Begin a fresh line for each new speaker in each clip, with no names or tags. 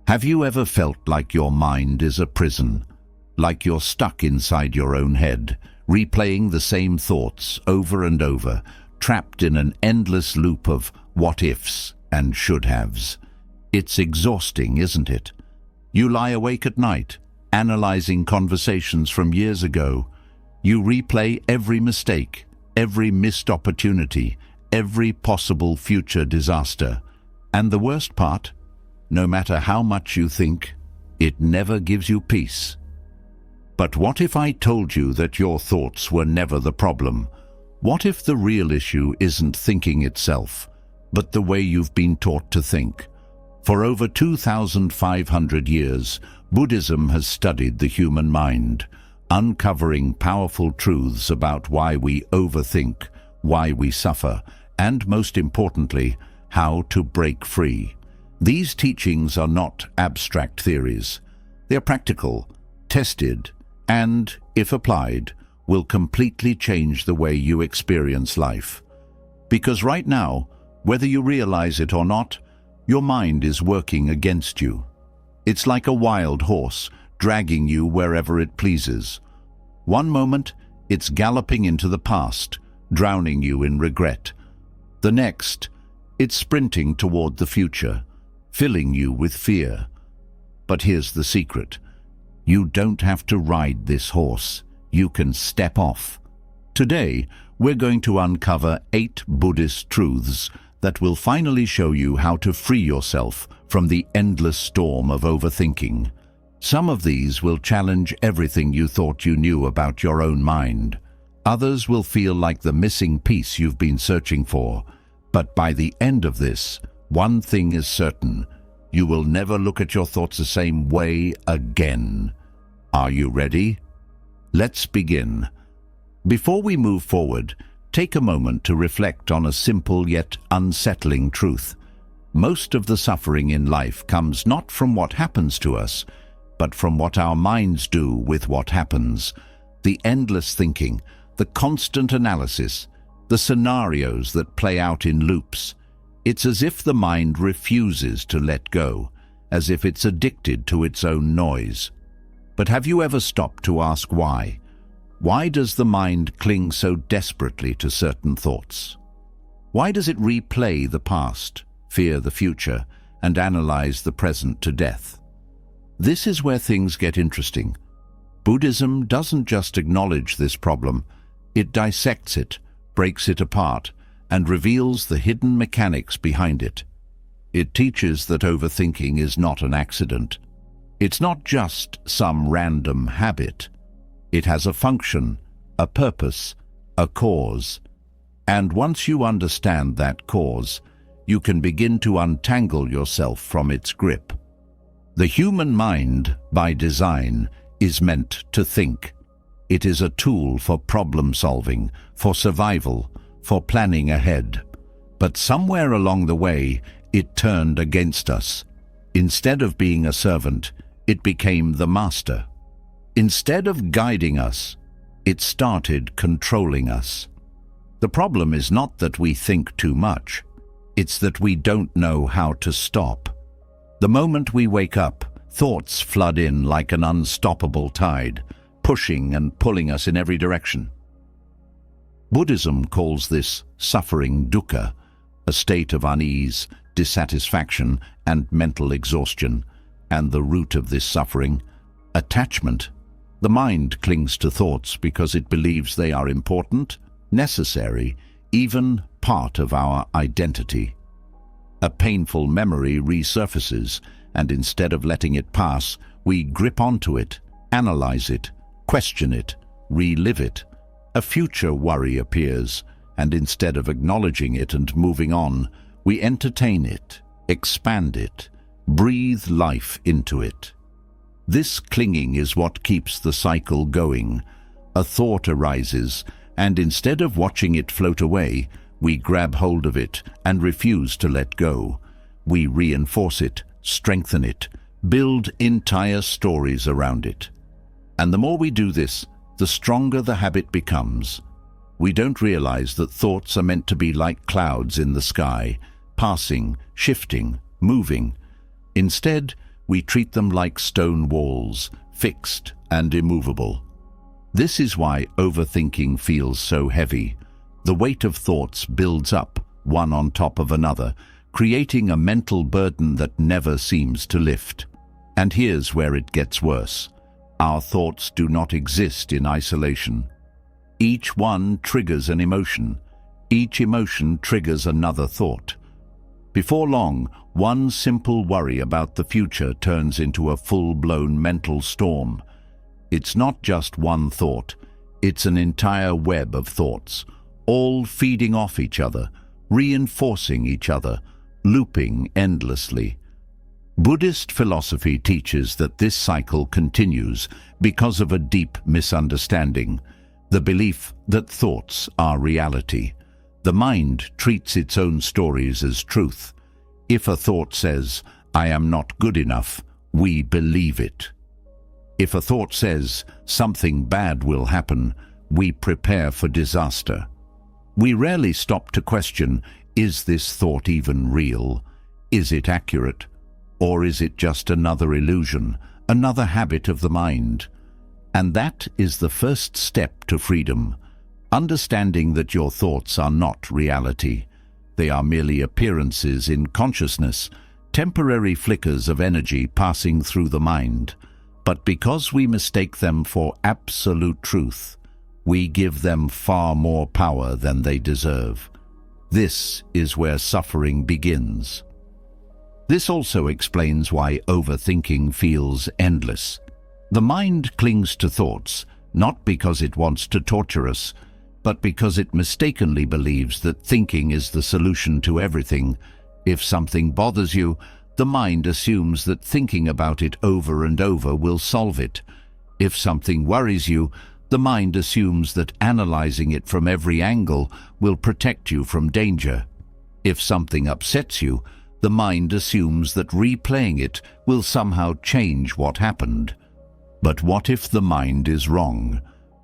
Have you ever felt like your mind is a prison? Like you're stuck inside your own head, replaying the same thoughts over and over, trapped in an endless loop of what-ifs and should-haves? It's exhausting, isn't it? You lie awake at night, analyzing conversations from years ago. You replay every mistake, every missed opportunity, every possible future disaster. And the worst part? No matter how much you think, it never gives you peace. But what if I told you that your thoughts were never the problem? What if the real issue isn't thinking itself, but the way you've been taught to think? For over 2,500 years, Buddhism has studied the human mind, uncovering powerful truths about why we overthink, why we suffer, and most importantly, how to break free. These teachings are not abstract theories. They are practical, tested, and, if applied, will completely change the way you experience life. Because right now, whether you realize it or not, your mind is working against you. It's like a wild horse, dragging you wherever it pleases. One moment, it's galloping into the past, drowning you in regret. The next, it's sprinting toward the future, filling you with fear. But here's the secret. You don't have to ride this horse. You can step off. Today, we're going to uncover 8 Buddhist truths that will finally show you how to free yourself from the endless storm of overthinking. Some of these will challenge everything you thought you knew about your own mind. Others will feel like the missing piece you've been searching for. But by the end of this, one thing is certain: you will never look at your thoughts the same way again. Are you ready? Let's begin. Before we move forward, take a moment to reflect on a simple yet unsettling truth. Most of the suffering in life comes not from what happens to us, but from what our minds do with what happens. The endless thinking, the constant analysis, the scenarios that play out in loops. It's as if the mind refuses to let go, as if it's addicted to its own noise. But have you ever stopped to ask why? Why does the mind cling so desperately to certain thoughts? Why does it replay the past, fear the future, and analyze the present to death? This is where things get interesting. Buddhism doesn't just acknowledge this problem, it dissects it, breaks it apart, and reveals the hidden mechanics behind it. It teaches that overthinking is not an accident. It's not just some random habit. It has a function, a purpose, a cause. And once you understand that cause, you can begin to untangle yourself from its grip. The human mind, by design, is meant to think. It is a tool for problem solving, for survival, for planning ahead. But somewhere along the way, it turned against us. Instead of being a servant, it became the master. Instead of guiding us, it started controlling us. The problem is not that we think too much. It's that we don't know how to stop. The moment we wake up, thoughts flood in like an unstoppable tide, pushing and pulling us in every direction. Buddhism calls this suffering dukkha, a state of unease, dissatisfaction, and mental exhaustion. And the root of this suffering, attachment. The mind clings to thoughts because it believes they are important, necessary, even part of our identity. A painful memory resurfaces, and instead of letting it pass, we grip onto it, analyze it, question it, relive it. A future worry appears, and instead of acknowledging it and moving on, we entertain it, expand it, breathe life into it. This clinging is what keeps the cycle going. A thought arises, and instead of watching it float away, we grab hold of it and refuse to let go. We reinforce it, strengthen it, build entire stories around it. And the more we do this, the stronger the habit becomes. We don't realize that thoughts are meant to be like clouds in the sky, passing, shifting, moving. Instead, We treat them like stone walls, fixed and immovable. This is why overthinking feels so heavy. The weight of thoughts builds up, one on top of another, creating a mental burden that never seems to lift. And here's where it gets worse. Our thoughts do not exist in isolation. Each one triggers an emotion. Each emotion triggers another thought. Before long, one simple worry about the future turns into a full-blown mental storm. It's not just one thought, it's an entire web of thoughts, all feeding off each other, reinforcing each other, looping endlessly. Buddhist philosophy teaches that this cycle continues because of a deep misunderstanding, the belief that thoughts are reality. The mind treats its own stories as truth. If a thought says, "I am not good enough," we believe it. If a thought says, "Something bad will happen," we prepare for disaster. We rarely stop to question, is this thought even real? Is it accurate? Or is it just another illusion, another habit of the mind? And that is the first step to freedom. Understanding that your thoughts are not reality. They are merely appearances in consciousness, temporary flickers of energy passing through the mind. But because we mistake them for absolute truth, we give them far more power than they deserve. This is where suffering begins. This also explains why overthinking feels endless. The mind clings to thoughts, not because it wants to torture us, but because it mistakenly believes that thinking is the solution to everything. If something bothers you, the mind assumes that thinking about it over and over will solve it. If something worries you, the mind assumes that analyzing it from every angle will protect you from danger. If something upsets you, the mind assumes that replaying it will somehow change what happened. But what if the mind is wrong?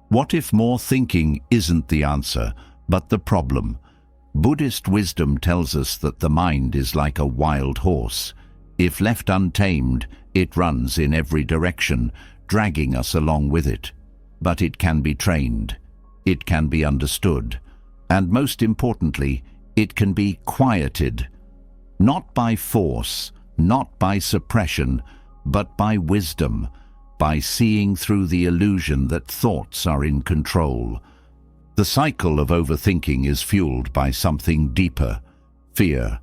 What if more thinking isn't the answer, but the problem? Buddhist wisdom tells us that the mind is like a wild horse. If left untamed, it runs in every direction, dragging us along with it. But it can be trained, it can be understood, and most importantly, it can be quieted. Not by force, not by suppression, but by wisdom, by seeing through the illusion that thoughts are in control. The cycle of overthinking is fueled by something deeper: fear.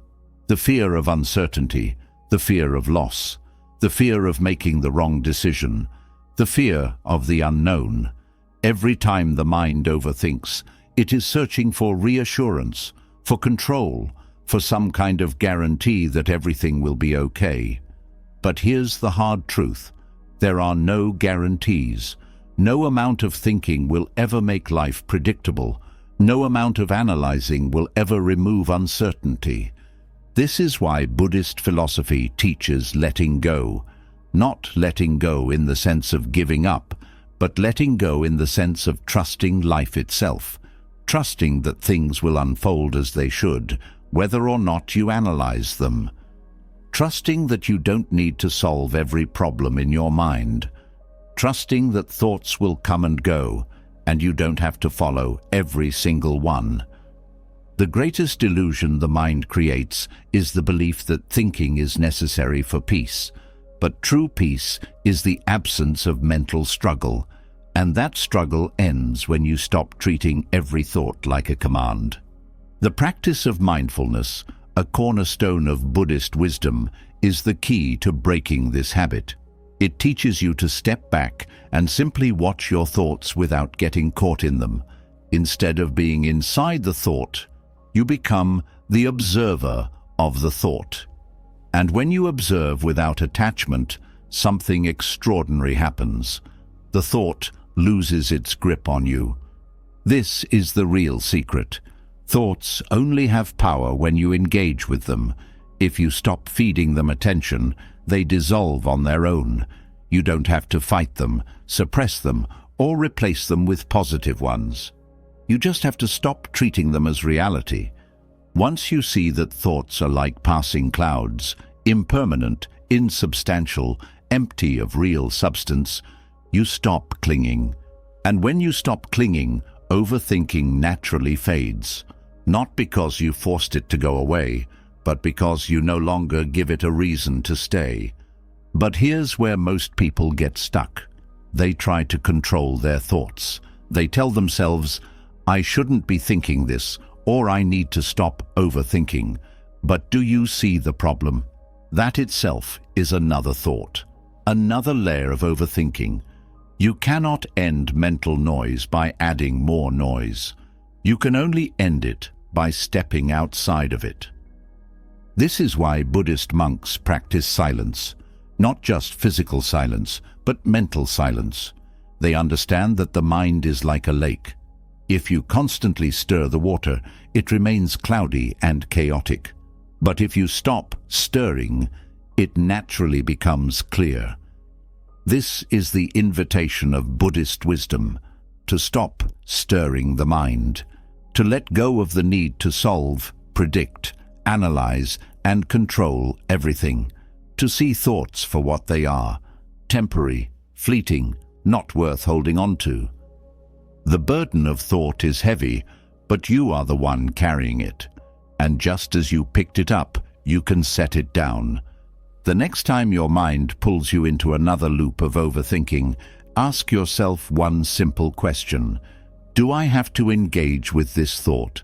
The fear of uncertainty, the fear of loss, the fear of making the wrong decision, the fear of the unknown. Every time the mind overthinks, it is searching for reassurance, for control, for some kind of guarantee that everything will be okay. But here's the hard truth. There are no guarantees. No amount of thinking will ever make life predictable. No amount of analyzing will ever remove uncertainty. This is why Buddhist philosophy teaches letting go. Not letting go in the sense of giving up, but letting go in the sense of trusting life itself, trusting that things will unfold as they should, whether or not you analyze them. Trusting that you don't need to solve every problem in your mind. Trusting that thoughts will come and go, and you don't have to follow every single one. The greatest illusion the mind creates is the belief that thinking is necessary for peace. But true peace is the absence of mental struggle, and that struggle ends when you stop treating every thought like a command. The practice of mindfulness, a cornerstone of Buddhist wisdom, is the key to breaking this habit. It teaches you to step back and simply watch your thoughts without getting caught in them. Instead of being inside the thought, you become the observer of the thought. And when you observe without attachment, something extraordinary happens. The thought loses its grip on you. This is the real secret. Thoughts only have power when you engage with them. If you stop feeding them attention, they dissolve on their own. You don't have to fight them, suppress them, or replace them with positive ones. You just have to stop treating them as reality. Once you see that thoughts are like passing clouds, impermanent, insubstantial, empty of real substance, you stop clinging. And when you stop clinging, overthinking naturally fades. Not because you forced it to go away, but because you no longer give it a reason to stay. But here's where most people get stuck. They try to control their thoughts. They tell themselves, I shouldn't be thinking this, or I need to stop overthinking. But do you see the problem? That itself is another thought, another layer of overthinking. You cannot end mental noise by adding more noise. You can only end it by stepping outside of it. This is why Buddhist monks practice silence, not just physical silence, but mental silence. They understand that the mind is like a lake. If you constantly stir the water, it remains cloudy and chaotic. But if you stop stirring, it naturally becomes clear. This is the invitation of Buddhist wisdom, to stop stirring the mind, to let go of the need to solve, predict, analyze, and control everything, to see thoughts for what they are, temporary, fleeting, not worth holding on to. The burden of thought is heavy, but you are the one carrying it. And just as you picked it up, you can set it down. The next time your mind pulls you into another loop of overthinking, ask yourself one simple question. Do I have to engage with this thought?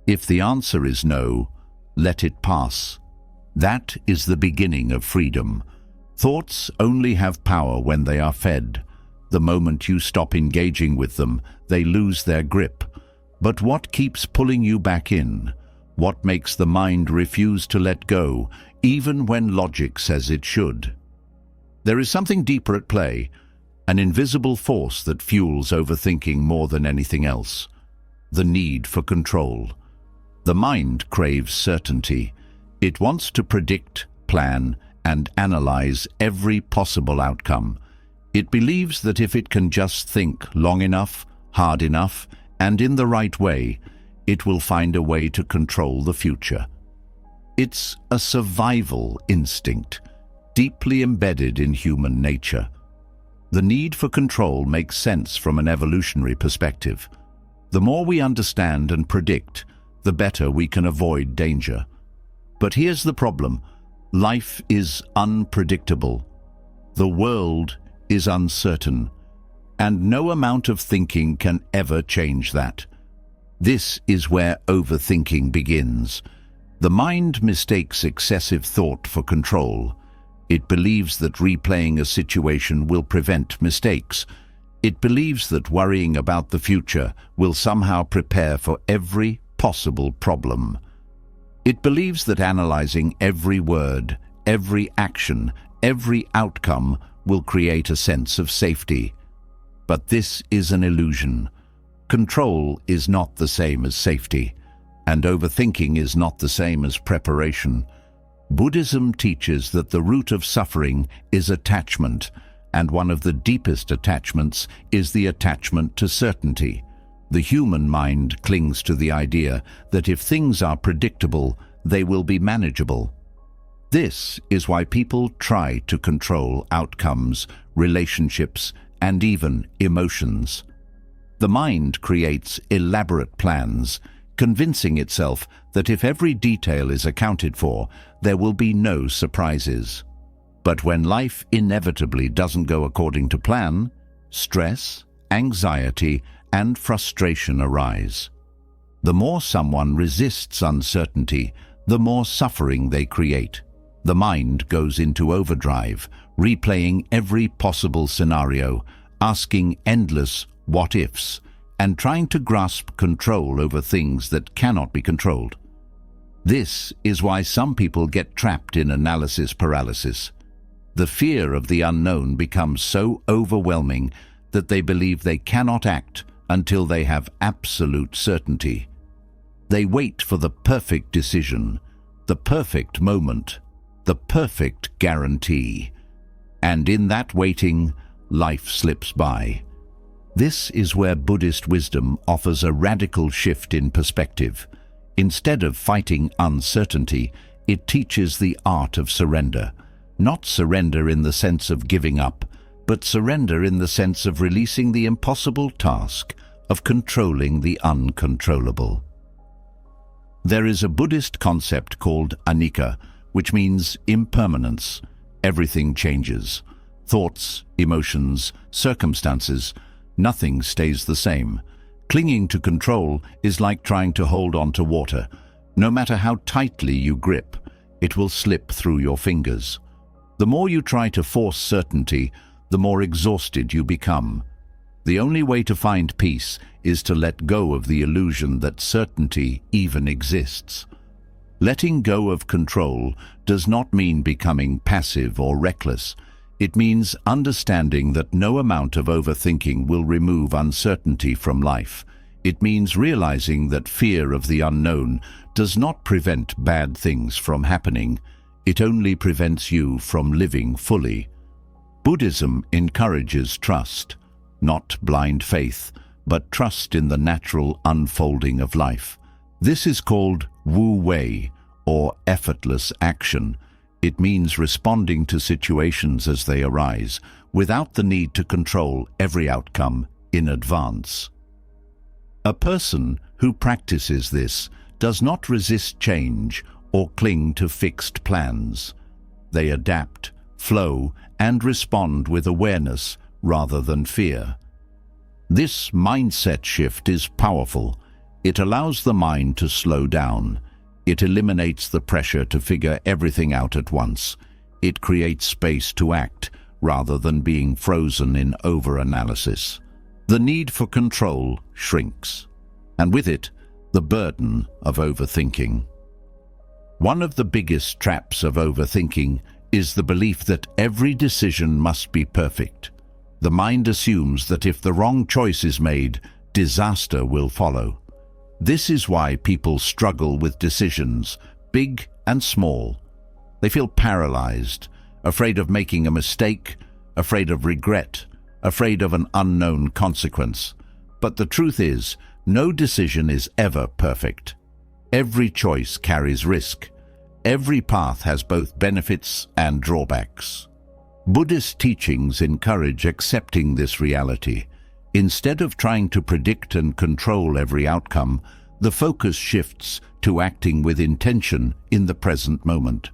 If the answer is no, let it pass. That is the beginning of freedom. Thoughts only have power when they are fed. The moment you stop engaging with them, they lose their grip. But what keeps pulling you back in? What makes the mind refuse to let go, even when logic says it should? There is something deeper at play, an invisible force that fuels overthinking more than anything else. The need for control. The mind craves certainty. It wants to predict, plan, and analyze every possible outcome. It believes that if it can just think long enough, hard enough, and in the right way, it will find a way to control the future. It's a survival instinct, deeply embedded in human nature. The need for control makes sense from an evolutionary perspective. The more we understand and predict, the better we can avoid danger. But here's the problem. Life is unpredictable. The world is uncertain, and no amount of thinking can ever change that. This is where overthinking begins. The mind mistakes excessive thought for control. It believes that replaying a situation will prevent mistakes. It believes that worrying about the future will somehow prepare for every possible problem. It believes that analyzing every word, every action, every outcome will create a sense of safety. But this is an illusion. Control is not the same as safety, and overthinking is not the same as preparation. Buddhism teaches that the root of suffering is attachment, and one of the deepest attachments is the attachment to certainty. The human mind clings to the idea that if things are predictable, they will be manageable. This is why people try to control outcomes, relationships, and even emotions. The mind creates elaborate plans, convincing itself that if every detail is accounted for, there will be no surprises. But when life inevitably doesn't go according to plan, stress, anxiety, and frustration arise. The more someone resists uncertainty, the more suffering they create. The mind goes into overdrive, replaying every possible scenario, asking endless what-ifs, and trying to grasp control over things that cannot be controlled. This is why some people get trapped in analysis paralysis. The fear of the unknown becomes so overwhelming that they believe they cannot act until they have absolute certainty. They wait for the perfect decision, the perfect moment, the perfect guarantee. And in that waiting, life slips by. This is where Buddhist wisdom offers a radical shift in perspective. Instead of fighting uncertainty, it teaches the art of surrender. Not surrender in the sense of giving up, but surrender in the sense of releasing the impossible task of controlling the uncontrollable. There is a Buddhist concept called anicca, which means impermanence. Everything changes. Thoughts, emotions, circumstances, nothing stays the same. Clinging to control is like trying to hold on to water. No matter how tightly you grip, it will slip through your fingers. The more you try to force certainty, the more exhausted you become. The only way to find peace is to let go of the illusion that certainty even exists. Letting go of control does not mean becoming passive or reckless. It means understanding that no amount of overthinking will remove uncertainty from life. It means realizing that fear of the unknown does not prevent bad things from happening. It only prevents you from living fully. Buddhism encourages trust, not blind faith, but trust in the natural unfolding of life. This is called Wu Wei, or effortless action. It means responding to situations as they arise, without the need to control every outcome in advance. A person who practices this does not resist change or cling to fixed plans. They adapt, flow, and respond with awareness rather than fear. This mindset shift is powerful. It allows the mind to slow down. It eliminates the pressure to figure everything out at once. It creates space to act rather than being frozen in over-analysis. The need for control shrinks, and with it, the burden of overthinking. One of the biggest traps of overthinking is the belief that every decision must be perfect. The mind assumes that if the wrong choice is made, disaster will follow. This is why people struggle with decisions, big and small. They feel paralyzed, afraid of making a mistake, afraid of regret, afraid of an unknown consequence. But the truth is, no decision is ever perfect. Every choice carries risk. Every path has both benefits and drawbacks. Buddhist teachings encourage accepting this reality. Instead of trying to predict and control every outcome, the focus shifts to acting with intention in the present moment.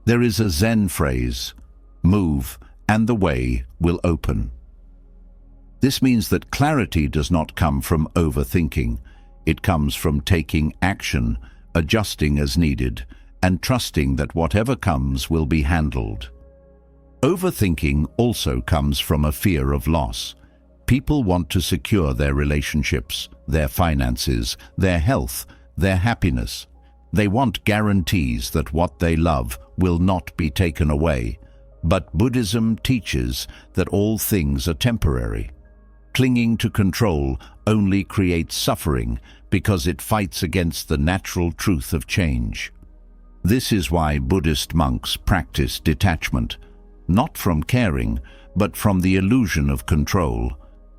There is a Zen phrase, "Move, and the way will open." This means that clarity does not come from overthinking. It comes from taking action, adjusting as needed, and trusting that whatever comes will be handled. Overthinking also comes from a fear of loss. People want to secure their relationships, their finances, their health, their happiness. They want guarantees that what they love will not be taken away. But Buddhism teaches that all things are temporary. Clinging to control only creates suffering because it fights against the natural truth of change. This is why Buddhist monks practice detachment, not from caring, but from the illusion of control.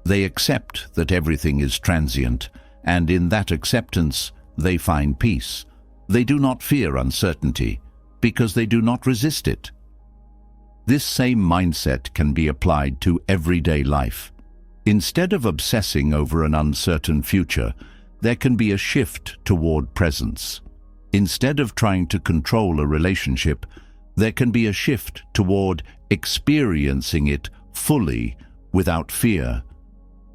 They accept that everything is transient, and in that acceptance, they find peace. They do not fear uncertainty, because they do not resist it. This same mindset can be applied to everyday life. Instead of obsessing over an uncertain future, there can be a shift toward presence. Instead of trying to control a relationship, there can be a shift toward experiencing it fully without fear.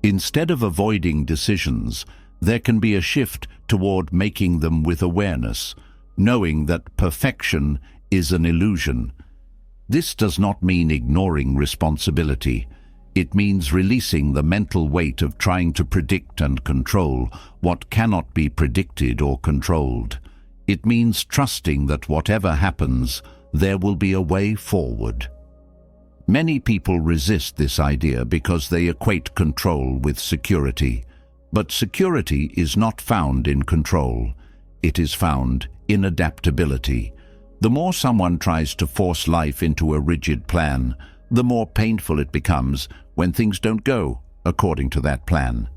Instead of avoiding decisions, there can be a shift toward making them with awareness, knowing that perfection is an illusion. This does not mean ignoring responsibility. It means releasing the mental weight of trying to predict and control what cannot be predicted or controlled. It means trusting that whatever happens, there will be a way forward. Many people resist this idea because they equate control with security. But security is not found in control. It is found in adaptability. The more someone tries to force life into a rigid plan, the more painful it becomes when things don't go according to that plan.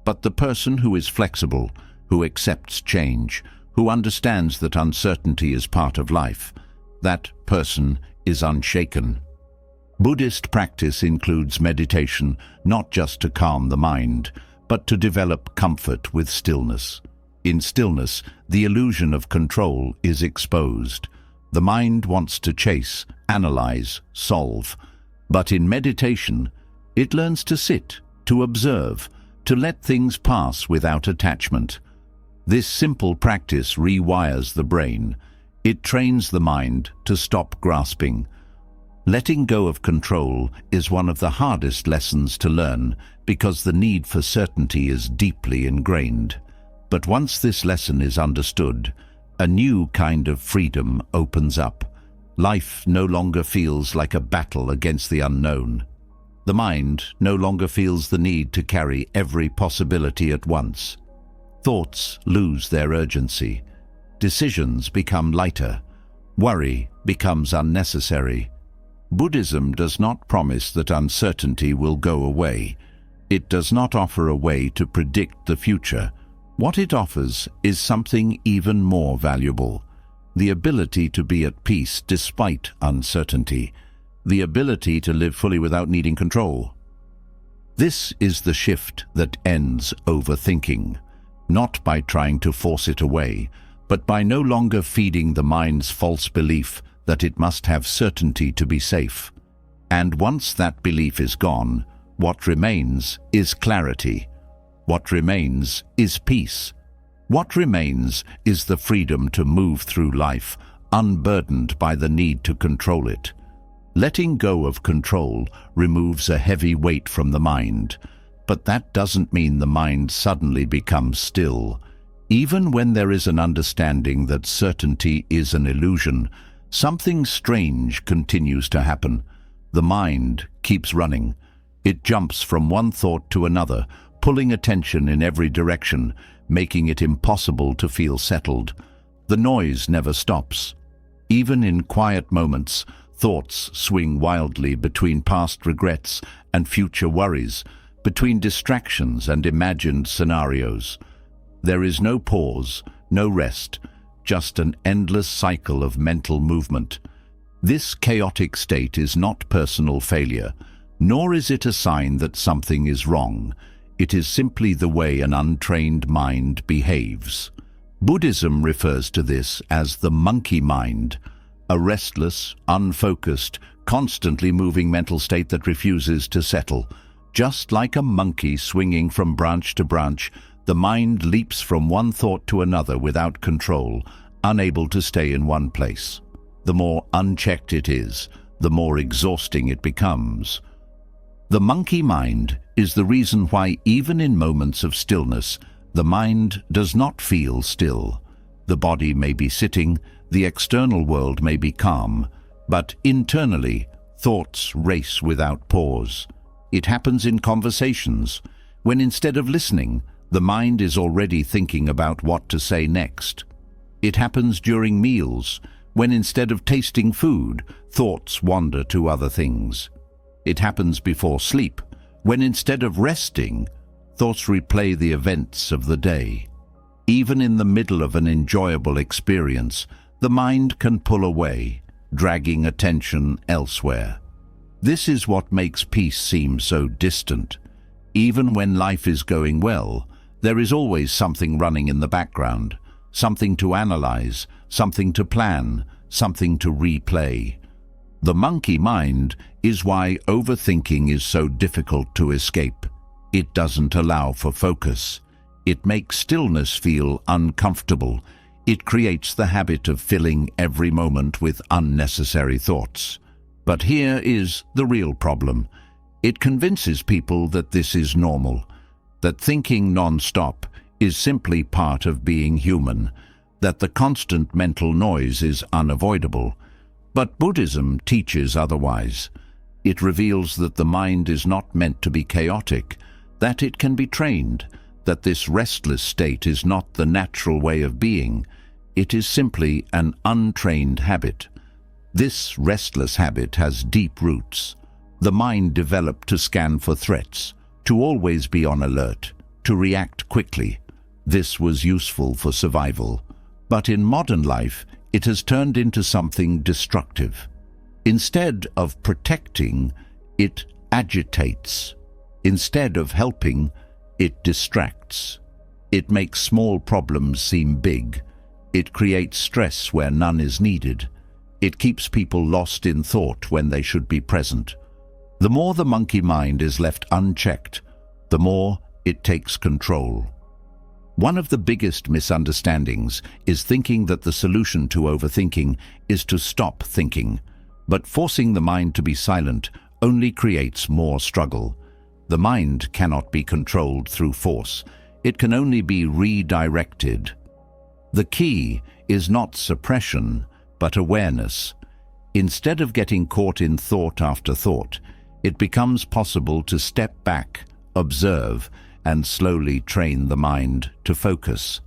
But the person who is flexible, who accepts change, who understands that uncertainty is part of life, that person is unshaken. Buddhist practice includes meditation not just to calm the mind, but to develop comfort with stillness. In stillness, the illusion of control is exposed. The mind wants to chase, analyze, solve. But in meditation, it learns to sit, to observe, to let things pass without attachment. This simple practice rewires the brain. It trains the mind to stop grasping. Letting go of control is one of the hardest lessons to learn because the need for certainty is deeply ingrained. But once this lesson is understood, a new kind of freedom opens up. Life no longer feels like a battle against the unknown. The mind no longer feels the need to carry every possibility at once. Thoughts lose their urgency. Decisions become lighter. Worry becomes unnecessary. Buddhism does not promise that uncertainty will go away. It does not offer a way to predict the future. What it offers is something even more valuable: the ability to be at peace despite uncertainty, the ability to live fully without needing control. This is the shift that ends overthinking, not by trying to force it away, but by no longer feeding the mind's false belief that it must have certainty to be safe. And once that belief is gone, what remains is clarity. What remains is peace. What remains is the freedom to move through life, unburdened by the need to control it. Letting go of control removes a heavy weight from the mind, but that doesn't mean the mind suddenly becomes still. Even when there is an understanding that certainty is an illusion, something strange continues to happen. The mind keeps running. It jumps from one thought to another, pulling attention in every direction, making it impossible to feel settled. The noise never stops. Even in quiet moments, thoughts swing wildly between past regrets and future worries, between distractions and imagined scenarios. There is no pause, no rest, just an endless cycle of mental movement. This chaotic state is not personal failure, nor is it a sign that something is wrong. It is simply the way an untrained mind behaves. Buddhism refers to this as the monkey mind, a restless, unfocused, constantly moving mental state that refuses to settle. Just like a monkey swinging from branch to branch, the mind leaps from one thought to another without control, unable to stay in one place. The more unchecked it is, the more exhausting it becomes. The monkey mind is the reason why even in moments of stillness, the mind does not feel still. The body may be sitting, the external world may be calm, but internally, thoughts race without pause. It happens in conversations, when instead of listening, the mind is already thinking about what to say next. It happens during meals, when instead of tasting food, thoughts wander to other things. It happens before sleep, when instead of resting, thoughts replay the events of the day. Even in the middle of an enjoyable experience, the mind can pull away, dragging attention elsewhere. This is what makes peace seem so distant. Even when life is going well, there is always something running in the background, something to analyze, something to plan, something to replay. The monkey mind is why overthinking is so difficult to escape. It doesn't allow for focus. It makes stillness feel uncomfortable. It creates the habit of filling every moment with unnecessary thoughts. But here is the real problem. It convinces people that this is normal, that thinking non-stop is simply part of being human, that the constant mental noise is unavoidable. But Buddhism teaches otherwise. It reveals that the mind is not meant to be chaotic, that it can be trained, that this restless state is not the natural way of being. It is simply an untrained habit. This restless habit has deep roots. The mind developed to scan for threats, to always be on alert, to react quickly. This was useful for survival. But in modern life, it has turned into something destructive. Instead of protecting, it agitates. Instead of helping, it distracts. It makes small problems seem big. It creates stress where none is needed. It keeps people lost in thought when they should be present. The more the monkey mind is left unchecked, the more it takes control. One of the biggest misunderstandings is thinking that the solution to overthinking is to stop thinking, but forcing the mind to be silent only creates more struggle. The mind cannot be controlled through force. It can only be redirected. The key is not suppression, but awareness. Instead of getting caught in thought after thought, it becomes possible to step back, observe, and slowly train the mind to focus.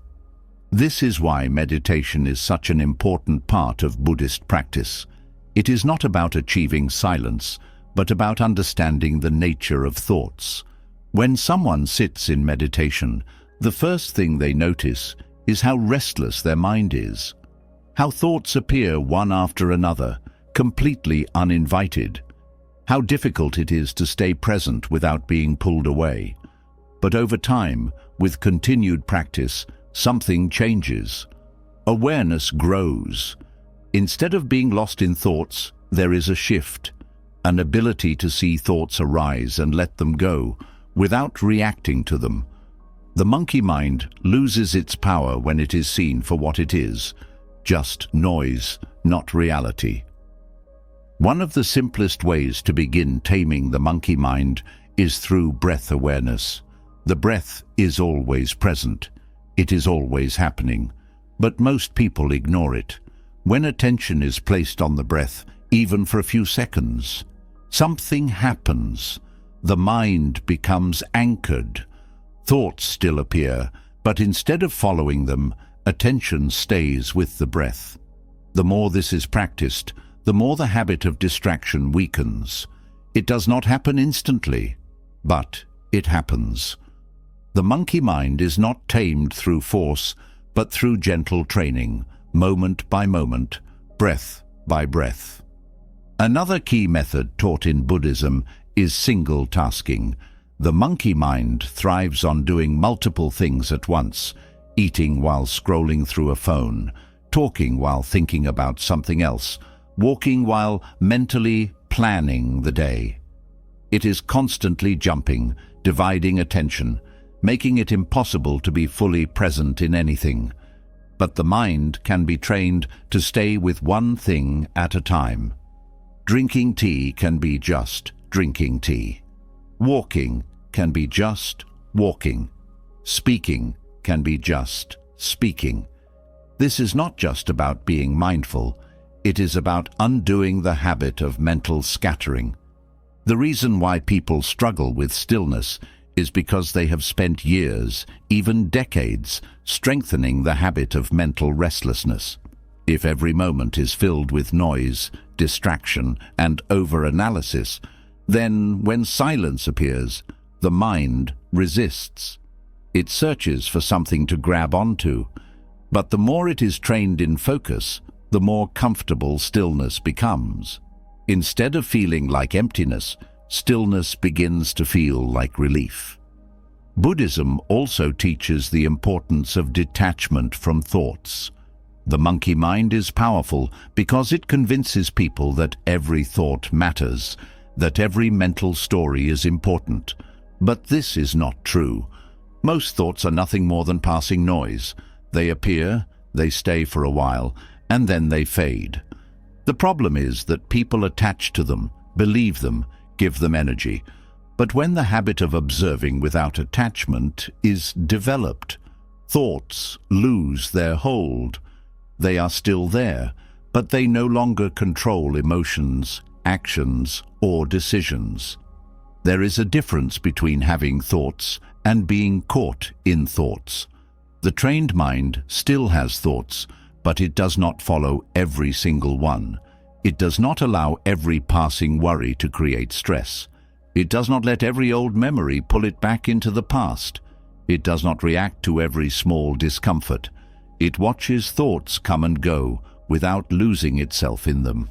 This is why meditation is such an important part of Buddhist practice. It is not about achieving silence, but about understanding the nature of thoughts. When someone sits in meditation, the first thing they notice is how restless their mind is, how thoughts appear one after another, completely uninvited, how difficult it is to stay present without being pulled away. But over time, with continued practice, something changes. Awareness grows. Instead of being lost in thoughts, there is a shift, an ability to see thoughts arise and let them go, without reacting to them. The monkey mind loses its power when it is seen for what it is, just noise, not reality. One of the simplest ways to begin taming the monkey mind is through breath awareness. The breath is always present. It is always happening. But most people ignore it. When attention is placed on the breath, even for a few seconds, something happens. The mind becomes anchored. Thoughts still appear, but instead of following them, attention stays with the breath. The more this is practiced, the more the habit of distraction weakens. It does not happen instantly, but it happens. The monkey mind is not tamed through force, but through gentle training, moment by moment, breath by breath. Another key method taught in Buddhism is single tasking. The monkey mind thrives on doing multiple things at once, eating while scrolling through a phone, talking while thinking about something else, walking while mentally planning the day. It is constantly jumping, dividing attention, making it impossible to be fully present in anything. But the mind can be trained to stay with one thing at a time. Drinking tea can be just drinking tea. Walking can be just walking. Speaking can be just speaking. This is not just about being mindful. It is about undoing the habit of mental scattering. The reason why people struggle with stillness is because they have spent years, even decades, strengthening the habit of mental restlessness. If every moment is filled with noise, distraction, and over-analysis, then when silence appears, the mind resists. It searches for something to grab onto. But the more it is trained in focus, the more comfortable stillness becomes. Instead of feeling like emptiness, stillness begins to feel like relief. Buddhism also teaches the importance of detachment from thoughts. The monkey mind is powerful because it convinces people that every thought matters, that every mental story is important. But this is not true. Most thoughts are nothing more than passing noise. They appear, they stay for a while, and then they fade. The problem is that people attach to them, believe them, give them energy. But when the habit of observing without attachment is developed, thoughts lose their hold. They are still there, but they no longer control emotions, actions, or decisions. There is a difference between having thoughts and being caught in thoughts. The trained mind still has thoughts, but it does not follow every single one. It does not allow every passing worry to create stress. It does not let every old memory pull it back into the past. It does not react to every small discomfort. It watches thoughts come and go without losing itself in them.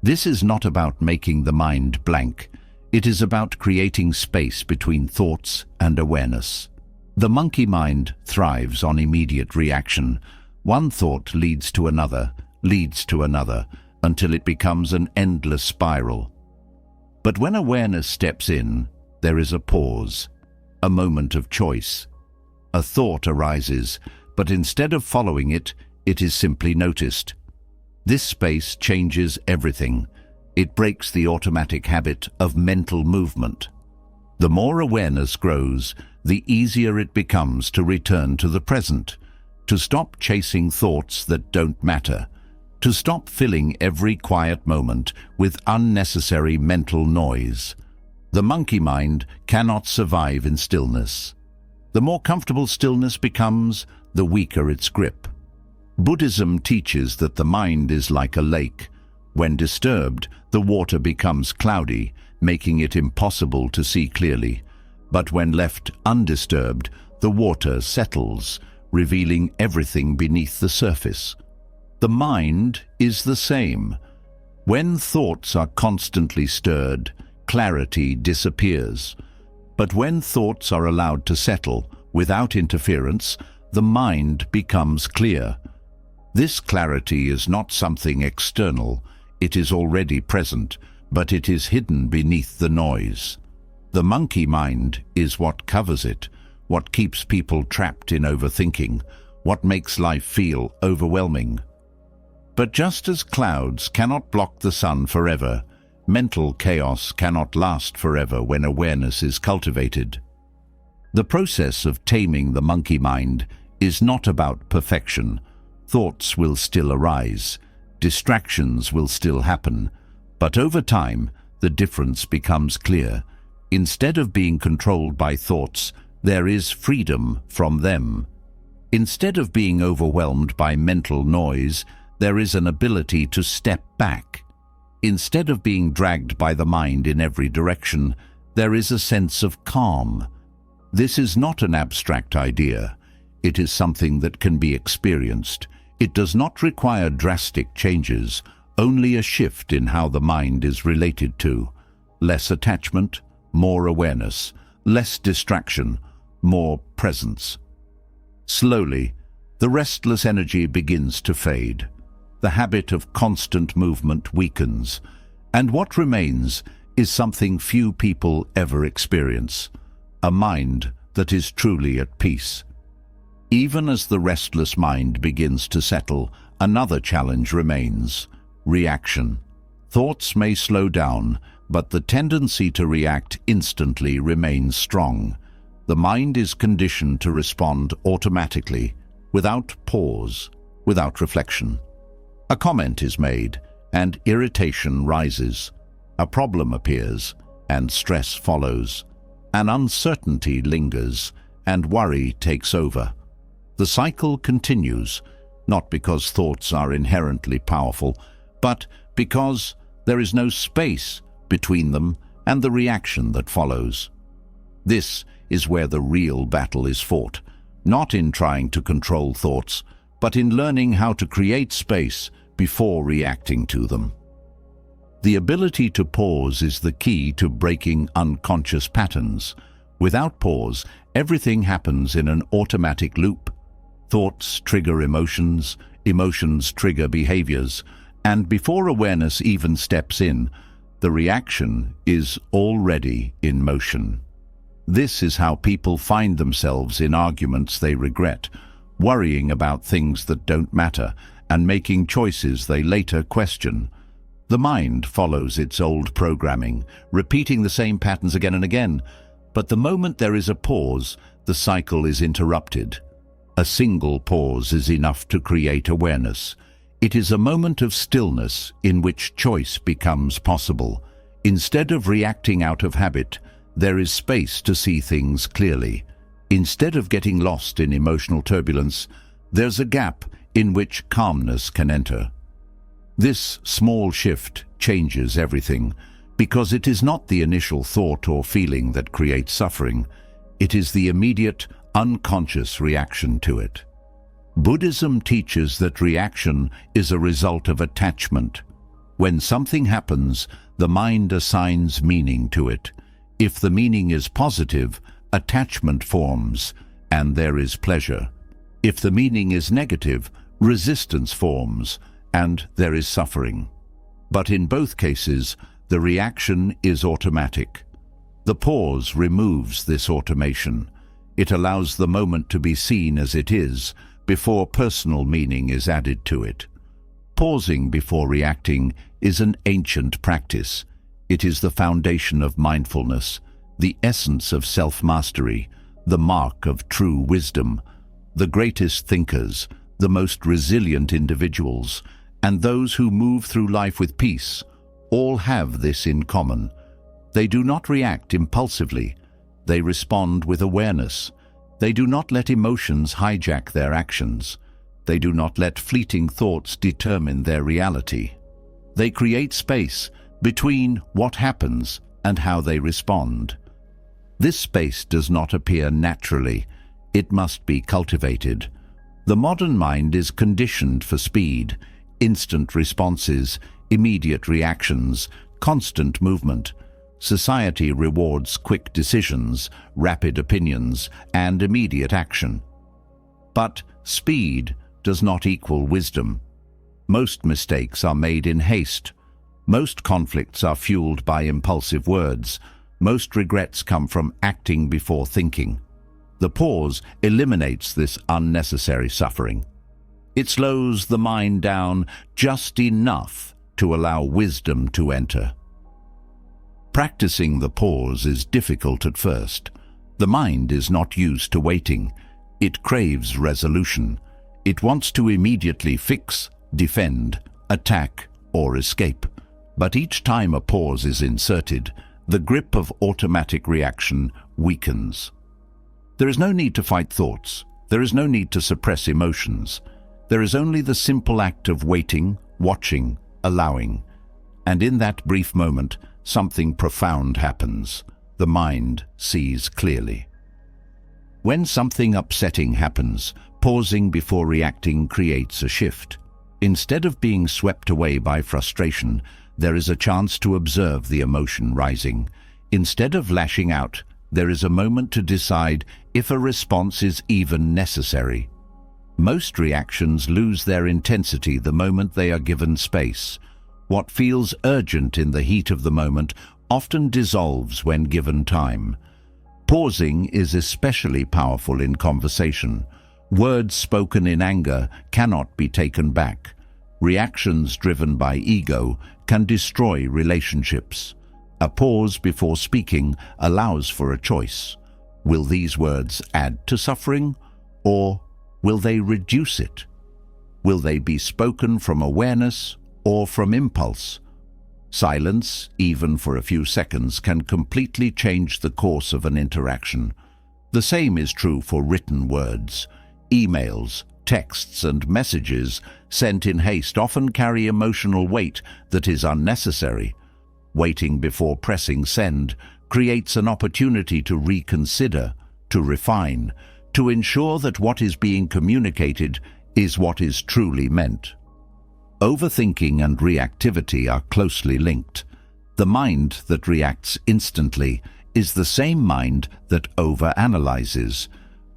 This is not about making the mind blank. It is about creating space between thoughts and awareness. The monkey mind thrives on immediate reaction. One thought leads to another, until it becomes an endless spiral. But when awareness steps in, there is a pause, a moment of choice. A thought arises, but instead of following it, it is simply noticed. This space changes everything. It breaks the automatic habit of mental movement. The more awareness grows, the easier it becomes to return to the present, to stop chasing thoughts that don't matter, to stop filling every quiet moment with unnecessary mental noise. The monkey mind cannot survive in stillness. The more comfortable stillness becomes, the weaker its grip. Buddhism teaches that the mind is like a lake. When disturbed, the water becomes cloudy, making it impossible to see clearly. But when left undisturbed, the water settles, revealing everything beneath the surface. The mind is the same. When thoughts are constantly stirred, clarity disappears. But when thoughts are allowed to settle without interference, the mind becomes clear. This clarity is not something external. It is already present, but it is hidden beneath the noise. The monkey mind is what covers it, what keeps people trapped in overthinking, what makes life feel overwhelming. But just as clouds cannot block the sun forever, mental chaos cannot last forever when awareness is cultivated. The process of taming the monkey mind is not about perfection. Thoughts will still arise, distractions will still happen, but over time, the difference becomes clear. Instead of being controlled by thoughts, there is freedom from them. Instead of being overwhelmed by mental noise, there is an ability to step back. Instead of being dragged by the mind in every direction, there is a sense of calm. This is not an abstract idea. It is something that can be experienced. It does not require drastic changes, only a shift in how the mind is related to. Less attachment, more awareness. Less distraction, more presence. Slowly, the restless energy begins to fade. The habit of constant movement weakens, and what remains is something few people ever experience: a mind that is truly at peace. Even as the restless mind begins to settle, another challenge remains: reaction. Thoughts may slow down, but the tendency to react instantly remains strong. The mind is conditioned to respond automatically, without pause, without reflection. A comment is made, and irritation rises. A problem appears, and stress follows. An uncertainty lingers, and worry takes over. The cycle continues, not because thoughts are inherently powerful, but because there is no space between them and the reaction that follows. This is where the real battle is fought, not in trying to control thoughts, but in learning how to create space before reacting to them. The ability to pause is the key to breaking unconscious patterns. Without pause, everything happens in an automatic loop. Thoughts trigger emotions, emotions trigger behaviors, and before awareness even steps in, the reaction is already in motion. This is how people find themselves in arguments they regret, worrying about things that don't matter, and making choices they later question. The mind follows its old programming, repeating the same patterns again and again. But the moment there is a pause, the cycle is interrupted. A single pause is enough to create awareness. It is a moment of stillness in which choice becomes possible. Instead of reacting out of habit, there is space to see things clearly. Instead of getting lost in emotional turbulence, there's a gap in which calmness can enter. This small shift changes everything, because it is not the initial thought or feeling that creates suffering. It is the immediate, unconscious reaction to it. Buddhism teaches that reaction is a result of attachment. When something happens, the mind assigns meaning to it. If the meaning is positive, attachment forms, and there is pleasure. If the meaning is negative, resistance forms, and there is suffering. But in both cases, the reaction is automatic. The pause removes this automation. It allows the moment to be seen as it is, before personal meaning is added to it. Pausing before reacting is an ancient practice. It is the foundation of mindfulness, the essence of self-mastery, the mark of true wisdom. The greatest thinkers, the most resilient individuals, and those who move through life with peace, all have this in common. They do not react impulsively. They respond with awareness. They do not let emotions hijack their actions. They do not let fleeting thoughts determine their reality. They create space between what happens and how they respond. This space does not appear naturally. It must be cultivated. The modern mind is conditioned for speed, instant responses, immediate reactions, constant movement. Society rewards quick decisions, rapid opinions, and immediate action. But speed does not equal wisdom. Most mistakes are made in haste. Most conflicts are fueled by impulsive words. Most regrets come from acting before thinking. The pause eliminates this unnecessary suffering. It slows the mind down just enough to allow wisdom to enter. Practicing the pause is difficult at first. The mind is not used to waiting. It craves resolution. It wants to immediately fix, defend, attack, or escape. But each time a pause is inserted, the grip of automatic reaction weakens. There is no need to fight thoughts. There is no need to suppress emotions. There is only the simple act of waiting, watching, allowing. And in that brief moment, something profound happens. The mind sees clearly. When something upsetting happens, pausing before reacting creates a shift. Instead of being swept away by frustration, there is a chance to observe the emotion rising. Instead of lashing out, there is a moment to decide if a response is even necessary. Most reactions lose their intensity the moment they are given space. What feels urgent in the heat of the moment often dissolves when given time. Pausing is especially powerful in conversation. Words spoken in anger cannot be taken back. Reactions driven by ego can destroy relationships. A pause before speaking allows for a choice. Will these words add to suffering, or will they reduce it? Will they be spoken from awareness or from impulse? Silence, even for a few seconds, can completely change the course of an interaction. The same is true for written words. Emails, texts, and messages sent in haste often carry emotional weight that is unnecessary. Waiting before pressing send creates an opportunity to reconsider, to refine, to ensure that what is being communicated is what is truly meant. Overthinking and reactivity are closely linked. The mind that reacts instantly is the same mind that overanalyzes.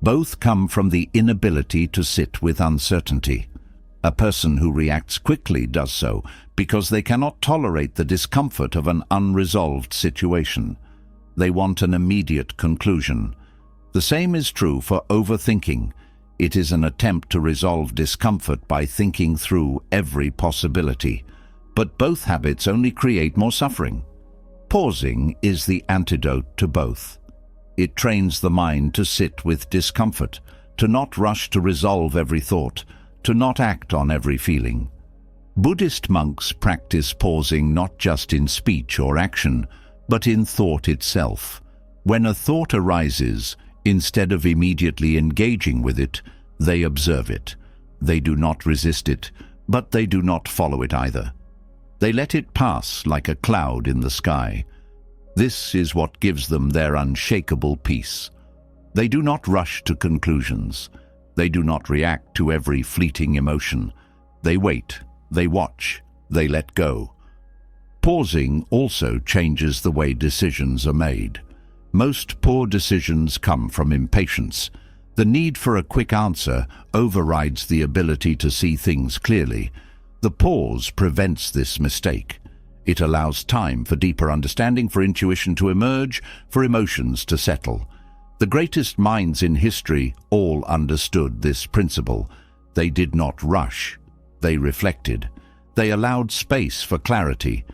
Both come from the inability to sit with uncertainty. A person who reacts quickly does so because they cannot tolerate the discomfort of an unresolved situation. They want an immediate conclusion. The same is true for overthinking. It is an attempt to resolve discomfort by thinking through every possibility. But both habits only create more suffering. Pausing is the antidote to both. It trains the mind to sit with discomfort, to not rush to resolve every thought, to not act on every feeling. Buddhist monks practice pausing not just in speech or action, but in thought itself. When a thought arises, instead of immediately engaging with it, they observe it. They do not resist it, but they do not follow it either. They let it pass like a cloud in the sky. This is what gives them their unshakable peace. They do not rush to conclusions. They do not react to every fleeting emotion. They wait, they watch, they let go. Pausing also changes the way decisions are made. Most poor decisions come from impatience. The need for a quick answer overrides the ability to see things clearly. The pause prevents this mistake. It allows time for deeper understanding, for intuition to emerge, for emotions to settle. The greatest minds in history all understood this principle. They did not rush. They reflected. They allowed space for clarity.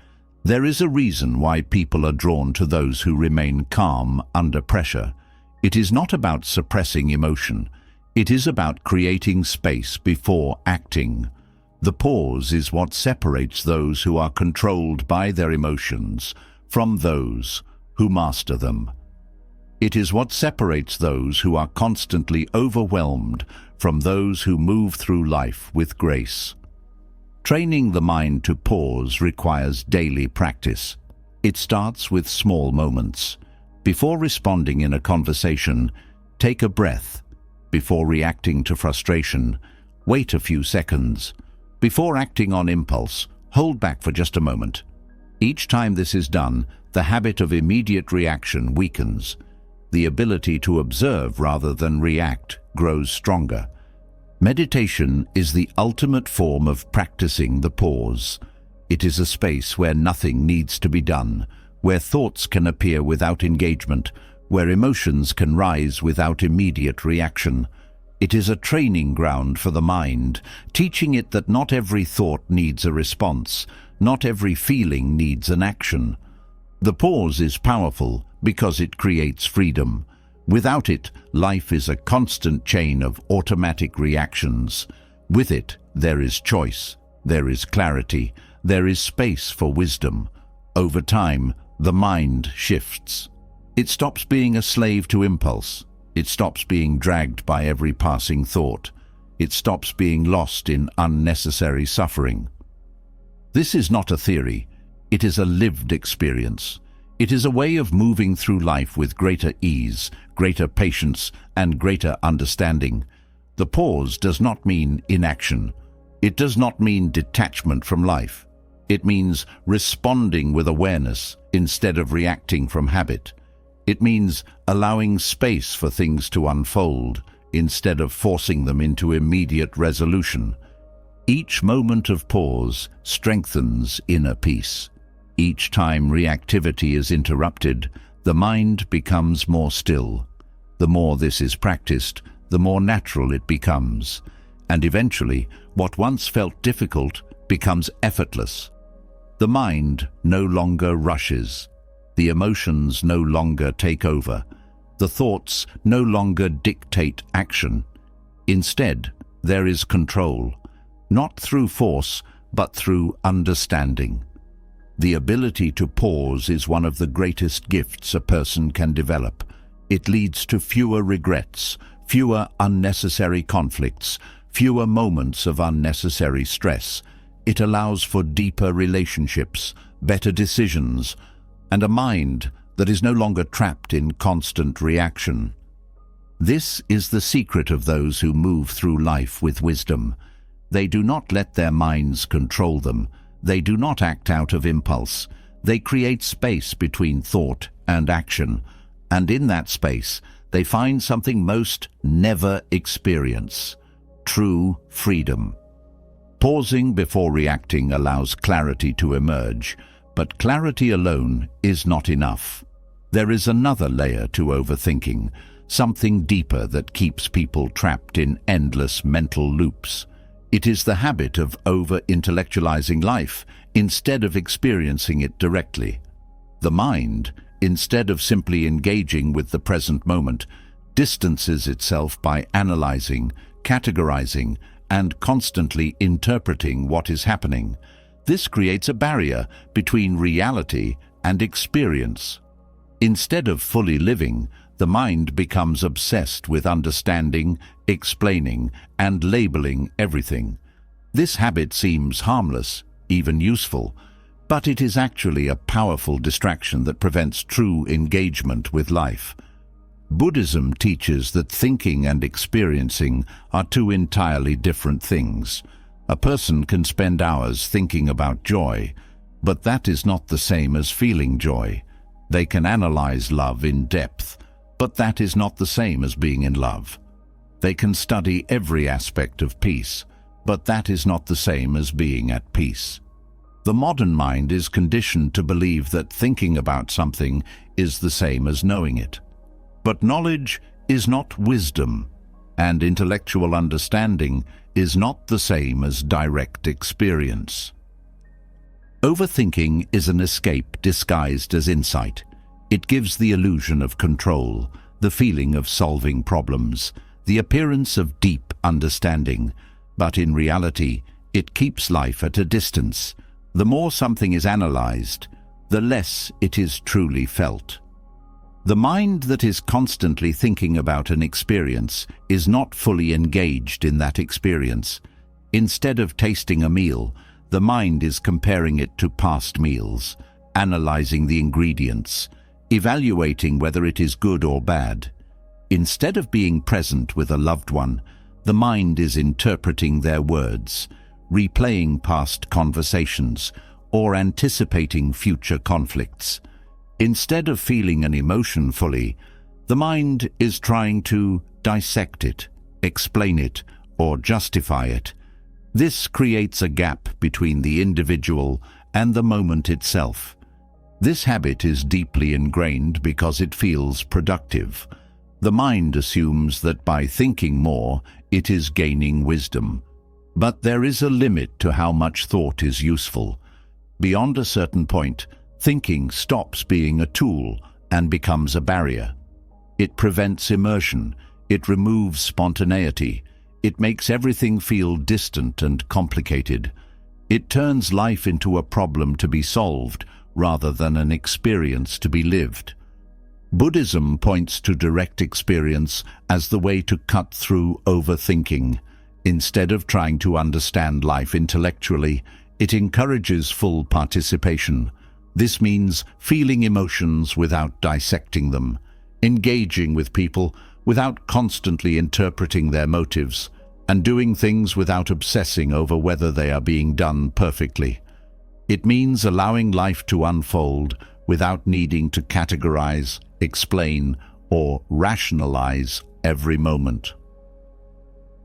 There is a reason why people are drawn to those who remain calm under pressure. It is not about suppressing emotion. It is about creating space before acting. The pause is what separates those who are controlled by their emotions from those who master them. It is what separates those who are constantly overwhelmed from those who move through life with grace. Training the mind to pause requires daily practice. It starts with small moments. Before responding in a conversation, take a breath. Before reacting to frustration, wait a few seconds. Before acting on impulse, hold back for just a moment. Each time this is done, the habit of immediate reaction weakens. The ability to observe rather than react grows stronger. Meditation is the ultimate form of practicing the pause. It is a space where nothing needs to be done, where thoughts can appear without engagement, where emotions can rise without immediate reaction. It is a training ground for the mind, teaching it that not every thought needs a response, not every feeling needs an action. The pause is powerful because it creates freedom. Without it, life is a constant chain of automatic reactions. With it, there is choice, there is clarity, there is space for wisdom. Over time, the mind shifts. It stops being a slave to impulse. It stops being dragged by every passing thought. It stops being lost in unnecessary suffering. This is not a theory. It is a lived experience. It is a way of moving through life with greater ease, greater patience, and greater understanding. The pause does not mean inaction. It does not mean detachment from life. It means responding with awareness instead of reacting from habit. It means allowing space for things to unfold instead of forcing them into immediate resolution. Each moment of pause strengthens inner peace. Each time reactivity is interrupted, the mind becomes more still. The more this is practiced, the more natural it becomes. And eventually, what once felt difficult becomes effortless. The mind no longer rushes. The emotions no longer take over. The thoughts no longer dictate action. Instead, there is control, not through force, but through understanding. The ability to pause is one of the greatest gifts a person can develop. It leads to fewer regrets, fewer unnecessary conflicts, fewer moments of unnecessary stress. It allows for deeper relationships, better decisions, and a mind that is no longer trapped in constant reaction. This is the secret of those who move through life with wisdom. They do not let their minds control them. They do not act out of impulse. They create space between thought and action, and in that space, they find something most never experience: true freedom. Pausing before reacting allows clarity to emerge, but clarity alone is not enough. There is another layer to overthinking, something deeper that keeps people trapped in endless mental loops. It is the habit of over-intellectualizing life instead of experiencing it directly. The mind, instead of simply engaging with the present moment, distances itself by analyzing, categorizing, and constantly interpreting what is happening. This creates a barrier between reality and experience. Instead of fully living, the mind becomes obsessed with understanding, explaining, and labeling everything. This habit seems harmless, even useful, but it is actually a powerful distraction that prevents true engagement with life. Buddhism teaches that thinking and experiencing are two entirely different things. A person can spend hours thinking about joy, but that is not the same as feeling joy. They can analyze love in depth, but that is not the same as being in love. They can study every aspect of peace, but that is not the same as being at peace. The modern mind is conditioned to believe that thinking about something is the same as knowing it. But knowledge is not wisdom, and intellectual understanding is not the same as direct experience. Overthinking is an escape disguised as insight. It gives the illusion of control, the feeling of solving problems, the appearance of deep understanding, but in reality, it keeps life at a distance. The more something is analyzed, the less it is truly felt. The mind that is constantly thinking about an experience is not fully engaged in that experience. Instead of tasting a meal, the mind is comparing it to past meals, analyzing the ingredients, evaluating whether it is good or bad. Instead of being present with a loved one, the mind is interpreting their words, replaying past conversations, or anticipating future conflicts. Instead of feeling an emotion fully, the mind is trying to dissect it, explain it, or justify it. This creates a gap between the individual and the moment itself. This habit is deeply ingrained because it feels productive. The mind assumes that by thinking more, it is gaining wisdom. But there is a limit to how much thought is useful. Beyond a certain point, thinking stops being a tool and becomes a barrier. It prevents immersion, it removes spontaneity, it makes everything feel distant and complicated. It turns life into a problem to be solved rather than an experience to be lived. Buddhism points to direct experience as the way to cut through overthinking. Instead of trying to understand life intellectually, it encourages full participation. This means feeling emotions without dissecting them, engaging with people without constantly interpreting their motives, and doing things without obsessing over whether they are being done perfectly. It means allowing life to unfold without needing to categorize, explain, or rationalize every moment.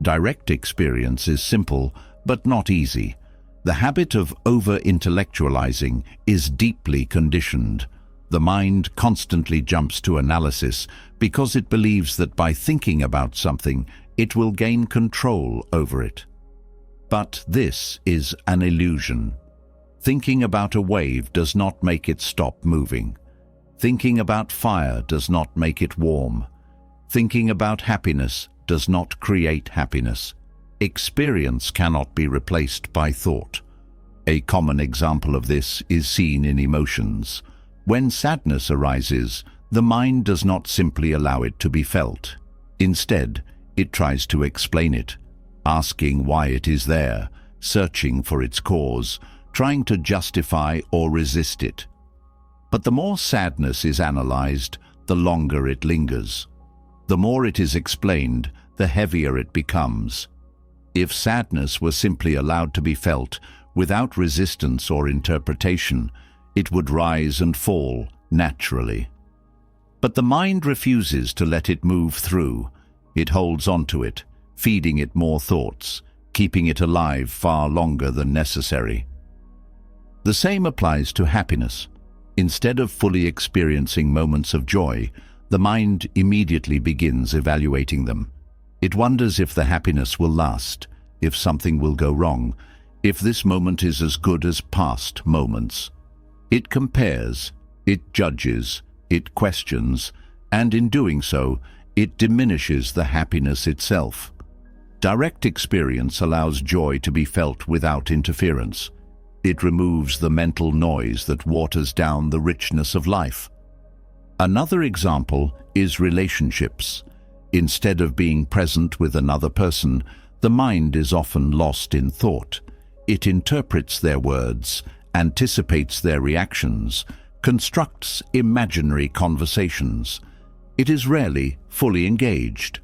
Direct experience is simple, but not easy. The habit of over-intellectualizing is deeply conditioned. The mind constantly jumps to analysis because it believes that by thinking about something, it will gain control over it. But this is an illusion. Thinking about a wave does not make it stop moving. Thinking about fire does not make it warm. Thinking about happiness does not create happiness. Experience cannot be replaced by thought. A common example of this is seen in emotions. When sadness arises, the mind does not simply allow it to be felt. Instead, it tries to explain it, asking why it is there, searching for its cause, trying to justify or resist it. But the more sadness is analyzed, the longer it lingers. The more it is explained, the heavier it becomes. If sadness were simply allowed to be felt without resistance or interpretation, it would rise and fall naturally. But the mind refuses to let it move through. It holds onto it, feeding it more thoughts, keeping it alive far longer than necessary. The same applies to happiness. Instead of fully experiencing moments of joy, the mind immediately begins evaluating them. It wonders if the happiness will last, if something will go wrong, if this moment is as good as past moments. It compares, it judges, it questions, and in doing so, it diminishes the happiness itself. Direct experience allows joy to be felt without interference. It removes the mental noise that waters down the richness of life. Another example is relationships. Instead of being present with another person, the mind is often lost in thought. It interprets their words, anticipates their reactions, constructs imaginary conversations. It is rarely fully engaged.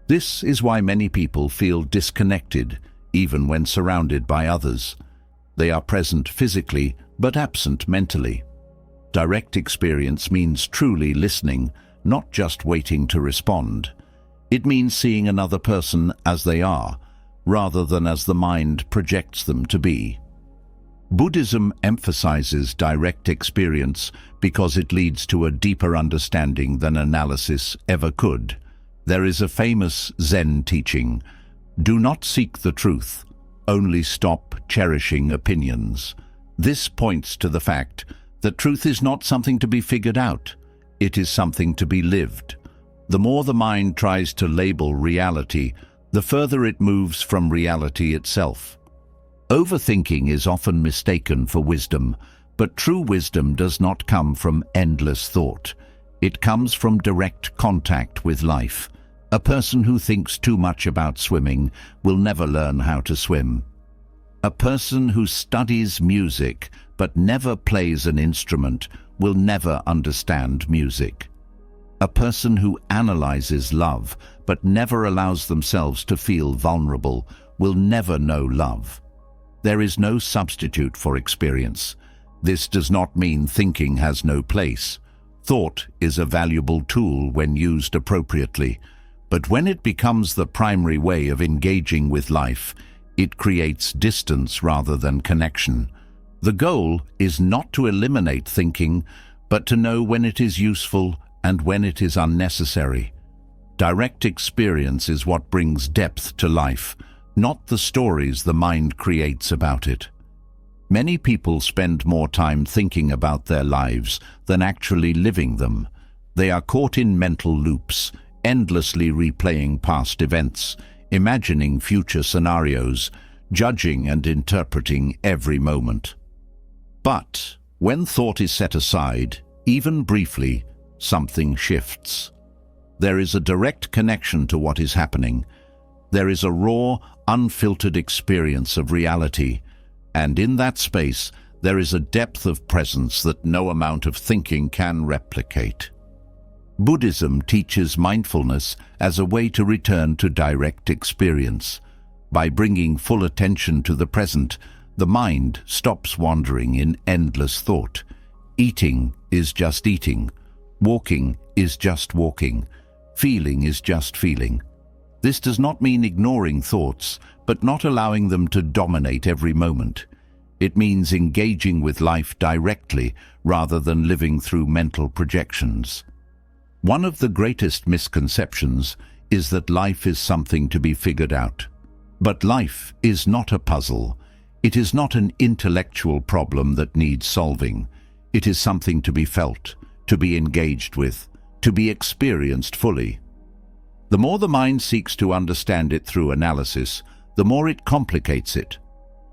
This is why many people feel disconnected, even when surrounded by others. They are present physically, but absent mentally. Direct experience means truly listening, not just waiting to respond. It means seeing another person as they are, rather than as the mind projects them to be. Buddhism emphasizes direct experience because it leads to a deeper understanding than analysis ever could. There is a famous Zen teaching: do not seek the truth, only stop cherishing opinions. This points to the fact that truth is not something to be figured out, it is something to be lived. The more the mind tries to label reality, the further it moves from reality itself. Overthinking is often mistaken for wisdom, but true wisdom does not come from endless thought. It comes from direct contact with life. A person who thinks too much about swimming will never learn how to swim. A person who studies music but never plays an instrument will never understand music. A person who analyzes love but never allows themselves to feel vulnerable will never know love. There is no substitute for experience. This does not mean thinking has no place. Thought is a valuable tool when used appropriately, but when it becomes the primary way of engaging with life, it creates distance rather than connection. The goal is not to eliminate thinking, but to know when it is useful and when it is unnecessary. Direct experience is what brings depth to life, not the stories the mind creates about it. Many people spend more time thinking about their lives than actually living them. They are caught in mental loops, endlessly replaying past events, imagining future scenarios, judging and interpreting every moment. But when thought is set aside, even briefly, something shifts. There is a direct connection to what is happening. There is a raw, unfiltered experience of reality, and in that space there is a depth of presence that no amount of thinking can replicate. Buddhism teaches mindfulness as a way to return to direct experience. By bringing full attention to the present, the mind stops wandering in endless thought. Eating is just eating. Walking is just walking. Feeling is just feeling. This does not mean ignoring thoughts, but not allowing them to dominate every moment. It means engaging with life directly rather than living through mental projections. One of the greatest misconceptions is that life is something to be figured out. But life is not a puzzle. It is not an intellectual problem that needs solving. It is something to be felt, to be engaged with, to be experienced fully. The more the mind seeks to understand it through analysis, the more it complicates it.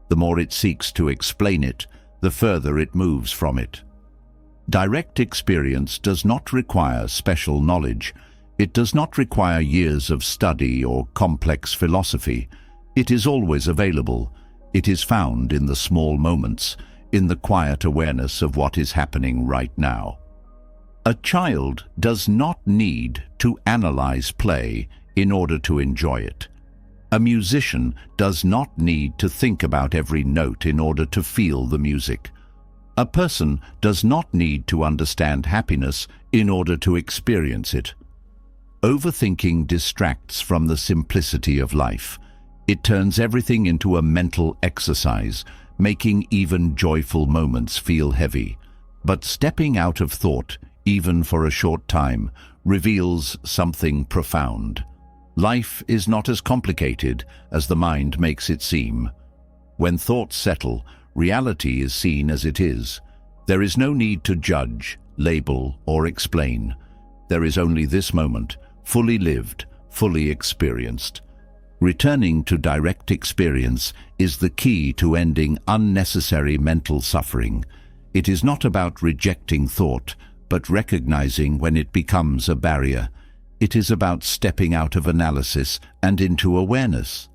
The more it seeks to explain it, the further it moves from it. Direct experience does not require special knowledge. It does not require years of study or complex philosophy. It is always available. It is found in the small moments, in the quiet awareness of what is happening right now. A child does not need to analyze play in order to enjoy it. A musician does not need to think about every note in order to feel the music. A person does not need to understand happiness in order to experience it. Overthinking distracts from the simplicity of life. It turns everything into a mental exercise, making even joyful moments feel heavy. But stepping out of thought, even for a short time, reveals something profound. Life is not as complicated as the mind makes it seem. When thoughts settle, reality is seen as it is. There is no need to judge, label, or explain. There is only this moment, fully lived, fully experienced. Returning to direct experience is the key to ending unnecessary mental suffering. It is not about rejecting thought, but recognizing when it becomes a barrier. It is about stepping out of analysis and into awareness.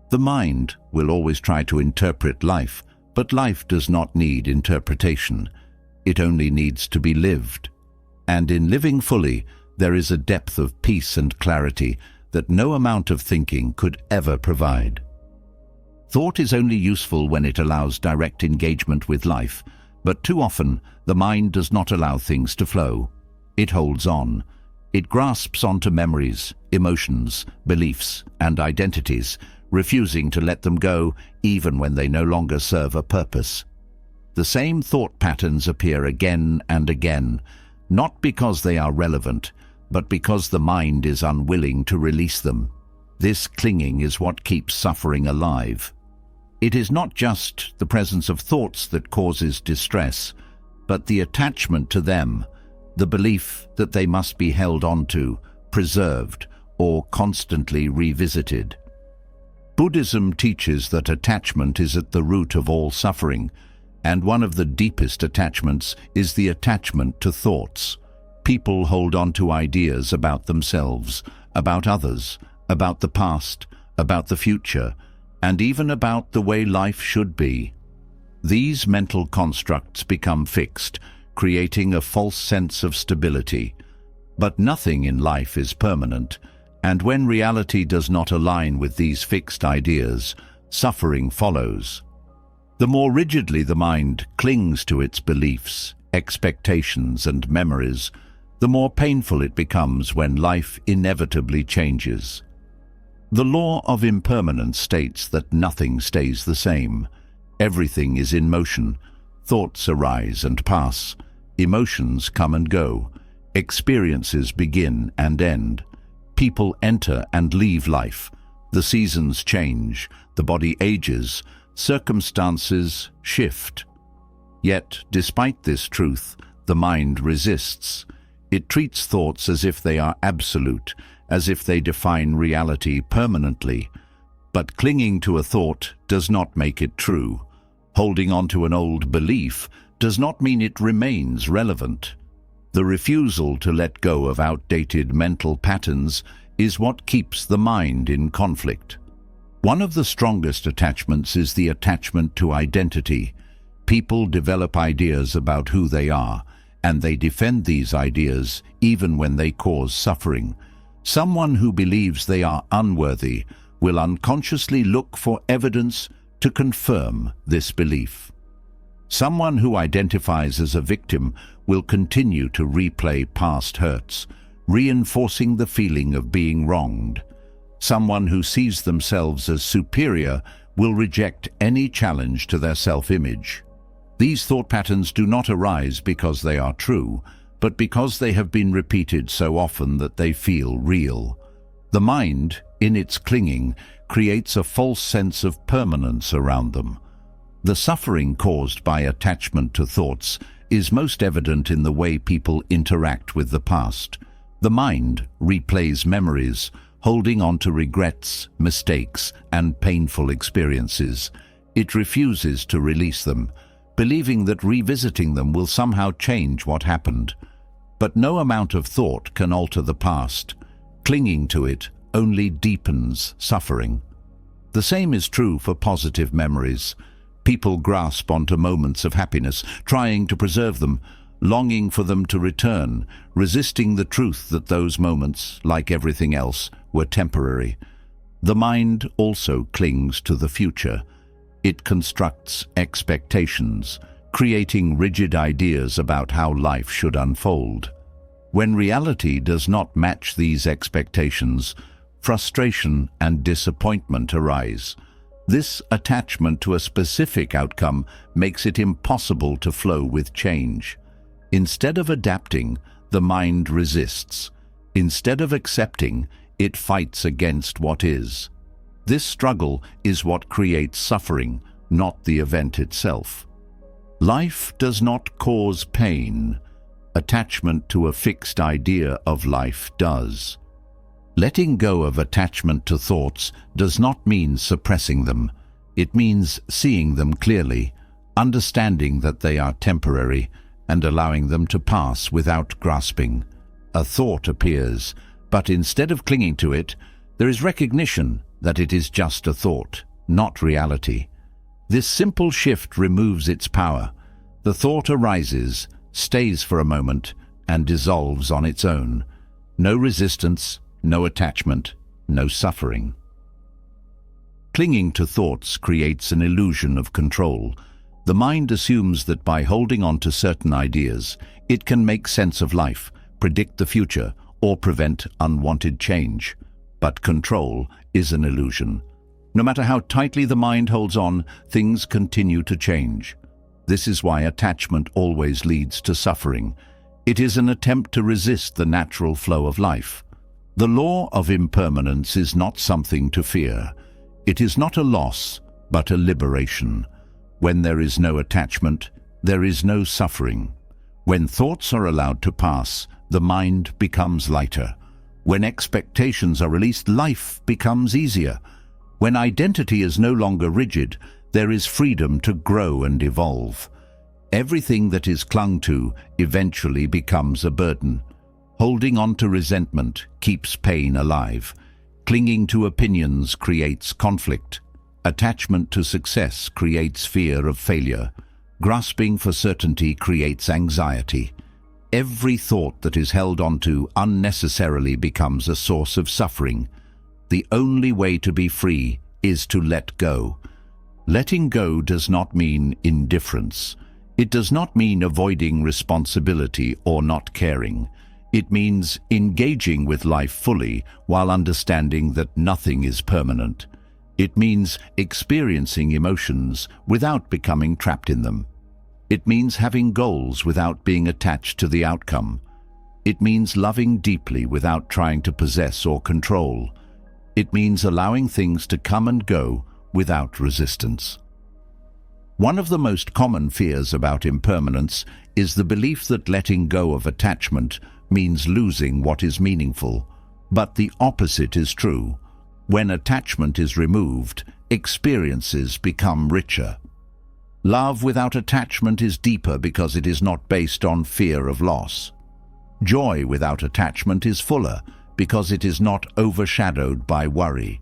The mind will always try to interpret life, but life does not need interpretation. It only needs to be lived. And in living fully, there is a depth of peace and clarity that no amount of thinking could ever provide. Thought is only useful when it allows direct engagement with life, but too often the mind does not allow things to flow. It holds on. It grasps onto memories, emotions, beliefs, and identities, refusing to let them go even when they no longer serve a purpose. The same thought patterns appear again and again, not because they are relevant, but because the mind is unwilling to release them. This clinging is what keeps suffering alive. It is not just the presence of thoughts that causes distress, but the attachment to them, the belief that they must be held onto, preserved, or constantly revisited. Buddhism teaches that attachment is at the root of all suffering, and one of the deepest attachments is the attachment to thoughts. People hold on to ideas about themselves, about others, about the past, about the future, and even about the way life should be. These mental constructs become fixed, creating a false sense of stability. But nothing in life is permanent, and when reality does not align with these fixed ideas, suffering follows. The more rigidly the mind clings to its beliefs, expectations, and memories, the more painful it becomes when life inevitably changes. The law of impermanence states that nothing stays the same. Everything is in motion. Thoughts arise and pass. Emotions come and go. Experiences begin and end. People enter and leave life. The seasons change. The body ages. Circumstances shift. Yet, despite this truth, the mind resists. It treats thoughts as if they are absolute, as if they define reality permanently. But clinging to a thought does not make it true. Holding on to an old belief does not mean it remains relevant. The refusal to let go of outdated mental patterns is what keeps the mind in conflict. One of the strongest attachments is the attachment to identity. People develop ideas about who they are, and they defend these ideas even when they cause suffering. Someone who believes they are unworthy will unconsciously look for evidence to confirm this belief. Someone who identifies as a victim will continue to replay past hurts, reinforcing the feeling of being wronged. Someone who sees themselves as superior will reject any challenge to their self-image. These thought patterns do not arise because they are true, but because they have been repeated so often that they feel real. The mind, in its clinging, creates a false sense of permanence around them. The suffering caused by attachment to thoughts is most evident in the way people interact with the past. The mind replays memories, holding on to regrets, mistakes, and painful experiences. It refuses to release them, believing that revisiting them will somehow change what happened. But no amount of thought can alter the past. Clinging to it only deepens suffering. The same is true for positive memories. People grasp onto moments of happiness, trying to preserve them, longing for them to return, resisting the truth that those moments, like everything else, were temporary. The mind also clings to the future. It constructs expectations, creating rigid ideas about how life should unfold. When reality does not match these expectations, frustration and disappointment arise. This attachment to a specific outcome makes it impossible to flow with change. Instead of adapting, the mind resists. Instead of accepting, it fights against what is. This struggle is what creates suffering, not the event itself. Life does not cause pain. Attachment to a fixed idea of life does. Letting go of attachment to thoughts does not mean suppressing them. It means seeing them clearly, understanding that they are temporary, and allowing them to pass without grasping. A thought appears, but instead of clinging to it, there is recognition that it is just a thought, not reality. This simple shift removes its power. The thought arises, stays for a moment, and dissolves on its own. No resistance, no attachment, no suffering. Clinging to thoughts creates an illusion of control. The mind assumes that by holding on to certain ideas, it can make sense of life, predict the future, or prevent unwanted change. But control is an illusion. No matter how tightly the mind holds on, things continue to change. This is why attachment always leads to suffering. It is an attempt to resist the natural flow of life. The law of impermanence is not something to fear. It is not a loss, but a liberation. When there is no attachment, there is no suffering. When thoughts are allowed to pass, the mind becomes lighter. When expectations are released, life becomes easier. When identity is no longer rigid, there is freedom to grow and evolve. Everything that is clung to eventually becomes a burden. Holding on to resentment keeps pain alive. Clinging to opinions creates conflict. Attachment to success creates fear of failure. Grasping for certainty creates anxiety. Every thought that is held onto unnecessarily becomes a source of suffering. The only way to be free is to let go. Letting go does not mean indifference. It does not mean avoiding responsibility or not caring. It means engaging with life fully while understanding that nothing is permanent. It means experiencing emotions without becoming trapped in them. It means having goals without being attached to the outcome. It means loving deeply without trying to possess or control. It means allowing things to come and go without resistance. One of the most common fears about impermanence is the belief that letting go of attachment means losing what is meaningful. But the opposite is true. When attachment is removed, experiences become richer. Love without attachment is deeper because it is not based on fear of loss. Joy without attachment is fuller because it is not overshadowed by worry.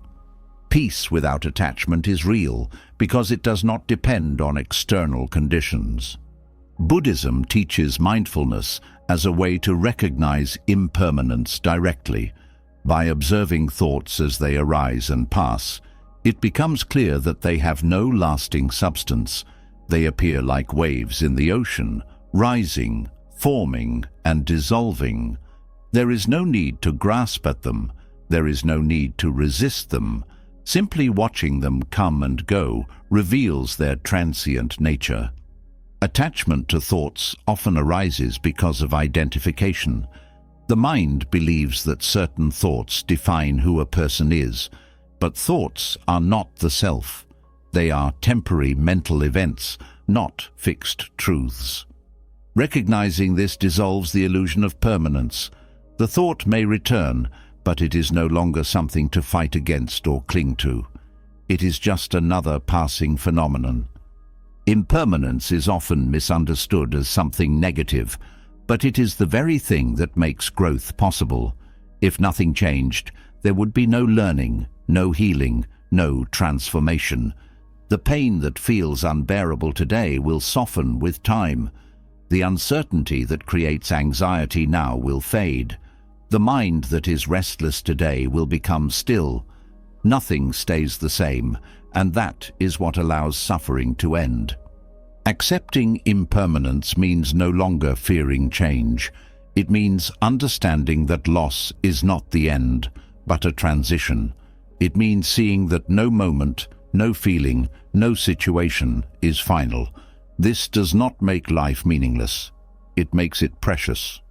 Peace without attachment is real because it does not depend on external conditions. Buddhism teaches mindfulness as a way to recognize impermanence directly. By observing thoughts as they arise and pass, it becomes clear that they have no lasting substance. They appear like waves in the ocean, rising, forming, and dissolving. There is no need to grasp at them. There is no need to resist them. Simply watching them come and go reveals their transient nature. Attachment to thoughts often arises because of identification. The mind believes that certain thoughts define who a person is, but thoughts are not the self. They are temporary mental events, not fixed truths. Recognizing this dissolves the illusion of permanence. The thought may return, but it is no longer something to fight against or cling to. It is just another passing phenomenon. Impermanence is often misunderstood as something negative, but it is the very thing that makes growth possible. If nothing changed, there would be no learning, no healing, no transformation. The pain that feels unbearable today will soften with time. The uncertainty that creates anxiety now will fade. The mind that is restless today will become still. Nothing stays the same, and that is what allows suffering to end. Accepting impermanence means no longer fearing change. It means understanding that loss is not the end, but a transition. It means seeing that no moment, no feeling, no situation is final. This does not make life meaningless. It makes it precious.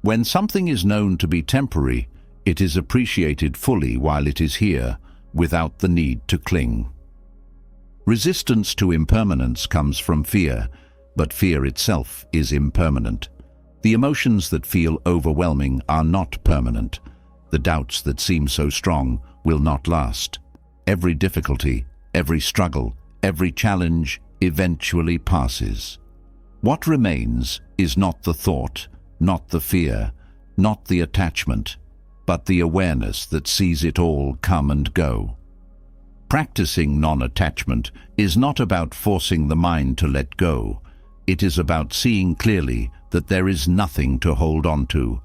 When something is known to be temporary, it is appreciated fully while it is here, without the need to cling. Resistance to impermanence comes from fear, but fear itself is impermanent. The emotions that feel overwhelming are not permanent. The doubts that seem so strong will not last. Every difficulty, every struggle, every challenge eventually passes. What remains is not the thought, not the fear, not the attachment, but the awareness that sees it all come and go. Practicing non-attachment is not about forcing the mind to let go. It is about seeing clearly that there is nothing to hold on to.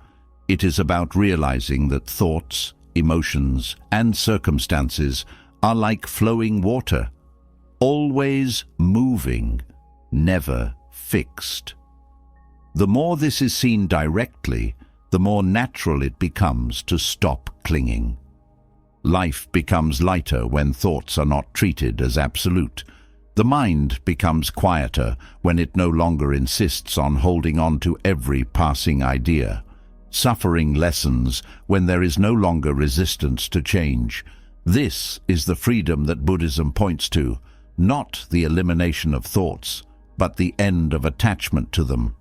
It is about realizing that thoughts, emotions, and circumstances are like flowing water, always moving, never fixed. The more this is seen directly, the more natural it becomes to stop clinging. Life becomes lighter when thoughts are not treated as absolute. The mind becomes quieter when it no longer insists on holding on to every passing idea. Suffering lessens when there is no longer resistance to change. This is the freedom that Buddhism points to, not the elimination of thoughts, but the end of attachment to them.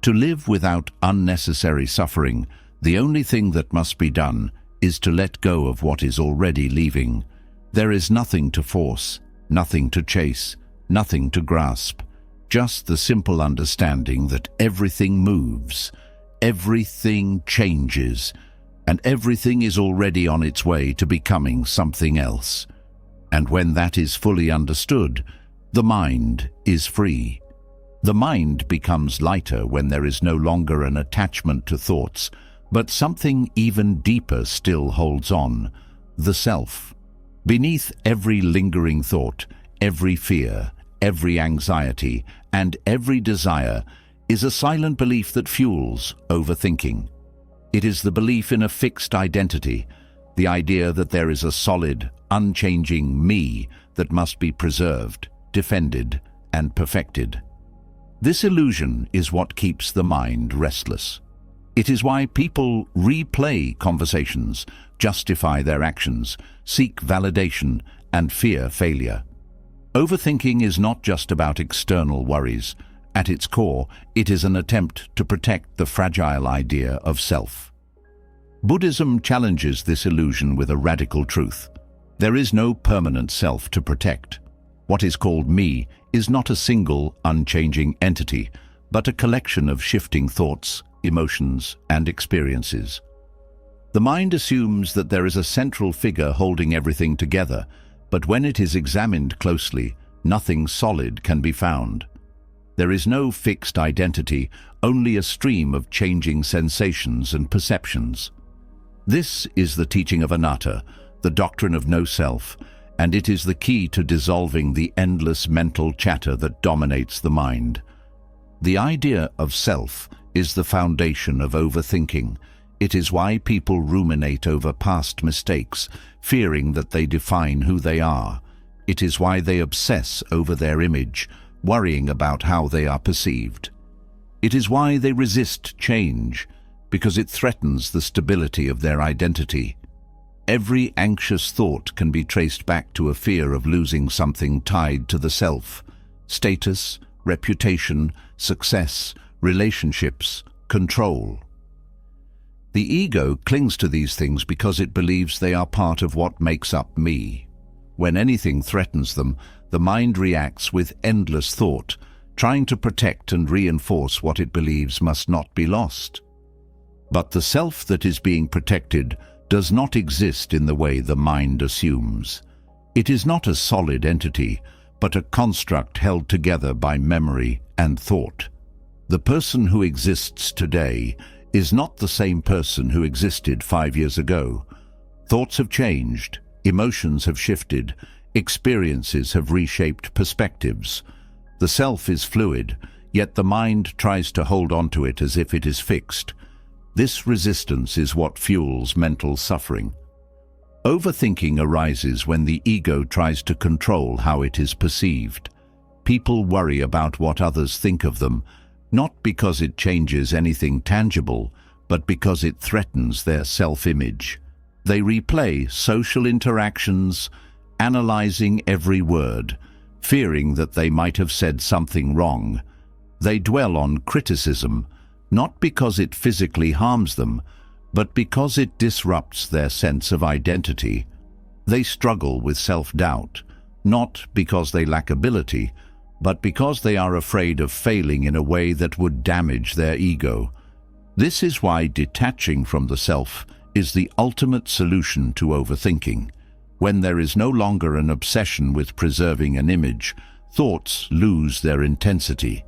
To live without unnecessary suffering, the only thing that must be done is to let go of what is already leaving. There is nothing to force, nothing to chase, nothing to grasp, just the simple understanding that everything moves, everything changes, and everything is already on its way to becoming something else. And when that is fully understood, the mind is free. The mind becomes lighter when there is no longer an attachment to thoughts, but something even deeper still holds on, the self. Beneath every lingering thought, every fear, every anxiety, and every desire is a silent belief that fuels overthinking. It is the belief in a fixed identity, the idea that there is a solid, unchanging me that must be preserved, defended, and perfected. This illusion is what keeps the mind restless. It is why people replay conversations, justify their actions, seek validation, and fear failure. Overthinking is not just about external worries. At its core, it is an attempt to protect the fragile idea of self. Buddhism challenges this illusion with a radical truth. There is no permanent self to protect. What is called me is not a single, unchanging entity, but a collection of shifting thoughts, emotions, and experiences. The mind assumes that there is a central figure holding everything together, but when it is examined closely, nothing solid can be found. There is no fixed identity, only a stream of changing sensations and perceptions. This is the teaching of anatta, the doctrine of no self, and it is the key to dissolving the endless mental chatter that dominates the mind. The idea of self is the foundation of overthinking. It is why people ruminate over past mistakes, fearing that they define who they are. It is why they obsess over their image, worrying about how they are perceived. It is why they resist change, because it threatens the stability of their identity. Every anxious thought can be traced back to a fear of losing something tied to the self: status, reputation, success, relationships, control. The ego clings to these things because it believes they are part of what makes up me. When anything threatens them, the mind reacts with endless thought, trying to protect and reinforce what it believes must not be lost. But the self that is being protected does not exist in the way the mind assumes. It is not a solid entity, but a construct held together by memory and thought. The person who exists today is not the same person who existed 5 years ago. Thoughts have changed, emotions have shifted, experiences have reshaped perspectives. The self is fluid, yet the mind tries to hold on to it as if it is fixed. This resistance is what fuels mental suffering. Overthinking arises when the ego tries to control how it is perceived. People worry about what others think of them, not because it changes anything tangible, but because it threatens their self-image. They replay social interactions, analyzing every word, fearing that they might have said something wrong. They dwell on criticism, not because it physically harms them, but because it disrupts their sense of identity. They struggle with self-doubt, not because they lack ability, but because they are afraid of failing in a way that would damage their ego. This is why detaching from the self is the ultimate solution to overthinking. When there is no longer an obsession with preserving an image, thoughts lose their intensity.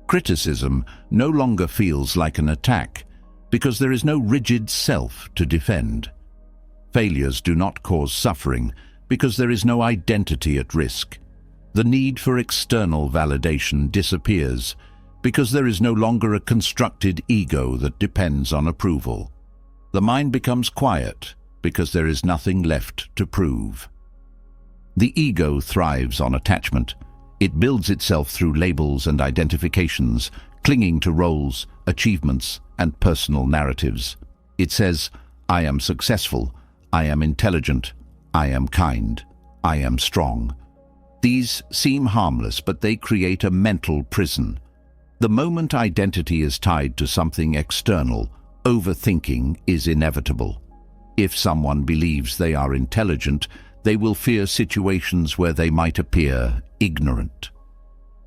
Criticism no longer feels like an attack, because there is no rigid self to defend. Failures do not cause suffering, because there is no identity at risk. The need for external validation disappears because there is no longer a constructed ego that depends on approval. The mind becomes quiet because there is nothing left to prove. The ego thrives on attachment. It builds itself through labels and identifications, clinging to roles, achievements, and personal narratives. It says, I am successful, I am intelligent, I am kind, I am strong. These seem harmless, but they create a mental prison. The moment identity is tied to something external, overthinking is inevitable. If someone believes they are intelligent, they will fear situations where they might appear ignorant.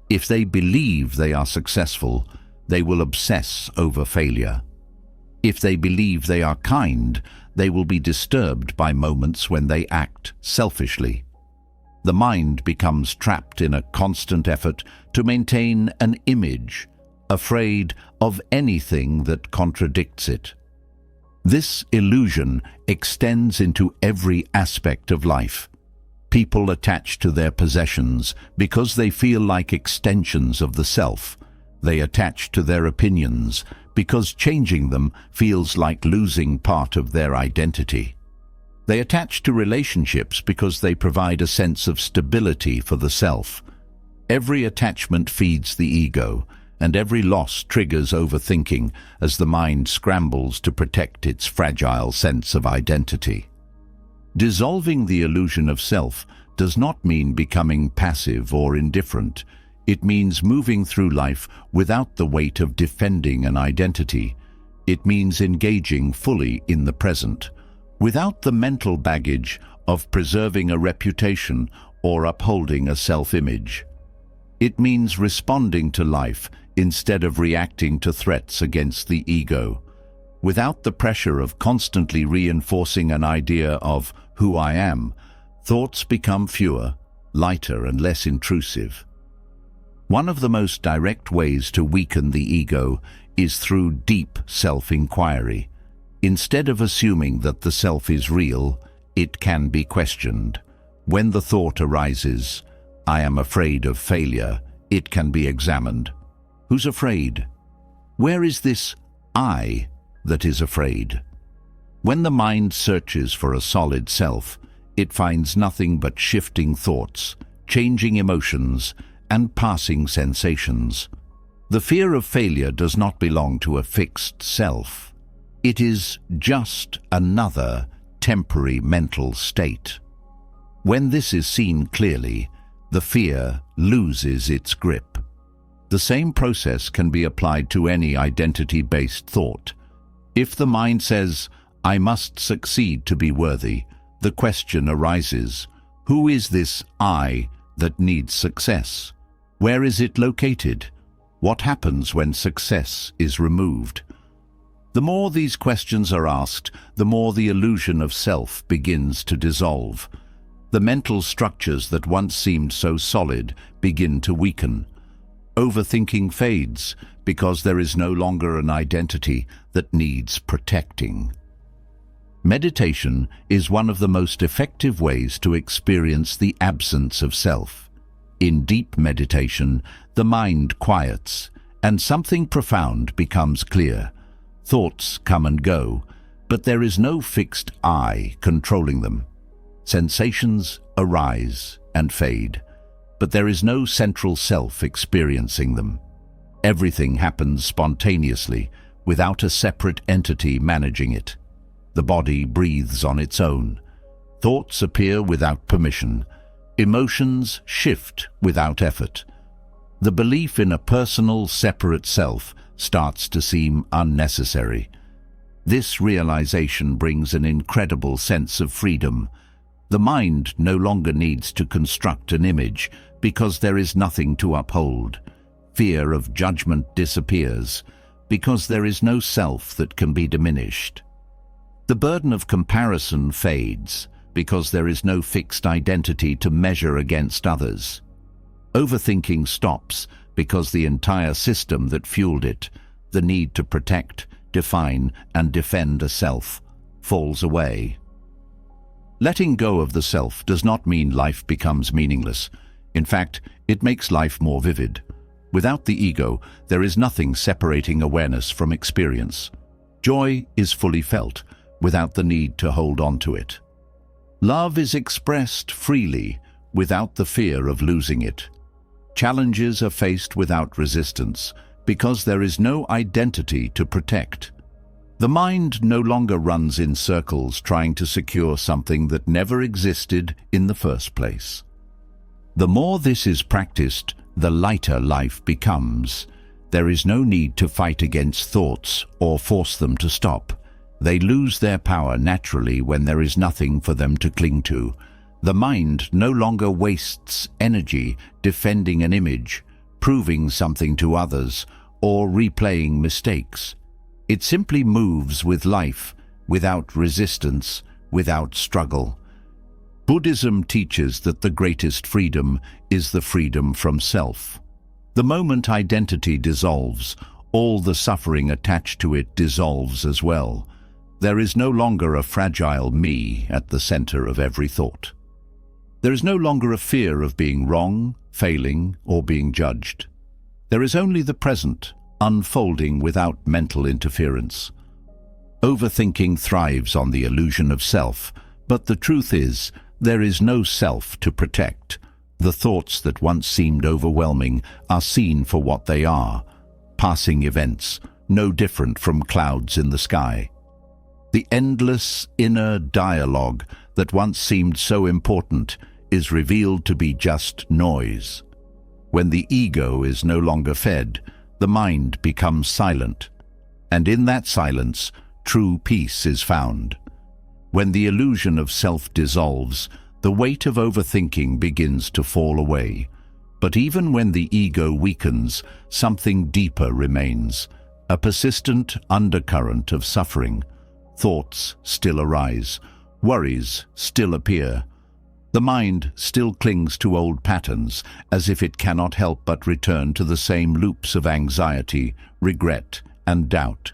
If they believe they are successful, they will obsess over failure. If they believe they are kind, they will be disturbed by moments when they act selfishly. The mind becomes trapped in a constant effort to maintain an image, afraid of anything that contradicts it. This illusion extends into every aspect of life. People attach to their possessions because they feel like extensions of the self. They attach to their opinions because changing them feels like losing part of their identity. They attach to relationships because they provide a sense of stability for the self. Every attachment feeds the ego, and every loss triggers overthinking as the mind scrambles to protect its fragile sense of identity. Dissolving the illusion of self does not mean becoming passive or indifferent. It means moving through life without the weight of defending an identity. It means engaging fully in the present, without the mental baggage of preserving a reputation or upholding a self-image. It means responding to life instead of reacting to threats against the ego, without the pressure of constantly reinforcing an idea of who I am. Thoughts become fewer, lighter, and less intrusive. One of the most direct ways to weaken the ego is through deep self-inquiry. Instead of assuming that the self is real, it can be questioned. When the thought arises, I am afraid of failure, it can be examined. Who's afraid? Where is this I that is afraid? When the mind searches for a solid self, it finds nothing but shifting thoughts, changing emotions, and passing sensations. The fear of failure does not belong to a fixed self. It is just another temporary mental state. When this is seen clearly, the fear loses its grip. The same process can be applied to any identity-based thought. If the mind says, I must succeed to be worthy, the question arises, who is this I that needs success? Where is it located? What happens when success is removed? The more these questions are asked, the more the illusion of self begins to dissolve. The mental structures that once seemed so solid begin to weaken. Overthinking fades because there is no longer an identity that needs protecting. Meditation is one of the most effective ways to experience the absence of self. In deep meditation, the mind quiets, and something profound becomes clear. Thoughts come and go, but there is no fixed I controlling them. Sensations arise and fade, but there is no central self experiencing them. Everything happens spontaneously, without a separate entity managing it. The body breathes on its own. Thoughts appear without permission. Emotions shift without effort. The belief in a personal, separate self starts to seem unnecessary. This realization brings an incredible sense of freedom. The mind no longer needs to construct an image because there is nothing to uphold. Fear of judgment disappears because there is no self that can be diminished. The burden of comparison fades because there is no fixed identity to measure against others. Overthinking stops because the entire system that fueled it, the need to protect, define, and defend a self, falls away. Letting go of the self does not mean life becomes meaningless. In fact, it makes life more vivid. Without the ego, there is nothing separating awareness from experience. Joy is fully felt, without the need to hold on to it. Love is expressed freely, without the fear of losing it. Challenges are faced without resistance, because there is no identity to protect. The mind no longer runs in circles trying to secure something that never existed in the first place. The more this is practiced, the lighter life becomes. There is no need to fight against thoughts or force them to stop. They lose their power naturally when there is nothing for them to cling to. The mind no longer wastes energy defending an image, proving something to others, or replaying mistakes. It simply moves with life, without resistance, without struggle. Buddhism teaches that the greatest freedom is the freedom from self. The moment identity dissolves, all the suffering attached to it dissolves as well. There is no longer a fragile me at the center of every thought. There is no longer a fear of being wrong, failing, or being judged. There is only the present, unfolding without mental interference. Overthinking thrives on the illusion of self, but the truth is, there is no self to protect. The thoughts that once seemed overwhelming are seen for what they are, passing events, no different from clouds in the sky. The endless inner dialogue that once seemed so important is revealed to be just noise. When the ego is no longer fed, the mind becomes silent, and in that silence, true peace is found. When the illusion of self dissolves, the weight of overthinking begins to fall away. But even when the ego weakens, something deeper remains, a persistent undercurrent of suffering. Thoughts still arise, worries still appear. The mind still clings to old patterns, as if it cannot help but return to the same loops of anxiety, regret, and doubt.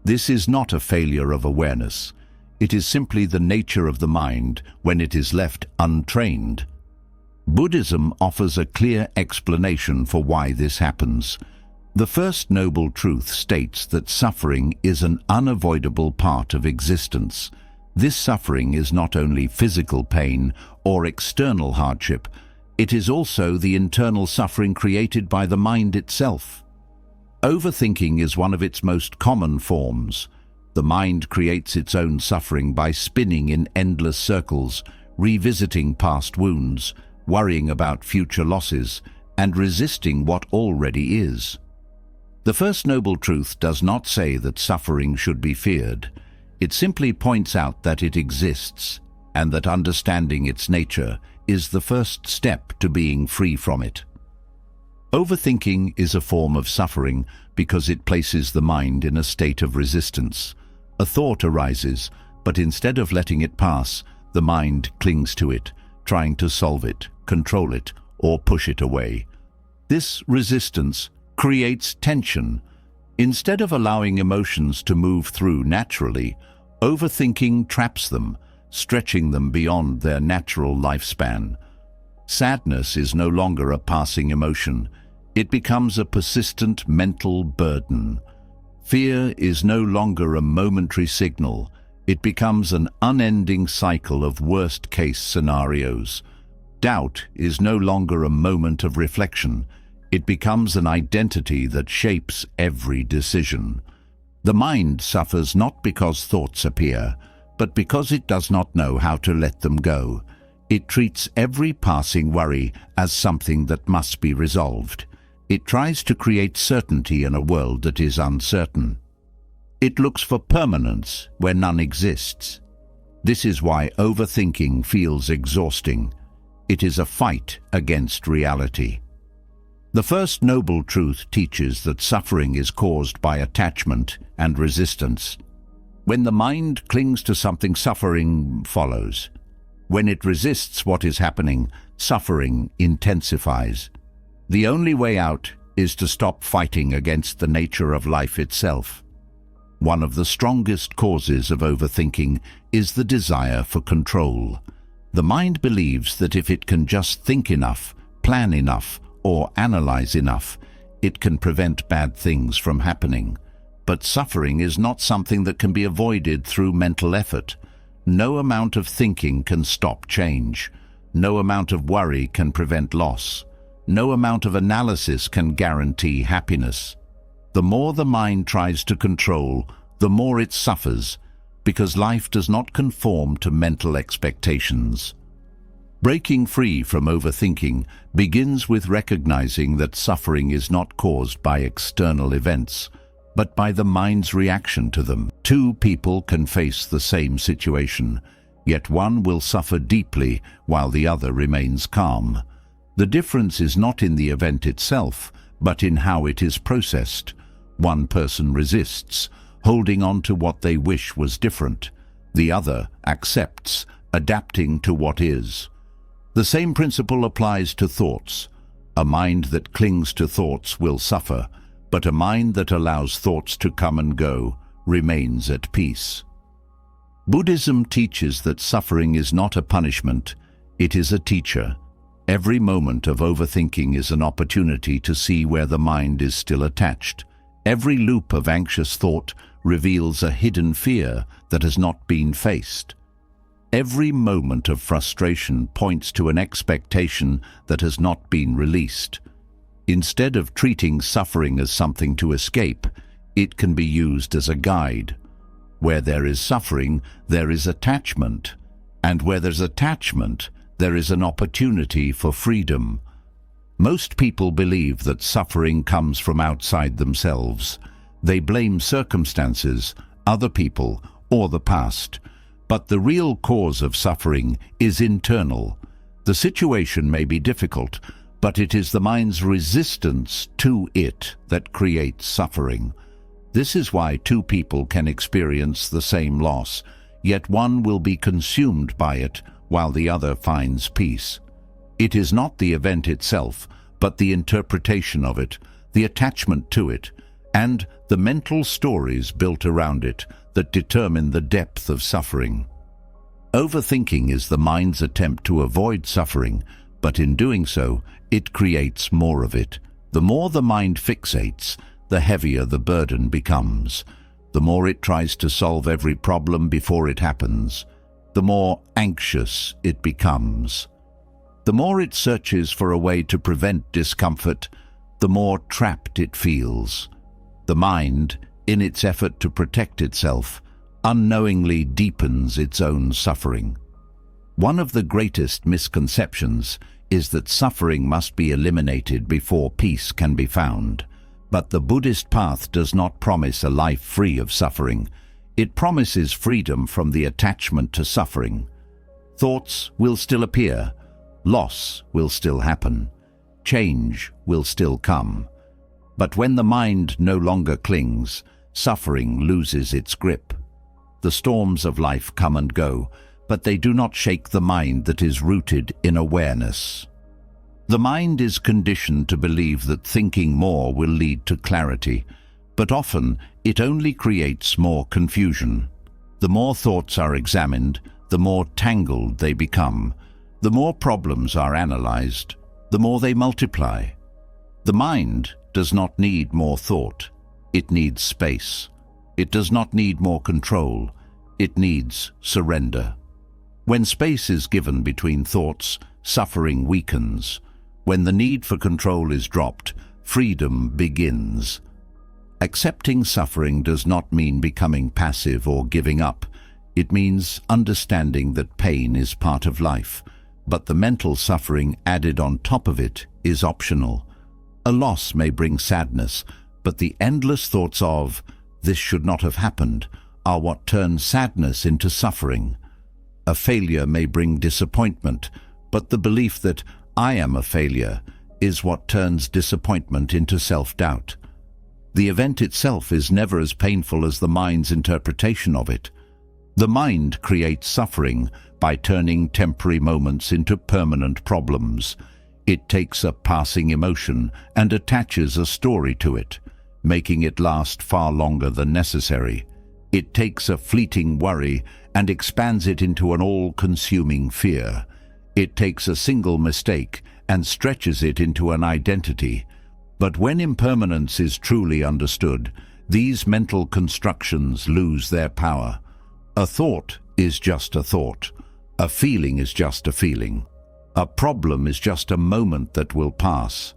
This is not a failure of awareness. It is simply the nature of the mind when it is left untrained. Buddhism offers a clear explanation for why this happens. The First Noble Truth states that suffering is an unavoidable part of existence. This suffering is not only physical pain or external hardship, it is also the internal suffering created by the mind itself. Overthinking is one of its most common forms. The mind creates its own suffering by spinning in endless circles, revisiting past wounds, worrying about future losses, and resisting what already is. The First Noble Truth does not say that suffering should be feared. It simply points out that it exists, and that understanding its nature is the first step to being free from it. Overthinking is a form of suffering because it places the mind in a state of resistance. A thought arises, but instead of letting it pass, the mind clings to it, trying to solve it, control it, or push it away. This resistance creates tension. Instead of allowing emotions to move through naturally, overthinking traps them, stretching them beyond their natural lifespan. Sadness is no longer a passing emotion. It becomes a persistent mental burden. Fear is no longer a momentary signal. It becomes an unending cycle of worst-case scenarios. Doubt is no longer a moment of reflection. It becomes an identity that shapes every decision. The mind suffers not because thoughts appear, but because it does not know how to let them go. It treats every passing worry as something that must be resolved. It tries to create certainty in a world that is uncertain. It looks for permanence where none exists. This is why overthinking feels exhausting. It is a fight against reality. The First Noble Truth teaches that suffering is caused by attachment and resistance. When the mind clings to something, suffering follows. When it resists what is happening, suffering intensifies. The only way out is to stop fighting against the nature of life itself. One of the strongest causes of overthinking is the desire for control. The mind believes that if it can just think enough, plan enough, or analyze enough, it can prevent bad things from happening. But suffering is not something that can be avoided through mental effort. No amount of thinking can stop change. No amount of worry can prevent loss. No amount of analysis can guarantee happiness. The more the mind tries to control, the more it suffers, because life does not conform to mental expectations. Breaking free from overthinking begins with recognizing that suffering is not caused by external events, but by the mind's reaction to them. Two people can face the same situation, yet one will suffer deeply while the other remains calm. The difference is not in the event itself, but in how it is processed. One person resists, holding on to what they wish was different. The other accepts, adapting to what is. The same principle applies to thoughts. A mind that clings to thoughts will suffer, but a mind that allows thoughts to come and go remains at peace. Buddhism teaches that suffering is not a punishment, it is a teacher. Every moment of overthinking is an opportunity to see where the mind is still attached. Every loop of anxious thought reveals a hidden fear that has not been faced. Every moment of frustration points to an expectation that has not been released. Instead of treating suffering as something to escape, it can be used as a guide. Where there is suffering, there is attachment. And where there's attachment, there is an opportunity for freedom. Most people believe that suffering comes from outside themselves. They blame circumstances, other people, or the past. But the real cause of suffering is internal. The situation may be difficult, but it is the mind's resistance to it that creates suffering. This is why two people can experience the same loss, yet one will be consumed by it while the other finds peace. It is not the event itself, but the interpretation of it, the attachment to it, and the mental stories built around it that determine the depth of suffering. Overthinking is the mind's attempt to avoid suffering, but in doing so, it creates more of it. The more the mind fixates, the heavier the burden becomes. The more it tries to solve every problem before it happens, the more anxious it becomes. The more it searches for a way to prevent discomfort, the more trapped it feels. The mind, in its effort to protect itself, unknowingly deepens its own suffering. One of the greatest misconceptions is that suffering must be eliminated before peace can be found. But the Buddhist path does not promise a life free of suffering. It promises freedom from the attachment to suffering. Thoughts will still appear. Loss will still happen. Change will still come. But when the mind no longer clings, suffering loses its grip. The storms of life come and go, but they do not shake the mind that is rooted in awareness. The mind is conditioned to believe that thinking more will lead to clarity, but often it only creates more confusion. The more thoughts are examined, the more tangled they become. The more problems are analyzed, the more they multiply. The mind does not need more thought. It needs space. It does not need more control. It needs surrender. When space is given between thoughts, suffering weakens. When the need for control is dropped, freedom begins. Accepting suffering does not mean becoming passive or giving up. It means understanding that pain is part of life, but the mental suffering added on top of it is optional. A loss may bring sadness, but the endless thoughts of, "This should not have happened," are what turn sadness into suffering. A failure may bring disappointment, but the belief that "I am a failure" is what turns disappointment into self-doubt. The event itself is never as painful as the mind's interpretation of it. The mind creates suffering by turning temporary moments into permanent problems. It takes a passing emotion and attaches a story to it, making it last far longer than necessary. It takes a fleeting worry and expands it into an all-consuming fear. It takes a single mistake and stretches it into an identity. But when impermanence is truly understood, these mental constructions lose their power. A thought is just a thought. A feeling is just a feeling. A problem is just a moment that will pass.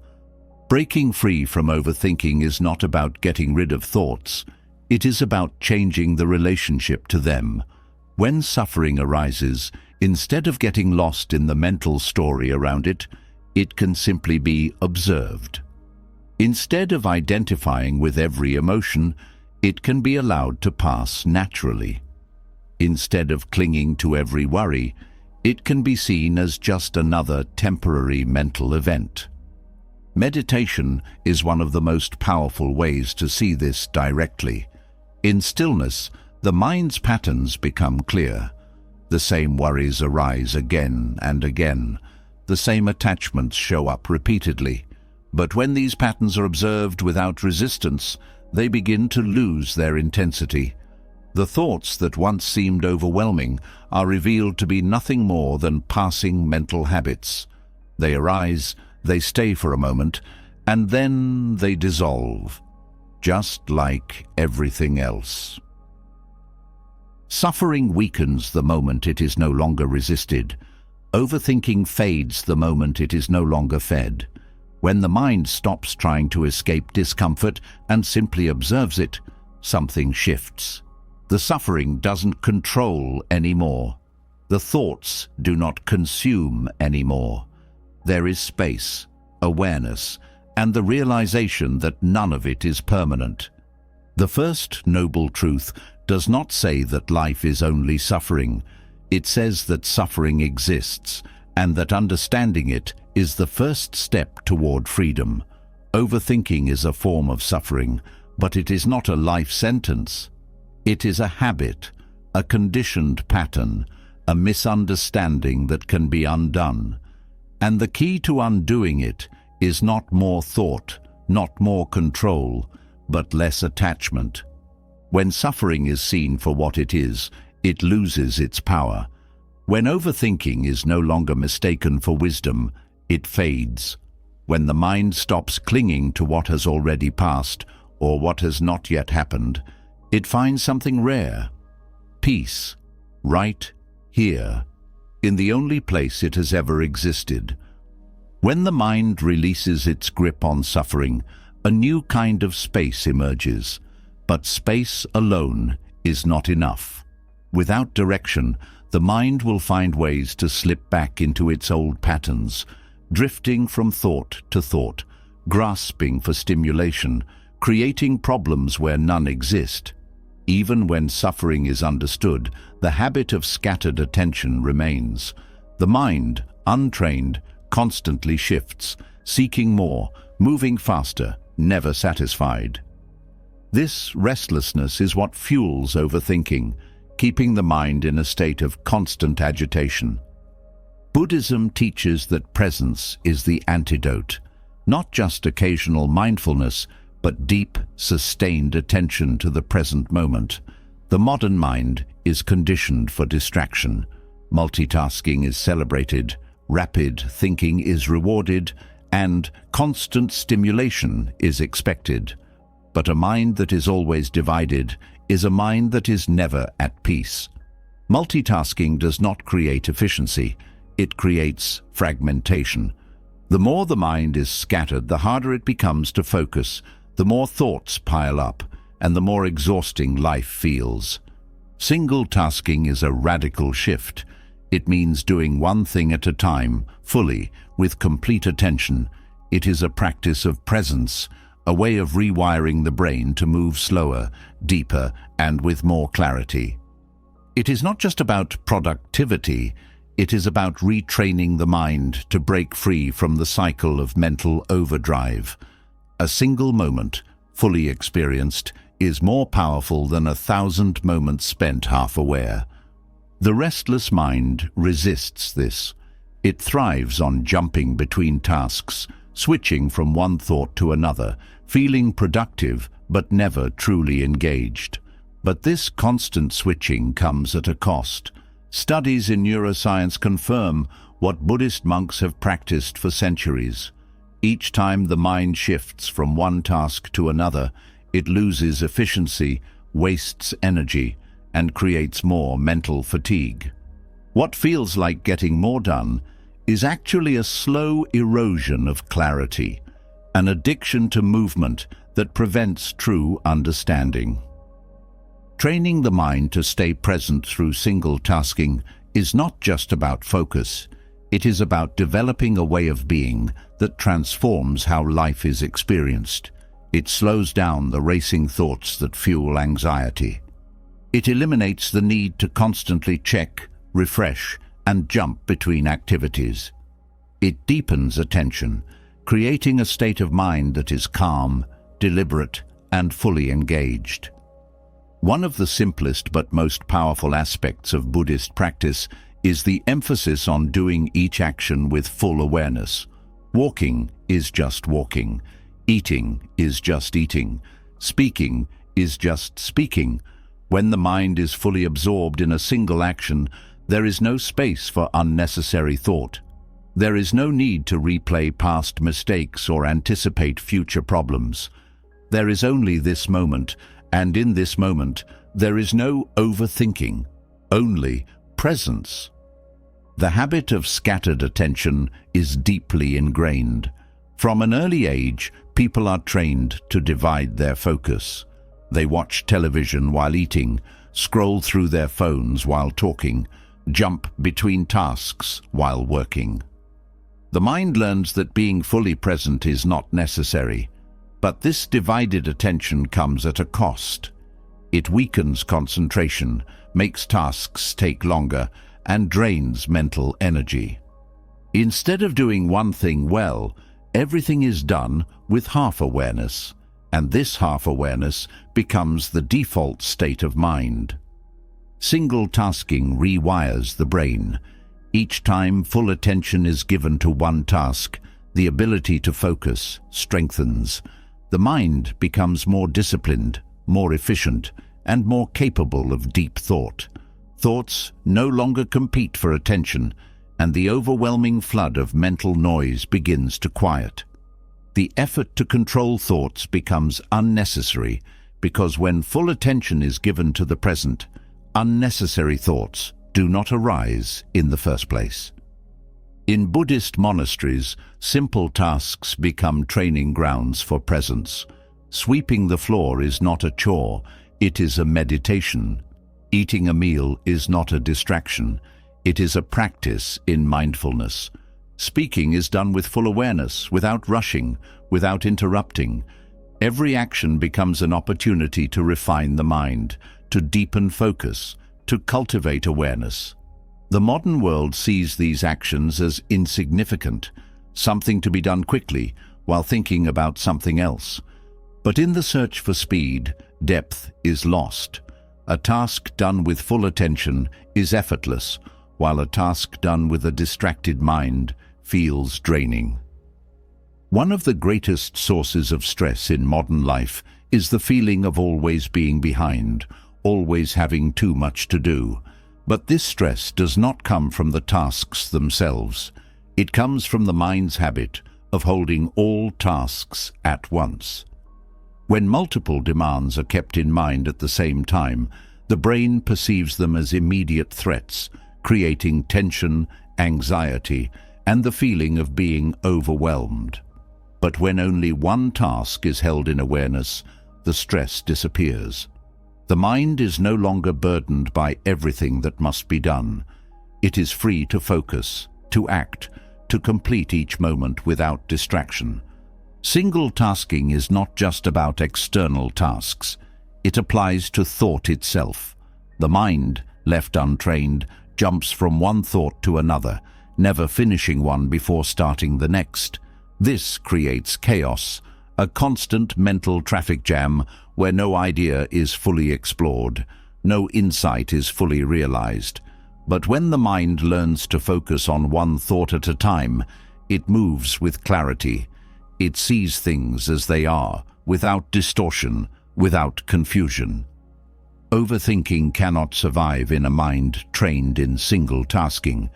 Breaking free from overthinking is not about getting rid of thoughts. It is about changing the relationship to them. When suffering arises, instead of getting lost in the mental story around it, it can simply be observed. Instead of identifying with every emotion, it can be allowed to pass naturally. Instead of clinging to every worry, it can be seen as just another temporary mental event. Meditation is one of the most powerful ways to see this directly. In stillness, the mind's patterns become clear. The same worries arise again and again. The same attachments show up repeatedly. But when these patterns are observed without resistance, they begin to lose their intensity. The thoughts that once seemed overwhelming are revealed to be nothing more than passing mental habits. They arise, they stay for a moment, and then they dissolve, just like everything else. Suffering weakens the moment it is no longer resisted. Overthinking fades the moment it is no longer fed. When the mind stops trying to escape discomfort and simply observes it, something shifts. The suffering doesn't control anymore. The thoughts do not consume anymore. There is space, awareness, and the realization that none of it is permanent. The first noble truth does not say that life is only suffering. It says that suffering exists, and that understanding it is the first step toward freedom. Overthinking is a form of suffering, but it is not a life sentence. It is a habit, a conditioned pattern, a misunderstanding that can be undone. And the key to undoing it is not more thought, not more control, but less attachment. When suffering is seen for what it is, it loses its power. When overthinking is no longer mistaken for wisdom, it fades. When the mind stops clinging to what has already passed or what has not yet happened, it finds something rare: peace, right here, in the only place it has ever existed. When the mind releases its grip on suffering, a new kind of space emerges. But space alone is not enough. Without direction, the mind will find ways to slip back into its old patterns, drifting from thought to thought, grasping for stimulation, creating problems where none exist. Even when suffering is understood, the habit of scattered attention remains. The mind, untrained, constantly shifts, seeking more, moving faster, never satisfied. This restlessness is what fuels overthinking, keeping the mind in a state of constant agitation. Buddhism teaches that presence is the antidote, not just occasional mindfulness, but deep, sustained attention to the present moment. The modern mind is conditioned for distraction. Multitasking is celebrated, rapid thinking is rewarded, and constant stimulation is expected. But a mind that is always divided is a mind that is never at peace. Multitasking does not create efficiency, it creates fragmentation. The more the mind is scattered, the harder it becomes to focus, the more thoughts pile up, and the more exhausting life feels. Single tasking is a radical shift. It means doing one thing at a time, fully, with complete attention. It is a practice of presence, a way of rewiring the brain to move slower, deeper, and with more clarity. It is not just about productivity, it is about retraining the mind to break free from the cycle of mental overdrive. A single moment, fully experienced, is more powerful than 1,000 moments spent half aware. The restless mind resists this. It thrives on jumping between tasks, switching from one thought to another, feeling productive but never truly engaged. But this constant switching comes at a cost. Studies in neuroscience confirm what Buddhist monks have practiced for centuries. Each time the mind shifts from one task to another, it loses efficiency, wastes energy, and creates more mental fatigue. What feels like getting more done is actually a slow erosion of clarity, an addiction to movement that prevents true understanding. Training the mind to stay present through single tasking is not just about focus. It is about developing a way of being that transforms how life is experienced. It slows down the racing thoughts that fuel anxiety. It eliminates the need to constantly check, refresh, and jump between activities. It deepens attention, creating a state of mind that is calm, deliberate, and fully engaged. One of the simplest but most powerful aspects of Buddhist practice is the emphasis on doing each action with full awareness. Walking is just walking. Eating is just eating. Speaking is just speaking. When the mind is fully absorbed in a single action, there is no space for unnecessary thought. There is no need to replay past mistakes or anticipate future problems. There is only this moment, and in this moment, there is no overthinking, only presence. The habit of scattered attention is deeply ingrained. From an early age, people are trained to divide their focus. They watch television while eating, scroll through their phones while talking, jump between tasks while working. The mind learns that being fully present is not necessary, but this divided attention comes at a cost. It weakens concentration, makes tasks take longer, and drains mental energy. Instead of doing one thing well, everything is done with half-awareness, and this half-awareness becomes the default state of mind. Single tasking rewires the brain. Each time full attention is given to one task, the ability to focus strengthens. The mind becomes more disciplined, more efficient, and more capable of deep thought. Thoughts no longer compete for attention, and the overwhelming flood of mental noise begins to quiet. The effort to control thoughts becomes unnecessary because when full attention is given to the present, unnecessary thoughts do not arise in the first place. In Buddhist monasteries, simple tasks become training grounds for presence. Sweeping the floor is not a chore, it is a meditation. Eating a meal is not a distraction, it is a practice in mindfulness. Speaking is done with full awareness, without rushing, without interrupting. Every action becomes an opportunity to refine the mind, to deepen focus, to cultivate awareness. The modern world sees these actions as insignificant, something to be done quickly while thinking about something else. But in the search for speed, depth is lost. A task done with full attention is effortless, while a task done with a distracted mind feels draining. One of the greatest sources of stress in modern life is the feeling of always being behind, always having too much to do. But this stress does not come from the tasks themselves. It comes from the mind's habit of holding all tasks at once. When multiple demands are kept in mind at the same time, the brain perceives them as immediate threats, creating tension, anxiety, and the feeling of being overwhelmed. But when only one task is held in awareness, the stress disappears. The mind is no longer burdened by everything that must be done. It is free to focus, to act, to complete each moment without distraction. Single tasking is not just about external tasks. It applies to thought itself. The mind, left untrained, jumps from one thought to another, never finishing one before starting the next. This creates chaos, a constant mental traffic jam where no idea is fully explored, no insight is fully realized. But when the mind learns to focus on one thought at a time, it moves with clarity. It sees things as they are, without distortion, without confusion. Overthinking cannot survive in a mind trained in single tasking.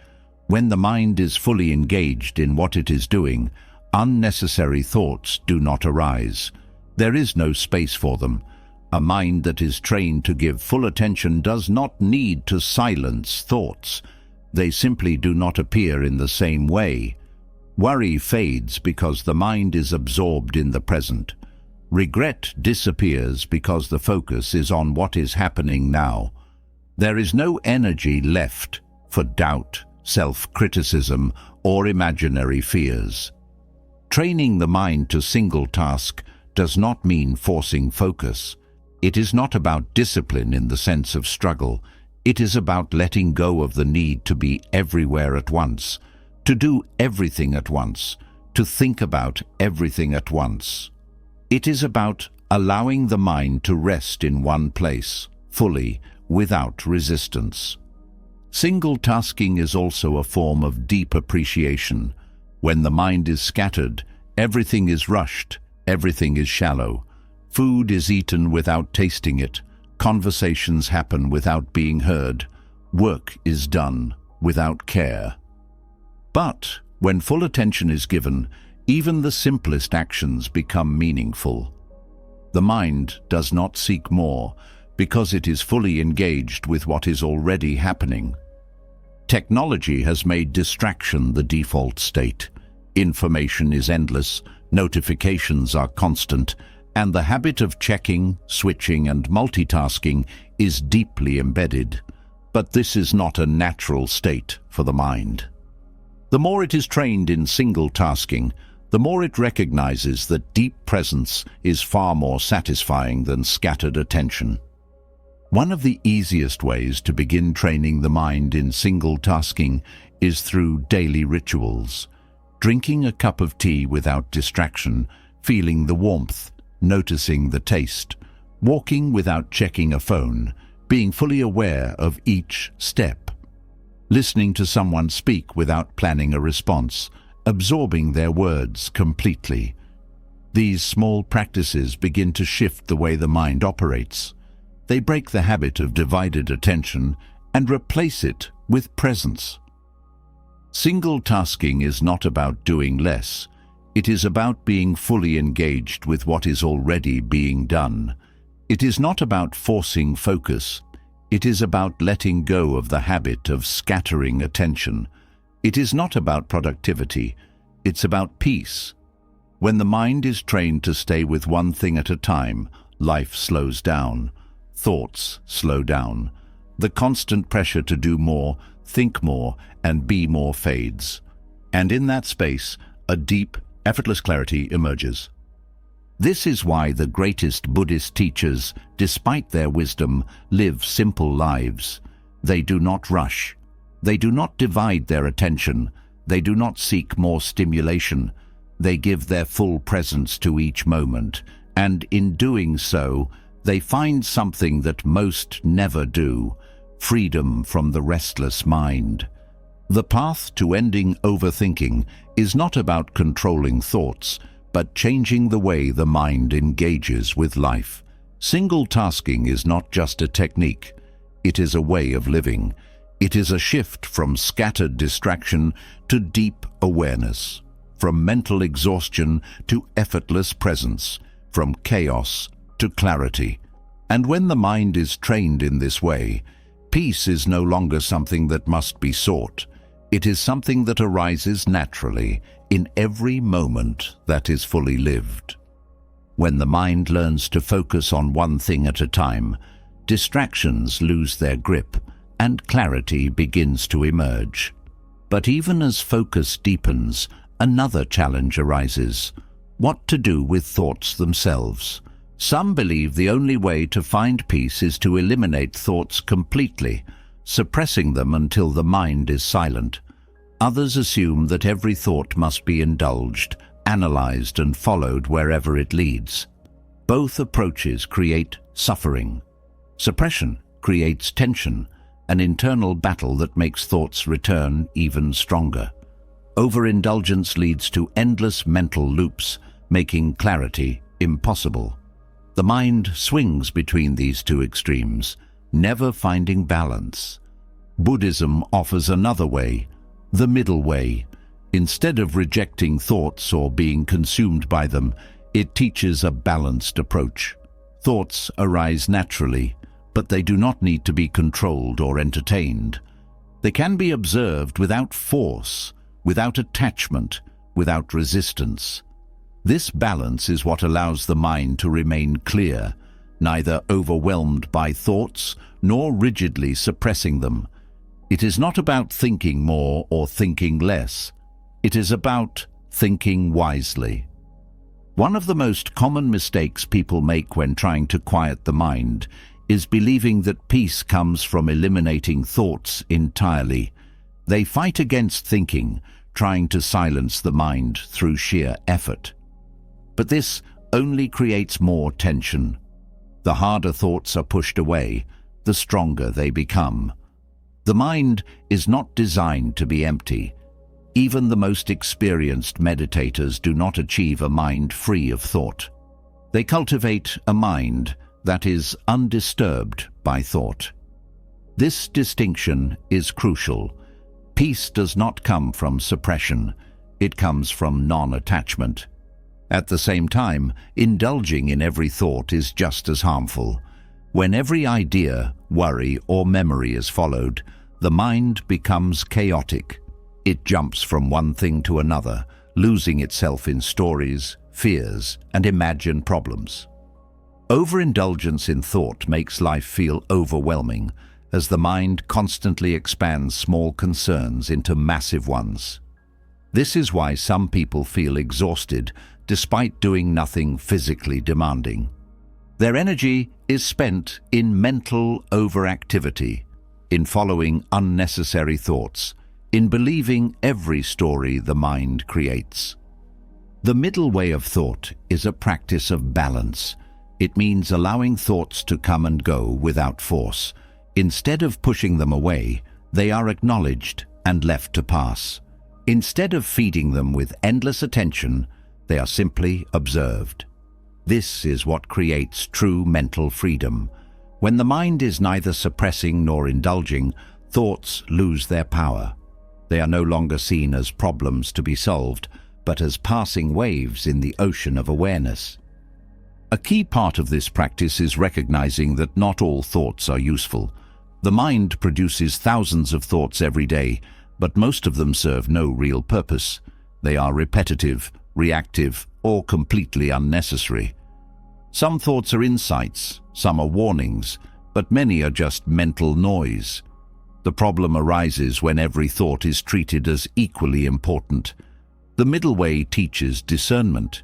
When the mind is fully engaged in what it is doing, unnecessary thoughts do not arise. There is no space for them. A mind that is trained to give full attention does not need to silence thoughts. They simply do not appear in the same way. Worry fades because the mind is absorbed in the present. Regret disappears because the focus is on what is happening now. There is no energy left for doubt, self-criticism, or imaginary fears. Training the mind to single task does not mean forcing focus. It is not about discipline in the sense of struggle. It is about letting go of the need to be everywhere at once, to do everything at once, to think about everything at once. It is about allowing the mind to rest in one place, fully, without resistance. Single tasking is also a form of deep appreciation. When the mind is scattered, everything is rushed, everything is shallow. Food is eaten without tasting it. Conversations happen without being heard. Work is done without care. But when full attention is given, even the simplest actions become meaningful. The mind does not seek more because it is fully engaged with what is already happening. Technology has made distraction the default state. Information is endless, notifications are constant, and the habit of checking, switching, and multitasking is deeply embedded. But this is not a natural state for the mind. The more it is trained in single tasking, the more it recognizes that deep presence is far more satisfying than scattered attention. One of the easiest ways to begin training the mind in single tasking is through daily rituals. Drinking a cup of tea without distraction, feeling the warmth, noticing the taste, walking without checking a phone, being fully aware of each step, listening to someone speak without planning a response, absorbing their words completely. These small practices begin to shift the way the mind operates. They break the habit of divided attention and replace it with presence. Single tasking is not about doing less. It is about being fully engaged with what is already being done. It is not about forcing focus. It is about letting go of the habit of scattering attention. It is not about productivity. It's about peace. When the mind is trained to stay with one thing at a time, life slows down. Thoughts slow down. The constant pressure to do more, think more, and be more fades. And in that space, a deep, effortless clarity emerges. This is why the greatest Buddhist teachers, despite their wisdom, live simple lives. They do not rush. They do not divide their attention. They do not seek more stimulation. They give their full presence to each moment, and in doing so, they find something that most never do: freedom from the restless mind. The path to ending overthinking is not about controlling thoughts, but changing the way the mind engages with life. Single tasking is not just a technique. It is a way of living. It is a shift from scattered distraction to deep awareness, from mental exhaustion to effortless presence, from chaos to clarity. And when the mind is trained in this way, peace is no longer something that must be sought. It is something that arises naturally in every moment that is fully lived. When the mind learns to focus on one thing at a time, distractions lose their grip and clarity begins to emerge. But even as focus deepens, another challenge arises: what to do with thoughts themselves. Some believe the only way to find peace is to eliminate thoughts completely, suppressing them until the mind is silent. Others assume that every thought must be indulged, analyzed, and followed wherever it leads. Both approaches create suffering. Suppression creates tension, an internal battle that makes thoughts return even stronger. Overindulgence leads to endless mental loops, making clarity impossible. The mind swings between these two extremes, never finding balance. Buddhism offers another way, the middle way. Instead of rejecting thoughts or being consumed by them, it teaches a balanced approach. Thoughts arise naturally, but they do not need to be controlled or entertained. They can be observed without force, without attachment, without resistance. This balance is what allows the mind to remain clear, neither overwhelmed by thoughts nor rigidly suppressing them. It is not about thinking more or thinking less. It is about thinking wisely. One of the most common mistakes people make when trying to quiet the mind is believing that peace comes from eliminating thoughts entirely. They fight against thinking, trying to silence the mind through sheer effort. But this only creates more tension. The harder thoughts are pushed away, the stronger they become. The mind is not designed to be empty. Even the most experienced meditators do not achieve a mind free of thought. They cultivate a mind that is undisturbed by thought. This distinction is crucial. Peace does not come from suppression. It comes from non-attachment. At the same time, indulging in every thought is just as harmful. When every idea, worry, or memory is followed, the mind becomes chaotic. It jumps from one thing to another, losing itself in stories, fears, and imagined problems. Overindulgence in thought makes life feel overwhelming, as the mind constantly expands small concerns into massive ones. This is why some people feel exhausted despite doing nothing physically demanding. Their energy is spent in mental overactivity, in following unnecessary thoughts, in believing every story the mind creates. The middle way of thought is a practice of balance. It means allowing thoughts to come and go without force. Instead of pushing them away, they are acknowledged and left to pass. Instead of feeding them with endless attention, they are simply observed. This is what creates true mental freedom. When the mind is neither suppressing nor indulging, thoughts lose their power. They are no longer seen as problems to be solved, but as passing waves in the ocean of awareness. A key part of this practice is recognizing that not all thoughts are useful. The mind produces thousands of thoughts every day, but most of them serve no real purpose. They are repetitive, reactive, or completely unnecessary. Some thoughts are insights, some are warnings, but many are just mental noise. The problem arises when every thought is treated as equally important. The middle way teaches discernment,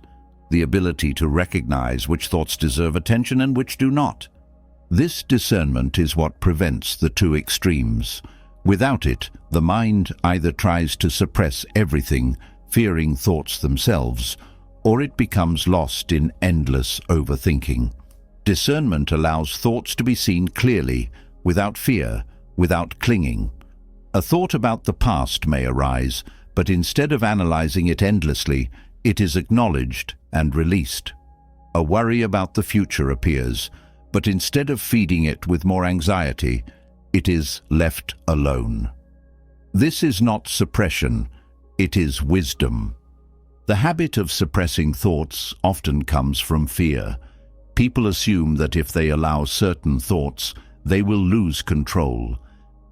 the ability to recognize which thoughts deserve attention and which do not. This discernment is what prevents the two extremes. Without it, the mind either tries to suppress everything, fearing thoughts themselves, or it becomes lost in endless overthinking. Discernment allows thoughts to be seen clearly, without fear, without clinging. A thought about the past may arise, but instead of analyzing it endlessly, it is acknowledged and released. A worry about the future appears, but instead of feeding it with more anxiety, it is left alone. This is not suppression, it is wisdom. The habit of suppressing thoughts often comes from fear. People assume that if they allow certain thoughts, they will lose control.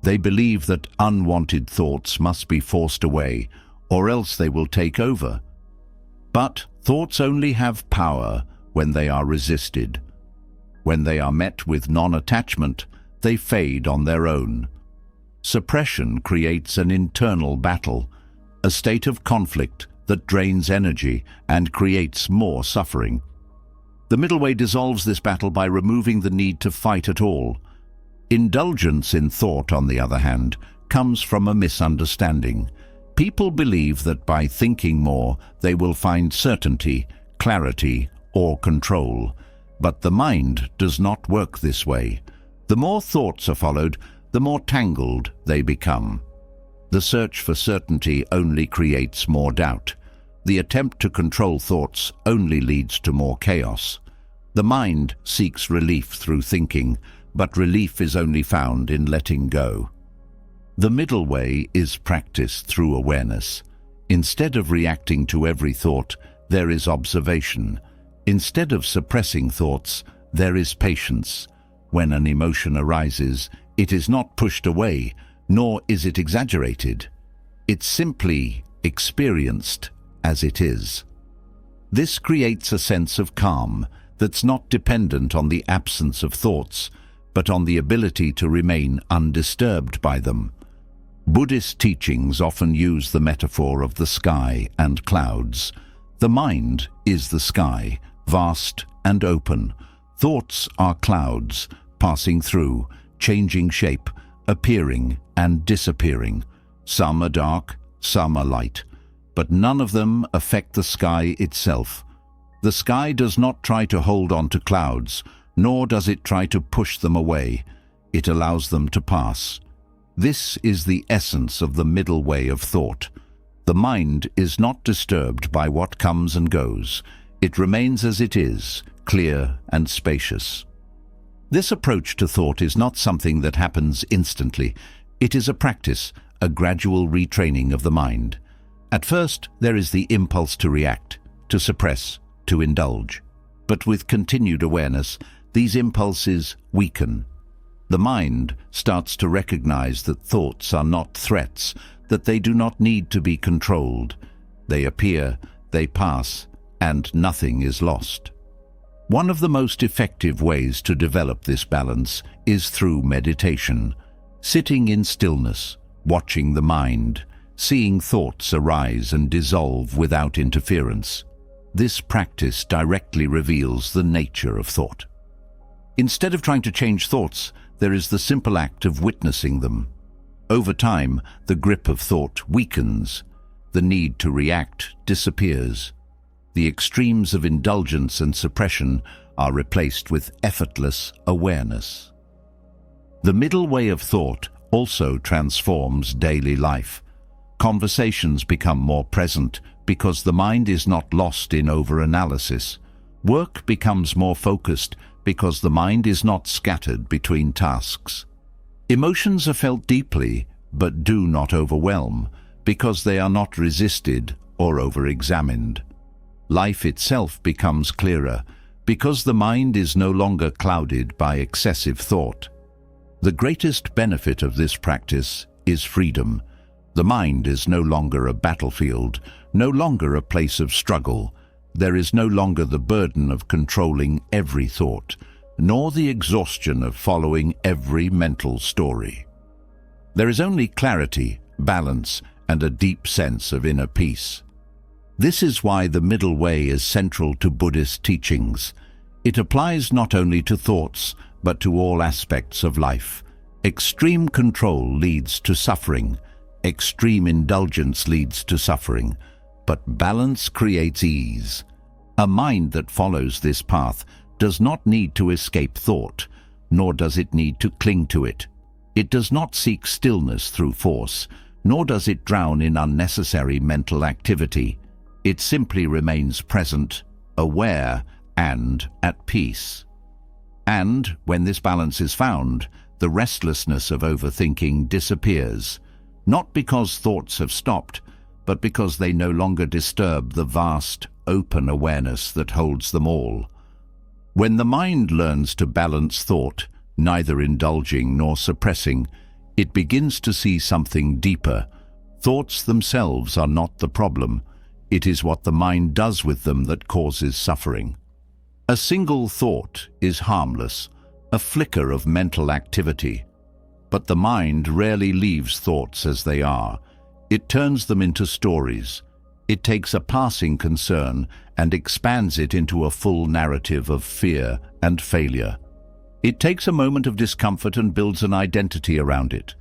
They believe that unwanted thoughts must be forced away, or else they will take over. But thoughts only have power when they are resisted. When they are met with non-attachment, they fade on their own. Suppression creates an internal battle, a state of conflict that drains energy and creates more suffering. The middle way dissolves this battle by removing the need to fight at all. Indulgence in thought, on the other hand, comes from a misunderstanding. People believe that by thinking more, they will find certainty, clarity, or control. But the mind does not work this way. The more thoughts are followed, the more tangled they become. The search for certainty only creates more doubt. The attempt to control thoughts only leads to more chaos. The mind seeks relief through thinking, but relief is only found in letting go. The middle way is practiced through awareness. Instead of reacting to every thought, there is observation. Instead of suppressing thoughts, there is patience. When an emotion arises, it is not pushed away, nor is it exaggerated. It's simply experienced as it is. This creates a sense of calm that's not dependent on the absence of thoughts, but on the ability to remain undisturbed by them. Buddhist teachings often use the metaphor of the sky and clouds. The mind is the sky, vast and open. Thoughts are clouds, passing through, changing shape, appearing and disappearing. Some are dark, some are light, but none of them affect the sky itself. The sky does not try to hold on to clouds, nor does it try to push them away. It allows them to pass. This is the essence of the middle way of thought. The mind is not disturbed by what comes and goes. It remains as it is, clear and spacious. This approach to thought is not something that happens instantly. It is a practice, a gradual retraining of the mind. At first, there is the impulse to react, to suppress, to indulge. But with continued awareness, these impulses weaken. The mind starts to recognize that thoughts are not threats, that they do not need to be controlled. They appear, they pass, and nothing is lost. One of the most effective ways to develop this balance is through meditation. Sitting in stillness, watching the mind, seeing thoughts arise and dissolve without interference. This practice directly reveals the nature of thought. Instead of trying to change thoughts, there is the simple act of witnessing them. Over time, the grip of thought weakens. The need to react disappears. The extremes of indulgence and suppression are replaced with effortless awareness. The middle way of thought also transforms daily life. Conversations become more present because the mind is not lost in overanalysis. Work becomes more focused because the mind is not scattered between tasks. Emotions are felt deeply, but do not overwhelm, because they are not resisted or over-examined. Life itself becomes clearer, because the mind is no longer clouded by excessive thought. The greatest benefit of this practice is freedom. The mind is no longer a battlefield, no longer a place of struggle. There is no longer the burden of controlling every thought, nor the exhaustion of following every mental story. There is only clarity, balance, and a deep sense of inner peace. This is why the middle way is central to Buddhist teachings. It applies not only to thoughts, but to all aspects of life. Extreme control leads to suffering. Extreme indulgence leads to suffering. But balance creates ease. A mind that follows this path does not need to escape thought, nor does it need to cling to it. It does not seek stillness through force, nor does it drown in unnecessary mental activity. It simply remains present, aware, and at peace. And when this balance is found, the restlessness of overthinking disappears, not because thoughts have stopped, but because they no longer disturb the vast, open awareness that holds them all. When the mind learns to balance thought, neither indulging nor suppressing, it begins to see something deeper. Thoughts themselves are not the problem. It is what the mind does with them that causes suffering. A single thought is harmless, a flicker of mental activity. But the mind rarely leaves thoughts as they are. It turns them into stories. It takes a passing concern and expands it into a full narrative of fear and failure. It takes a moment of discomfort and builds an identity around it.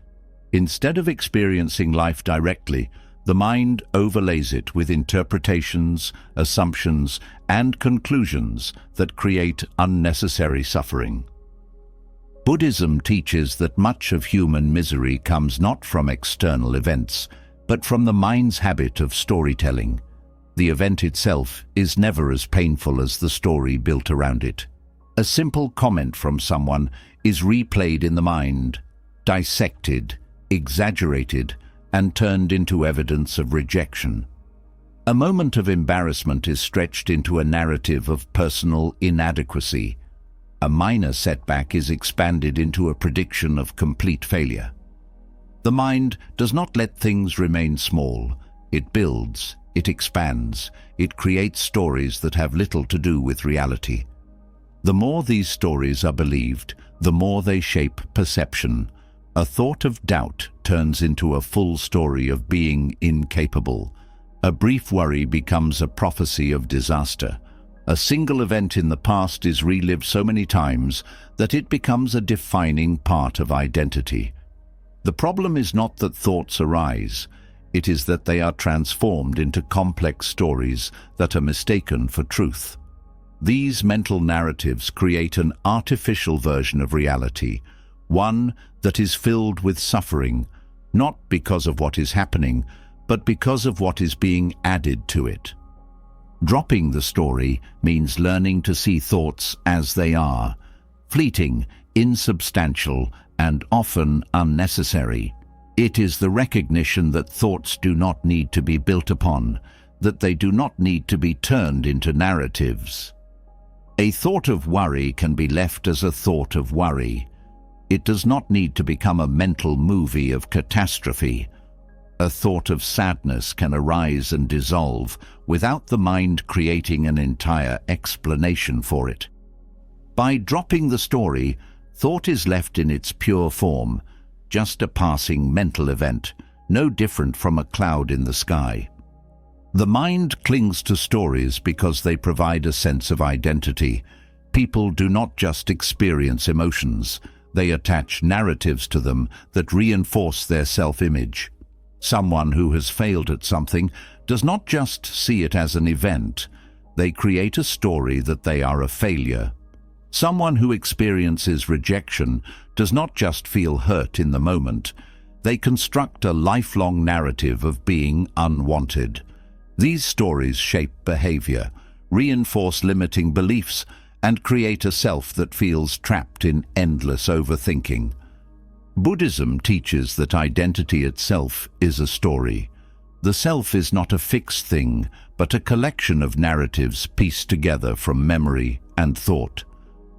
Instead of experiencing life directly, the mind overlays it with interpretations, assumptions, and conclusions that create unnecessary suffering. Buddhism teaches that much of human misery comes not from external events, but from the mind's habit of storytelling. The event itself is never as painful as the story built around it. A simple comment from someone is replayed in the mind, dissected, exaggerated, and turned into evidence of rejection. A moment of embarrassment is stretched into a narrative of personal inadequacy. A minor setback is expanded into a prediction of complete failure. The mind does not let things remain small. It builds, it expands, it creates stories that have little to do with reality. The more these stories are believed, the more they shape perception. A thought of doubt turns into a full story of being incapable. A brief worry becomes a prophecy of disaster. A single event in the past is relived so many times that it becomes a defining part of identity. The problem is not that thoughts arise, it is that they are transformed into complex stories that are mistaken for truth. These mental narratives create an artificial version of reality, one that is filled with suffering, not because of what is happening, but because of what is being added to it. Dropping the story means learning to see thoughts as they are, fleeting, insubstantial, and often unnecessary. It is the recognition that thoughts do not need to be built upon, that they do not need to be turned into narratives. A thought of worry can be left as a thought of worry. It does not need to become a mental movie of catastrophe. A thought of sadness can arise and dissolve without the mind creating an entire explanation for it. By dropping the story, thought is left in its pure form, just a passing mental event, no different from a cloud in the sky. The mind clings to stories because they provide a sense of identity. People do not just experience emotions, they attach narratives to them that reinforce their self-image. Someone who has failed at something does not just see it as an event, they create a story that they are a failure. Someone who experiences rejection does not just feel hurt in the moment, they construct a lifelong narrative of being unwanted. These stories shape behavior, reinforce limiting beliefs, and create a self that feels trapped in endless overthinking. Buddhism teaches that identity itself is a story. The self is not a fixed thing, but a collection of narratives pieced together from memory and thought.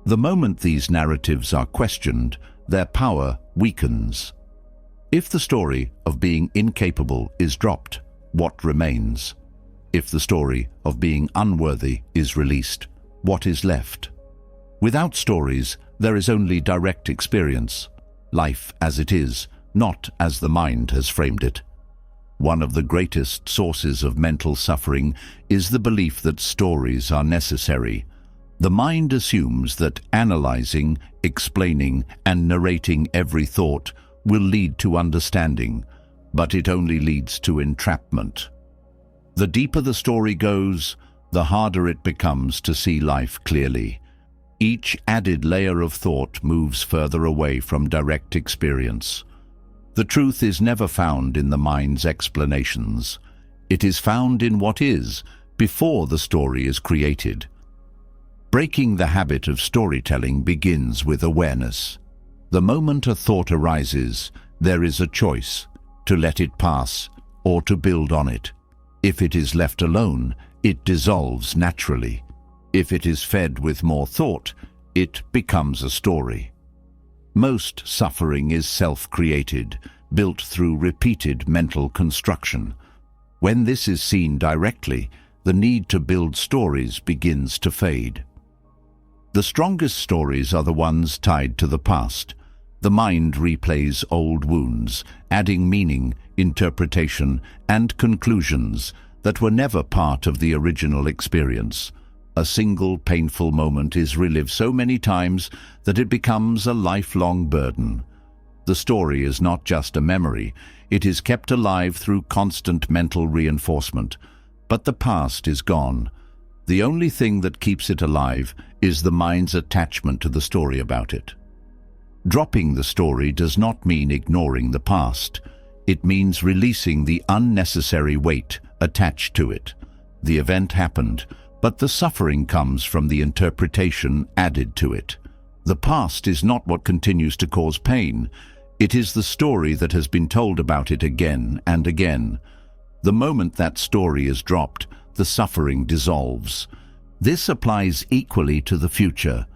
The moment these narratives are questioned, their power weakens. If the story of being incapable is dropped, what remains? If the story of being unworthy is released, what is left? Without stories, there is only direct experience. Life as it is, not as the mind has framed it. One of the greatest sources of mental suffering is the belief that stories are necessary. The mind assumes that analyzing, explaining, and narrating every thought will lead to understanding, but it only leads to entrapment. The deeper the story goes, the harder it becomes to see life clearly. Each added layer of thought moves further away from direct experience. The truth is never found in the mind's explanations. It is found in what is, before the story is created. Breaking the habit of storytelling begins with awareness. The moment a thought arises, there is a choice, to let it pass or to build on it. If it is left alone, it dissolves naturally. If it is fed with more thought, it becomes a story. Most suffering is self-created, built through repeated mental construction. When this is seen directly, the need to build stories begins to fade. The strongest stories are the ones tied to the past. The mind replays old wounds, adding meaning, interpretation, and conclusions that were never part of the original experience. A single painful moment is relived so many times that it becomes a lifelong burden. The story is not just a memory, it is kept alive through constant mental reinforcement. But the past is gone. The only thing that keeps it alive is the mind's attachment to the story about it. Dropping the story does not mean ignoring the past. It means releasing the unnecessary weight attached to it. The event happened, but the suffering comes from the interpretation added to it. The past is not what continues to cause pain. It is the story that has been told about it again and again. The moment that story is dropped, the suffering dissolves. This applies equally to the future.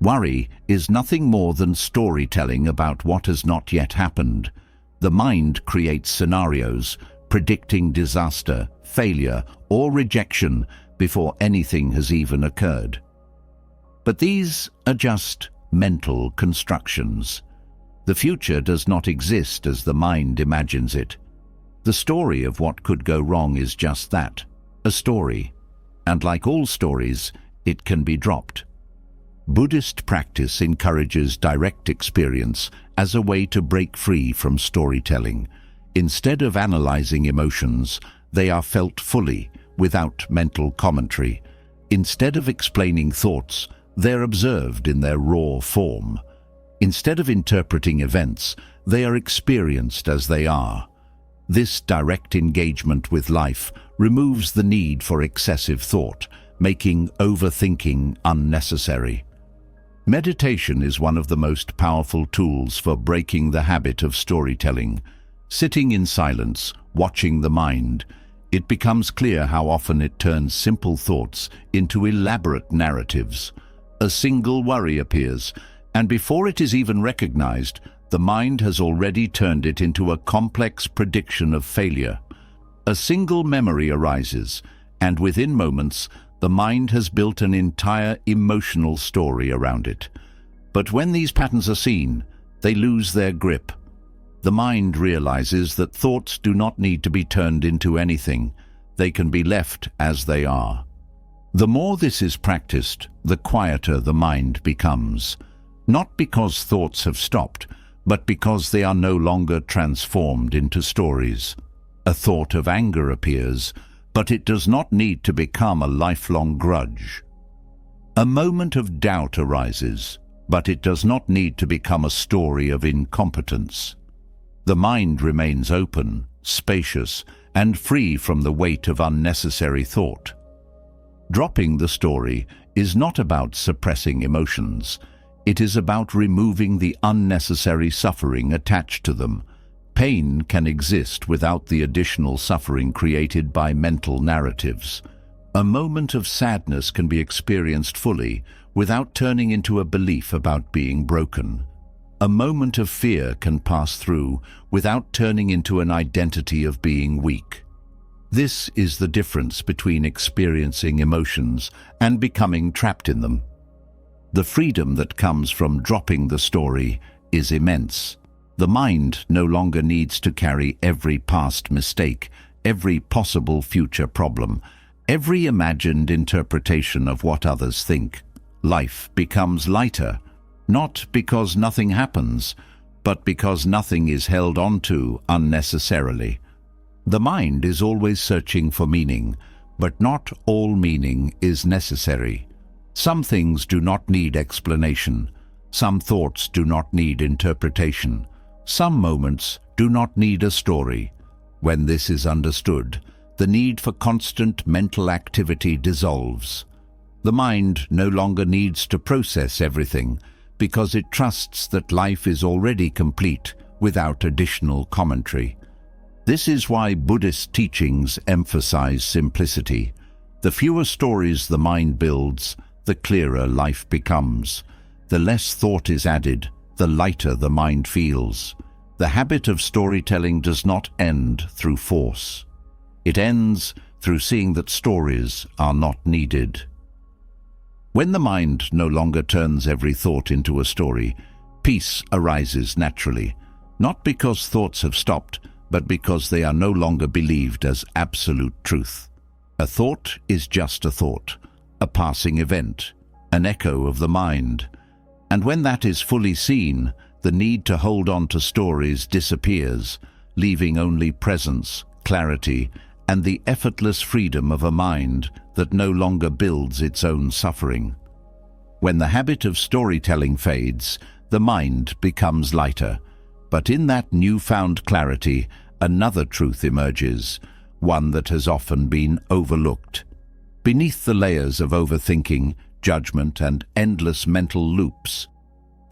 Worry is nothing more than storytelling about what has not yet happened. The mind creates scenarios, predicting disaster, failure, or rejection before anything has even occurred. But these are just mental constructions. The future does not exist as the mind imagines it. The story of what could go wrong is just that, a story. And like all stories, it can be dropped. Buddhist practice encourages direct experience as a way to break free from storytelling. Instead of analyzing emotions, they are felt fully, without mental commentary. Instead of explaining thoughts, they're observed in their raw form. Instead of interpreting events, they are experienced as they are. This direct engagement with life removes the need for excessive thought, making overthinking unnecessary. Meditation is one of the most powerful tools for breaking the habit of storytelling. Sitting in silence, watching the mind, it becomes clear how often it turns simple thoughts into elaborate narratives. A single worry appears, and before it is even recognized, the mind has already turned it into a complex prediction of failure. A single memory arises, and within moments, the mind has built an entire emotional story around it. But when these patterns are seen, they lose their grip. The mind realizes that thoughts do not need to be turned into anything. They can be left as they are. The more this is practiced, the quieter the mind becomes. Not because thoughts have stopped, but because they are no longer transformed into stories. A thought of anger appears, but it does not need to become a lifelong grudge. A moment of doubt arises, but it does not need to become a story of incompetence. The mind remains open, spacious, and free from the weight of unnecessary thought. Dropping the story is not about suppressing emotions. It is about removing the unnecessary suffering attached to them. Pain can exist without the additional suffering created by mental narratives. A moment of sadness can be experienced fully without turning into a belief about being broken. A moment of fear can pass through without turning into an identity of being weak. This is the difference between experiencing emotions and becoming trapped in them. The freedom that comes from dropping the story is immense. The mind no longer needs to carry every past mistake, every possible future problem, every imagined interpretation of what others think. Life becomes lighter, not because nothing happens, but because nothing is held onto unnecessarily. The mind is always searching for meaning, but not all meaning is necessary. Some things do not need explanation. Some thoughts do not need interpretation. Some moments do not need a story. When this is understood, the need for constant mental activity dissolves. The mind no longer needs to process everything because it trusts that life is already complete without additional commentary. This is why Buddhist teachings emphasize simplicity. The fewer stories the mind builds, the clearer life becomes. The less thought is added, the lighter the mind feels. The habit of storytelling does not end through force. It ends through seeing that stories are not needed. When the mind no longer turns every thought into a story, peace arises naturally, not because thoughts have stopped, but because they are no longer believed as absolute truth. A thought is just a thought, a passing event, an echo of the mind. And when that is fully seen, the need to hold on to stories disappears, leaving only presence, clarity, and the effortless freedom of a mind that no longer builds its own suffering. When the habit of storytelling fades, the mind becomes lighter. But in that newfound clarity, another truth emerges, one that has often been overlooked. Beneath the layers of overthinking, judgment, and endless mental loops,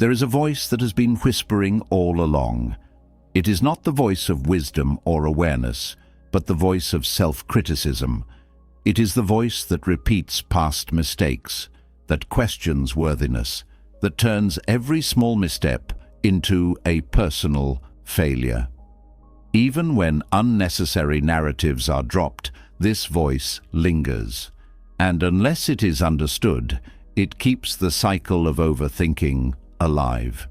there is a voice that has been whispering all along. It is not the voice of wisdom or awareness, but the voice of self-criticism. It is the voice that repeats past mistakes, that questions worthiness, that turns every small misstep into a personal failure. Even when unnecessary narratives are dropped, this voice lingers. And unless it is understood, it keeps the cycle of overthinking alive.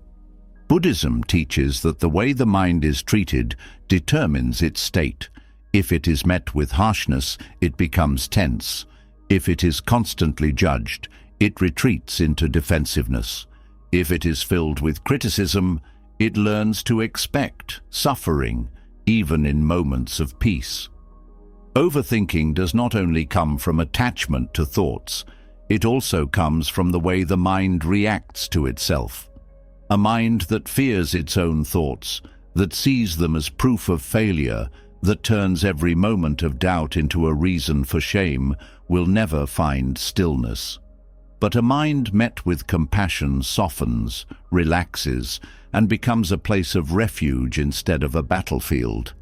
Buddhism teaches that the way the mind is treated determines its state. If it is met with harshness, it becomes tense. If it is constantly judged, it retreats into defensiveness. If it is filled with criticism, it learns to expect suffering, even in moments of peace. Overthinking does not only come from attachment to thoughts, it also comes from the way the mind reacts to itself. A mind that fears its own thoughts, that sees them as proof of failure, that turns every moment of doubt into a reason for shame, will never find stillness. But a mind met with compassion softens, relaxes, and becomes a place of refuge instead of a battlefield.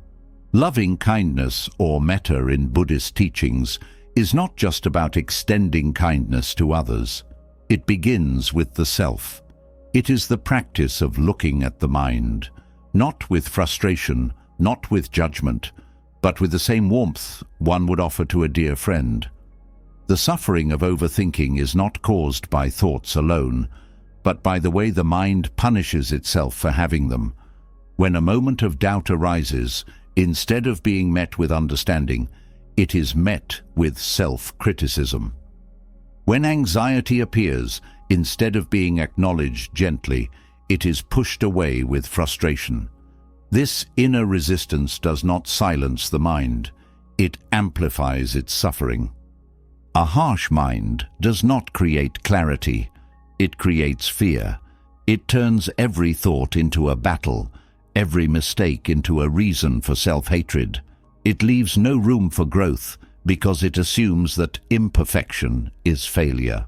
Loving kindness, or metta in Buddhist teachings, is not just about extending kindness to others. It begins with the self. It is the practice of looking at the mind, not with frustration, not with judgment, but with the same warmth one would offer to a dear friend. The suffering of overthinking is not caused by thoughts alone, but by the way the mind punishes itself for having them. When a moment of doubt arises, instead of being met with understanding, it is met with self-criticism. When anxiety appears, instead of being acknowledged gently, it is pushed away with frustration. This inner resistance does not silence the mind, it amplifies its suffering. A harsh mind does not create clarity, it creates fear. It turns every thought into a battle, every mistake into a reason for self-hatred. It leaves no room for growth because it assumes that imperfection is failure.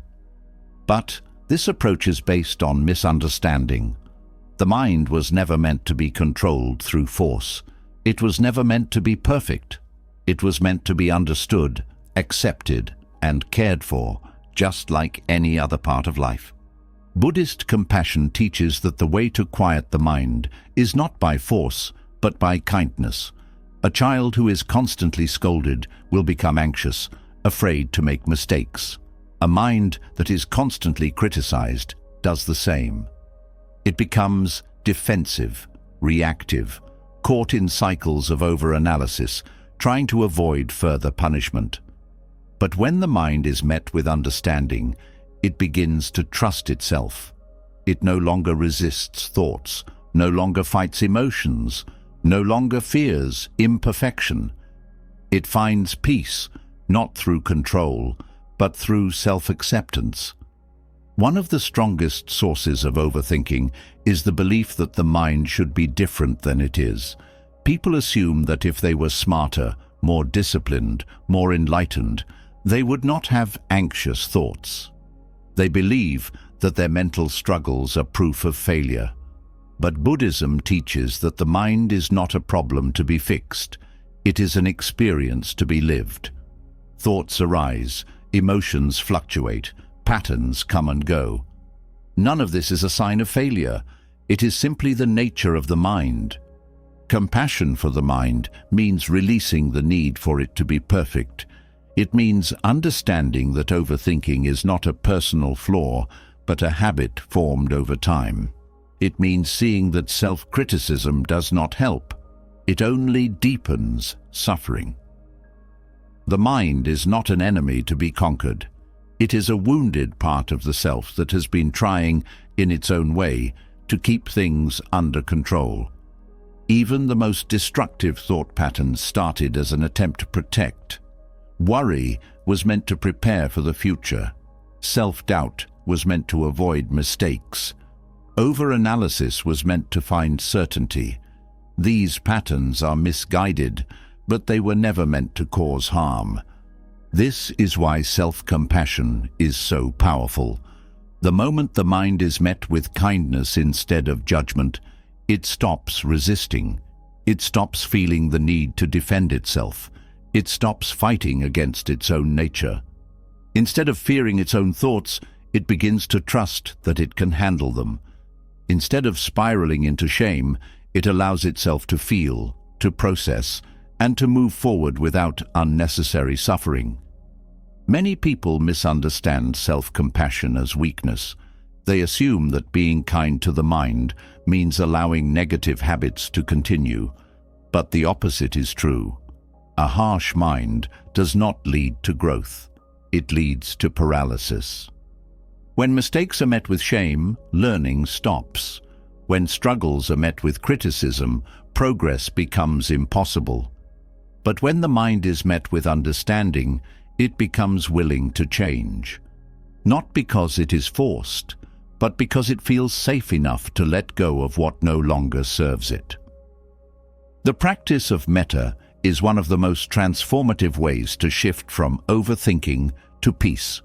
But this approach is based on misunderstanding. The mind was never meant to be controlled through force. It was never meant to be perfect. It was meant to be understood, accepted, and cared for, just like any other part of life. Buddhist compassion teaches that the way to quiet the mind is not by force, but by kindness. A child who is constantly scolded will become anxious, afraid to make mistakes. A mind that is constantly criticized does the same. It becomes defensive, reactive, caught in cycles of overanalysis, trying to avoid further punishment. But when the mind is met with understanding, it begins to trust itself. It no longer resists thoughts, no longer fights emotions, no longer fears imperfection. It finds peace, not through control, but through self-acceptance. One of the strongest sources of overthinking is the belief that the mind should be different than it is. People assume that if they were smarter, more disciplined, more enlightened, they would not have anxious thoughts. They believe that their mental struggles are proof of failure. But Buddhism teaches that the mind is not a problem to be fixed. It is an experience to be lived. Thoughts arise, emotions fluctuate, patterns come and go. None of this is a sign of failure. It is simply the nature of the mind. Compassion for the mind means releasing the need for it to be perfect. It means understanding that overthinking is not a personal flaw, but a habit formed over time. It means seeing that self-criticism does not help. It only deepens suffering. The mind is not an enemy to be conquered. It is a wounded part of the self that has been trying, in its own way, to keep things under control. Even the most destructive thought patterns started as an attempt to protect. Worry was meant to prepare for the future. Self-doubt was meant to avoid mistakes. Overanalysis was meant to find certainty. These patterns are misguided, but they were never meant to cause harm. This is why self-compassion is so powerful. The moment the mind is met with kindness instead of judgment, it stops resisting. It stops feeling the need to defend itself. It stops fighting against its own nature. Instead of fearing its own thoughts, it begins to trust that it can handle them. Instead of spiraling into shame, it allows itself to feel, to process, and to move forward without unnecessary suffering. Many people misunderstand self-compassion as weakness. They assume that being kind to the mind means allowing negative habits to continue. But the opposite is true. A harsh mind does not lead to growth. It leads to paralysis. When mistakes are met with shame, learning stops. When struggles are met with criticism, progress becomes impossible. But when the mind is met with understanding, it becomes willing to change. Not because it is forced, but because it feels safe enough to let go of what no longer serves it. The practice of metta is one of the most transformative ways to shift from overthinking to peace.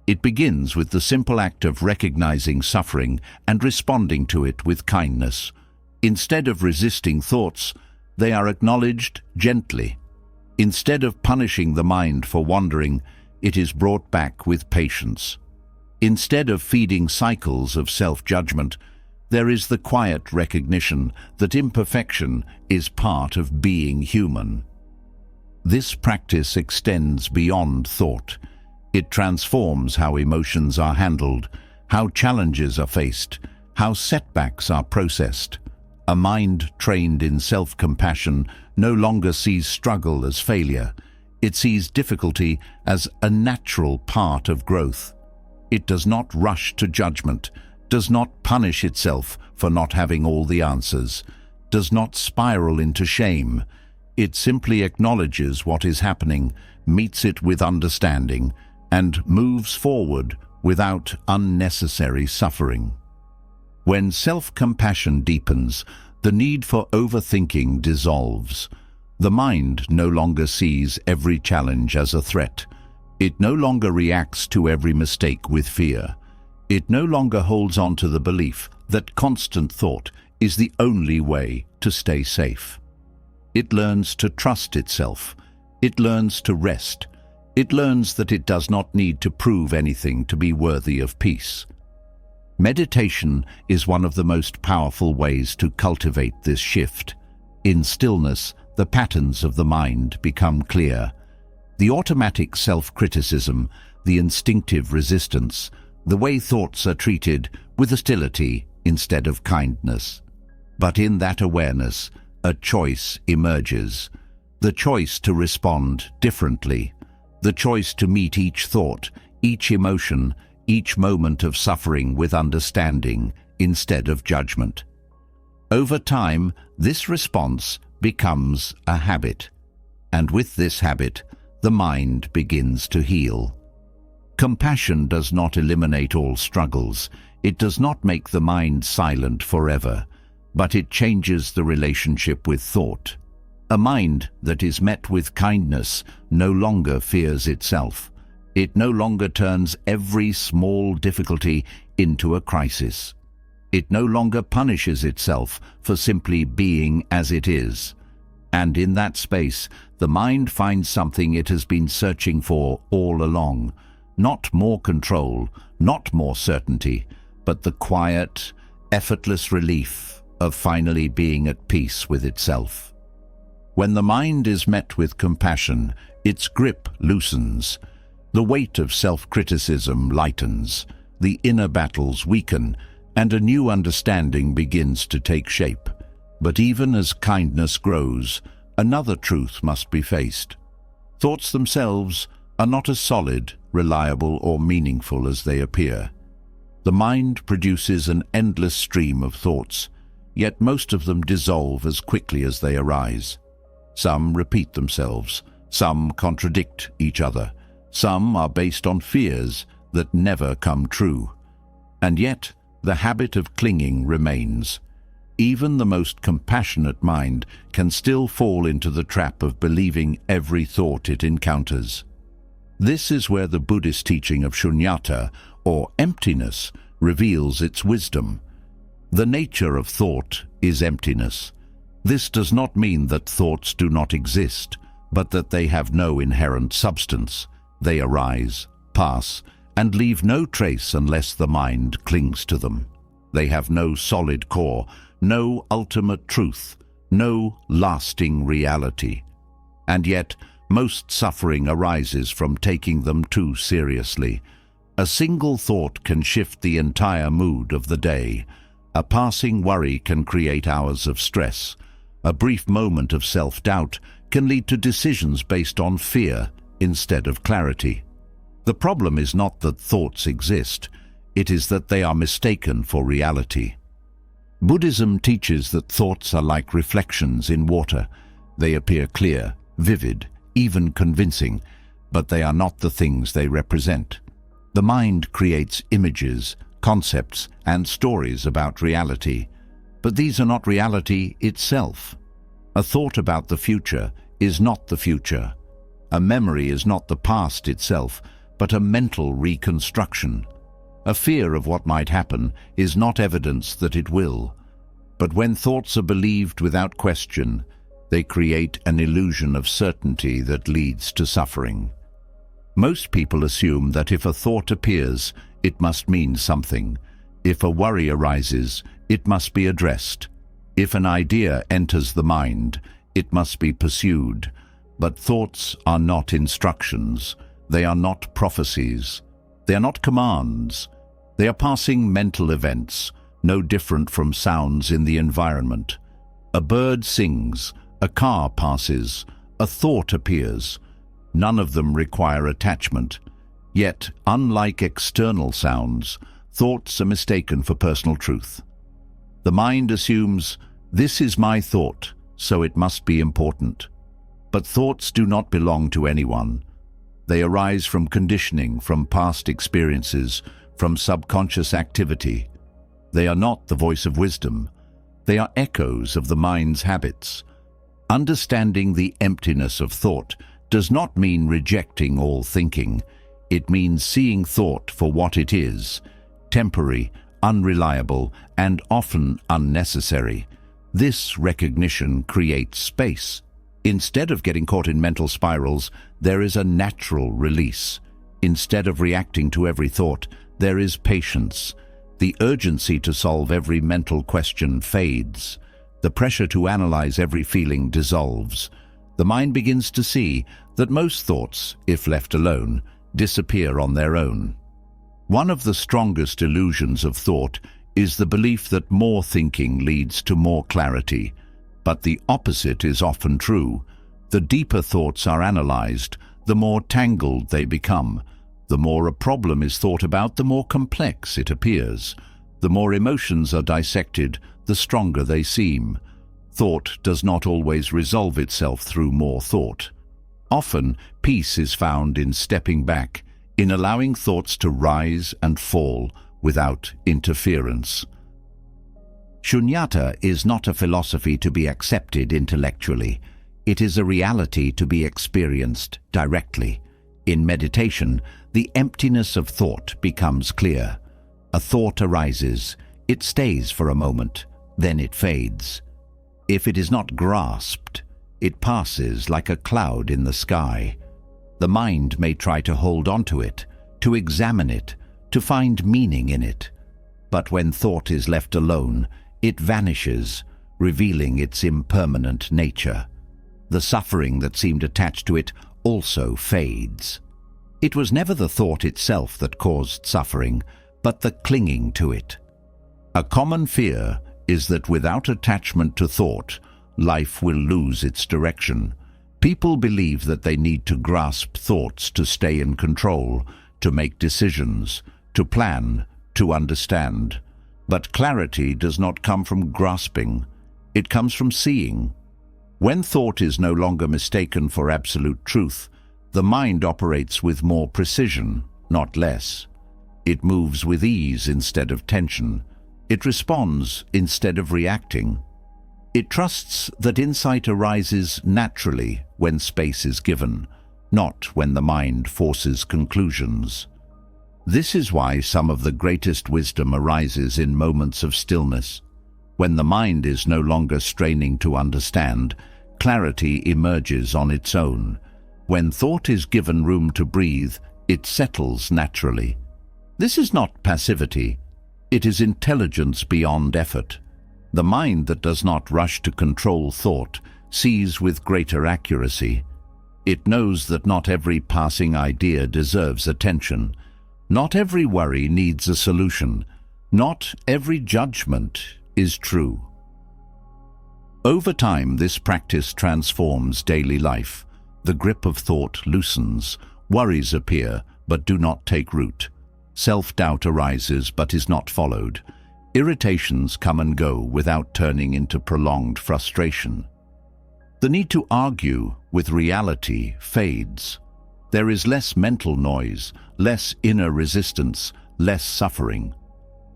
It begins with the simple act of recognizing suffering and responding to it with kindness. Instead of resisting thoughts, they are acknowledged gently. Instead of punishing the mind for wandering, it is brought back with patience. Instead of feeding cycles of self-judgment, there is the quiet recognition that imperfection is part of being human. This practice extends beyond thought. It transforms how emotions are handled, how challenges are faced, how setbacks are processed. A mind trained in self-compassion no longer sees struggle as failure. It sees difficulty as a natural part of growth. It does not rush to judgment, does not punish itself for not having all the answers, does not spiral into shame. It simply acknowledges what is happening, meets it with understanding, and moves forward without unnecessary suffering. When self-compassion deepens, the need for overthinking dissolves. The mind no longer sees every challenge as a threat. It no longer reacts to every mistake with fear. It no longer holds on to the belief that constant thought is the only way to stay safe. It learns to trust itself. It learns to rest. It learns that it does not need to prove anything to be worthy of peace. Meditation is one of the most powerful ways to cultivate this shift. In stillness, the patterns of the mind become clear. The automatic self-criticism, the instinctive resistance, the way thoughts are treated with hostility instead of kindness. But in that awareness, a choice emerges. The choice to respond differently. The choice to meet each thought, each emotion, each moment of suffering with understanding instead of judgment. Over time, this response becomes a habit, and with this habit, the mind begins to heal. Compassion does not eliminate all struggles. It does not make the mind silent forever, but it changes the relationship with thought. A mind that is met with kindness no longer fears itself. It no longer turns every small difficulty into a crisis. It no longer punishes itself for simply being as it is. And in that space, the mind finds something it has been searching for all along. Not more control, not more certainty, but the quiet, effortless relief of finally being at peace with itself. When the mind is met with compassion, its grip loosens. The weight of self-criticism lightens, the inner battles weaken, and a new understanding begins to take shape. But even as kindness grows, another truth must be faced. Thoughts themselves are not as solid, reliable, or meaningful as they appear. The mind produces an endless stream of thoughts, yet most of them dissolve as quickly as they arise. Some repeat themselves, some contradict each other, some are based on fears that never come true. And yet, the habit of clinging remains. Even the most compassionate mind can still fall into the trap of believing every thought it encounters. This is where the Buddhist teaching of shunyata, or emptiness, reveals its wisdom. The nature of thought is emptiness. This does not mean that thoughts do not exist, but that they have no inherent substance. They arise, pass, and leave no trace unless the mind clings to them. They have no solid core, no ultimate truth, no lasting reality. And yet, most suffering arises from taking them too seriously. A single thought can shift the entire mood of the day. A passing worry can create hours of stress. A brief moment of self-doubt can lead to decisions based on fear instead of clarity. The problem is not that thoughts exist, it is that they are mistaken for reality. Buddhism teaches that thoughts are like reflections in water. They appear clear, vivid, even convincing, but they are not the things they represent. The mind creates images, concepts, and stories about reality, but these are not reality itself. A thought about the future is not the future. A memory is not the past itself, but a mental reconstruction. A fear of what might happen is not evidence that it will. But when thoughts are believed without question, they create an illusion of certainty that leads to suffering. Most people assume that if a thought appears, it must mean something. If a worry arises, it must be addressed. If an idea enters the mind, it must be pursued. But thoughts are not instructions. They are not prophecies. They are not commands. They are passing mental events, no different from sounds in the environment. A bird sings, a car passes, a thought appears. None of them require attachment. Yet, unlike external sounds, thoughts are mistaken for personal truth. The mind assumes, "This is my thought, so it must be important." But thoughts do not belong to anyone. They arise from conditioning, from past experiences, from subconscious activity. They are not the voice of wisdom. They are echoes of the mind's habits. Understanding the emptiness of thought does not mean rejecting all thinking. It means seeing thought for what it is: temporary, unreliable, and often unnecessary. This recognition creates space. Instead of getting caught in mental spirals, there is a natural release. Instead of reacting to every thought, there is patience. The urgency to solve every mental question fades. The pressure to analyze every feeling dissolves. The mind begins to see that most thoughts, if left alone, disappear on their own. One of the strongest illusions of thought is the belief that more thinking leads to more clarity. But the opposite is often true. The deeper thoughts are analyzed, the more tangled they become. The more a problem is thought about, the more complex it appears. The more emotions are dissected, the stronger they seem. Thought does not always resolve itself through more thought. Often, peace is found in stepping back, in allowing thoughts to rise and fall without interference. Shunyata is not a philosophy to be accepted intellectually. It is a reality to be experienced directly. In meditation, the emptiness of thought becomes clear. A thought arises, it stays for a moment, then it fades. If it is not grasped, it passes like a cloud in the sky. The mind may try to hold on to it, to examine it, to find meaning in it. But when thought is left alone, it vanishes, revealing its impermanent nature. The suffering that seemed attached to it also fades. It was never the thought itself that caused suffering, but the clinging to it. A common fear is that without attachment to thought, life will lose its direction. People believe that they need to grasp thoughts to stay in control, to make decisions, to plan, to understand. But clarity does not come from grasping. It comes from seeing. When thought is no longer mistaken for absolute truth, the mind operates with more precision, not less. It moves with ease instead of tension. It responds instead of reacting. It trusts that insight arises naturally when space is given. not when the mind forces conclusions. This is why some of the greatest wisdom arises in moments of stillness. When the mind is no longer straining to understand, clarity emerges on its own. When thought is given room to breathe, it settles naturally. This is not passivity. It is intelligence beyond effort. The mind that does not rush to control thought sees with greater accuracy. It knows that not every passing idea deserves attention. Not every worry needs a solution. Not every judgment is true. Over time, this practice transforms daily life. The grip of thought loosens. Worries appear, but do not take root. Self-doubt arises, but is not followed. Irritations come and go without turning into prolonged frustration. The need to argue with reality fades. There is less mental noise, less inner resistance, less suffering.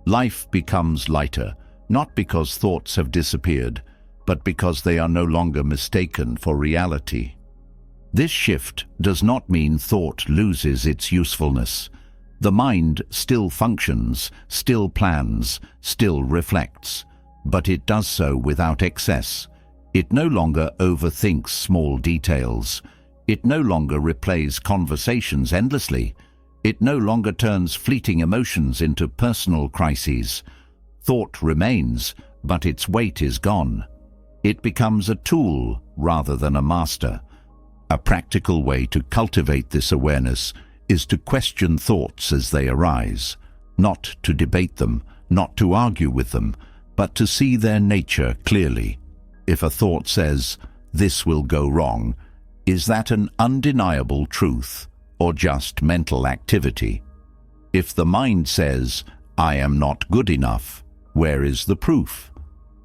Life becomes lighter, not because thoughts have disappeared, but because they are no longer mistaken for reality. This shift does not mean thought loses its usefulness. The mind still functions, still plans, still reflects, but it does so without excess. It no longer overthinks small details. It no longer replays conversations endlessly. It no longer turns fleeting emotions into personal crises. Thought remains, but its weight is gone. It becomes a tool rather than a master. A practical way to cultivate this awareness is to question thoughts as they arise, not to debate them, not to argue with them, but to see their nature clearly. If a thought says, "This will go wrong," is that an undeniable truth or just mental activity? If the mind says, "I am not good enough," where is the proof?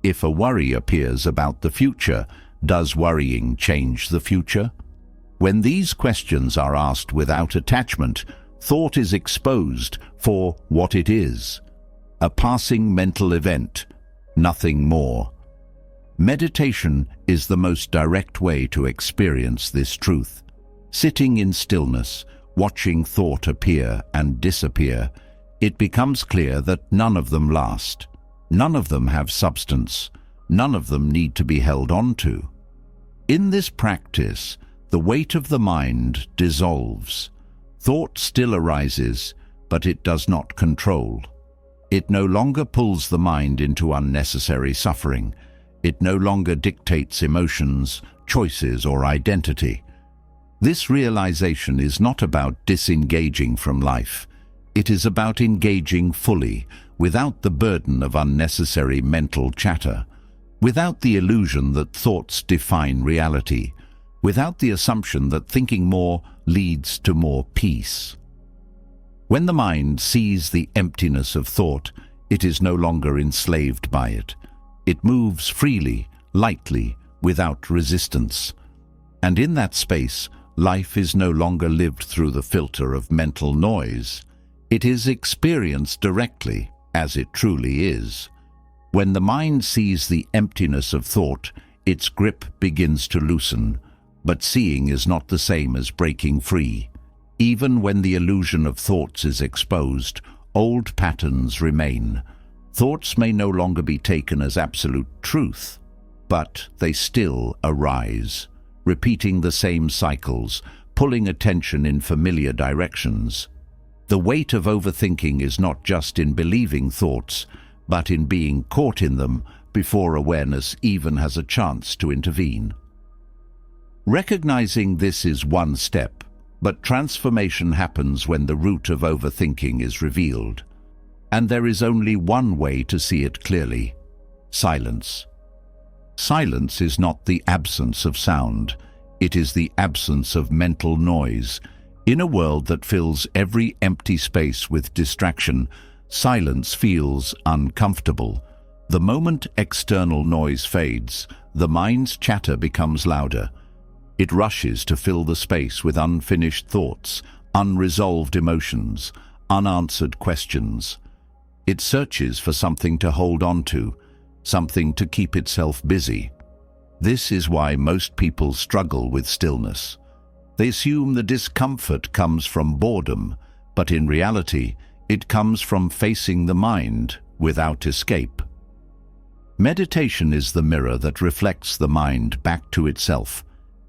If a worry appears about the future, does worrying change the future? When these questions are asked without attachment, thought is exposed for what it is: a passing mental event, nothing more. Meditation is the most direct way to experience this truth. Sitting in stillness, watching thought appear and disappear, it becomes clear that none of them last. None of them have substance. None of them need to be held on to. In this practice, the weight of the mind dissolves. Thought still arises, but it does not control. It no longer pulls the mind into unnecessary suffering. It no longer dictates emotions, choices, or identity. This realization is not about disengaging from life. It is about engaging fully, without the burden of unnecessary mental chatter, without the illusion that thoughts define reality, without the assumption that thinking more leads to more peace. When the mind sees the emptiness of thought, it is no longer enslaved by it. It moves freely, lightly, without resistance. And in that space, life is no longer lived through the filter of mental noise. It is experienced directly, as it truly is. When the mind sees the emptiness of thought, its grip begins to loosen. But seeing is not the same as breaking free. Even when the illusion of thoughts is exposed, old patterns remain. Thoughts may no longer be taken as absolute truth, but they still arise, repeating the same cycles, pulling attention in familiar directions. The weight of overthinking is not just in believing thoughts, but in being caught in them before awareness even has a chance to intervene. Recognizing this is one step, but transformation happens when the root of overthinking is revealed. And there is only one way to see it clearly: silence. Silence is not the absence of sound. It is the absence of mental noise. In a world that fills every empty space with distraction, silence feels uncomfortable. The moment external noise fades, the mind's chatter becomes louder. It rushes to fill the space with unfinished thoughts, unresolved emotions, unanswered questions. It searches for something to hold on to, something to keep itself busy. This is why most people struggle with stillness. They assume the discomfort comes from boredom, but in reality, it comes from facing the mind without escape. Meditation is the mirror that reflects the mind back to itself.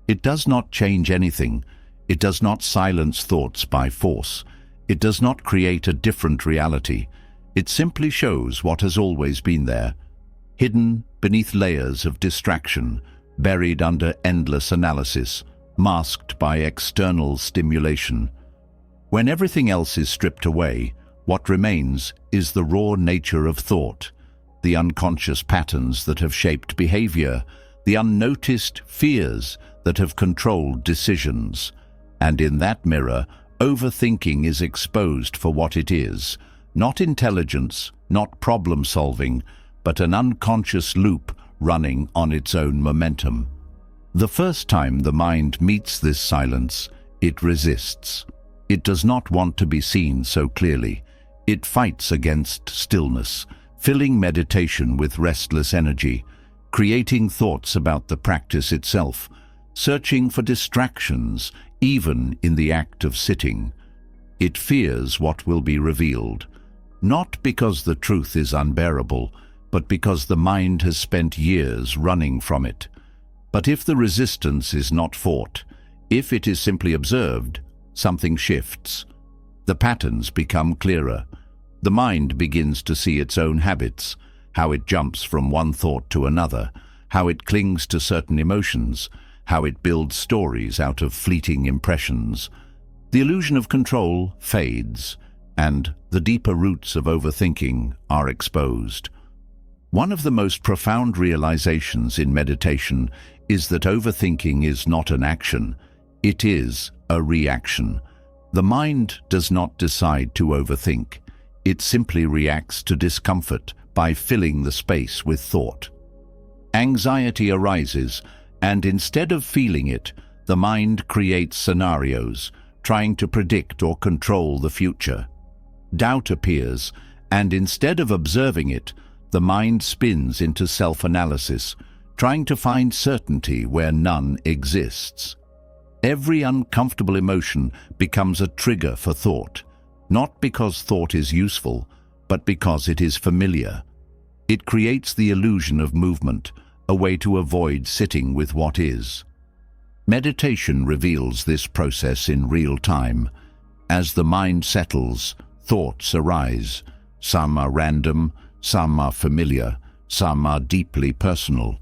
It does not change anything. It does not silence thoughts by force. It does not create a different reality. It simply shows what has always been there, hidden beneath layers of distraction, buried under endless analysis, masked by external stimulation. When everything else is stripped away, what remains is the raw nature of thought, the unconscious patterns that have shaped behavior, the unnoticed fears that have controlled decisions. And in that mirror, overthinking is exposed for what it is, not intelligence, not problem-solving, but an unconscious loop running on its own momentum. The first time the mind meets this silence, it resists. It does not want to be seen so clearly. It fights against stillness, filling meditation with restless energy, creating thoughts about the practice itself, searching for distractions, even in the act of sitting. It fears what will be revealed, not because the truth is unbearable, but because the mind has spent years running from it. But if the resistance is not fought, if it is simply observed, something shifts. The patterns become clearer. The mind begins to see its own habits, how it jumps from one thought to another, how it clings to certain emotions, how it builds stories out of fleeting impressions. The illusion of control fades, and the deeper roots of overthinking are exposed. One of the most profound realizations in meditation is that overthinking is not an action, it is a reaction. The mind does not decide to overthink. It simply reacts to discomfort by filling the space with thought. Anxiety arises, and instead of feeling it, the mind creates scenarios, trying to predict or control the future. Doubt appears, and instead of observing it, the mind spins into self-analysis, trying to find certainty where none exists. Every uncomfortable emotion becomes a trigger for thought, not because thought is useful, but because it is familiar. It creates the illusion of movement, a way to avoid sitting with what is. Meditation reveals this process in real time. As the mind settles, thoughts arise. Some are random, some are familiar, some are deeply personal.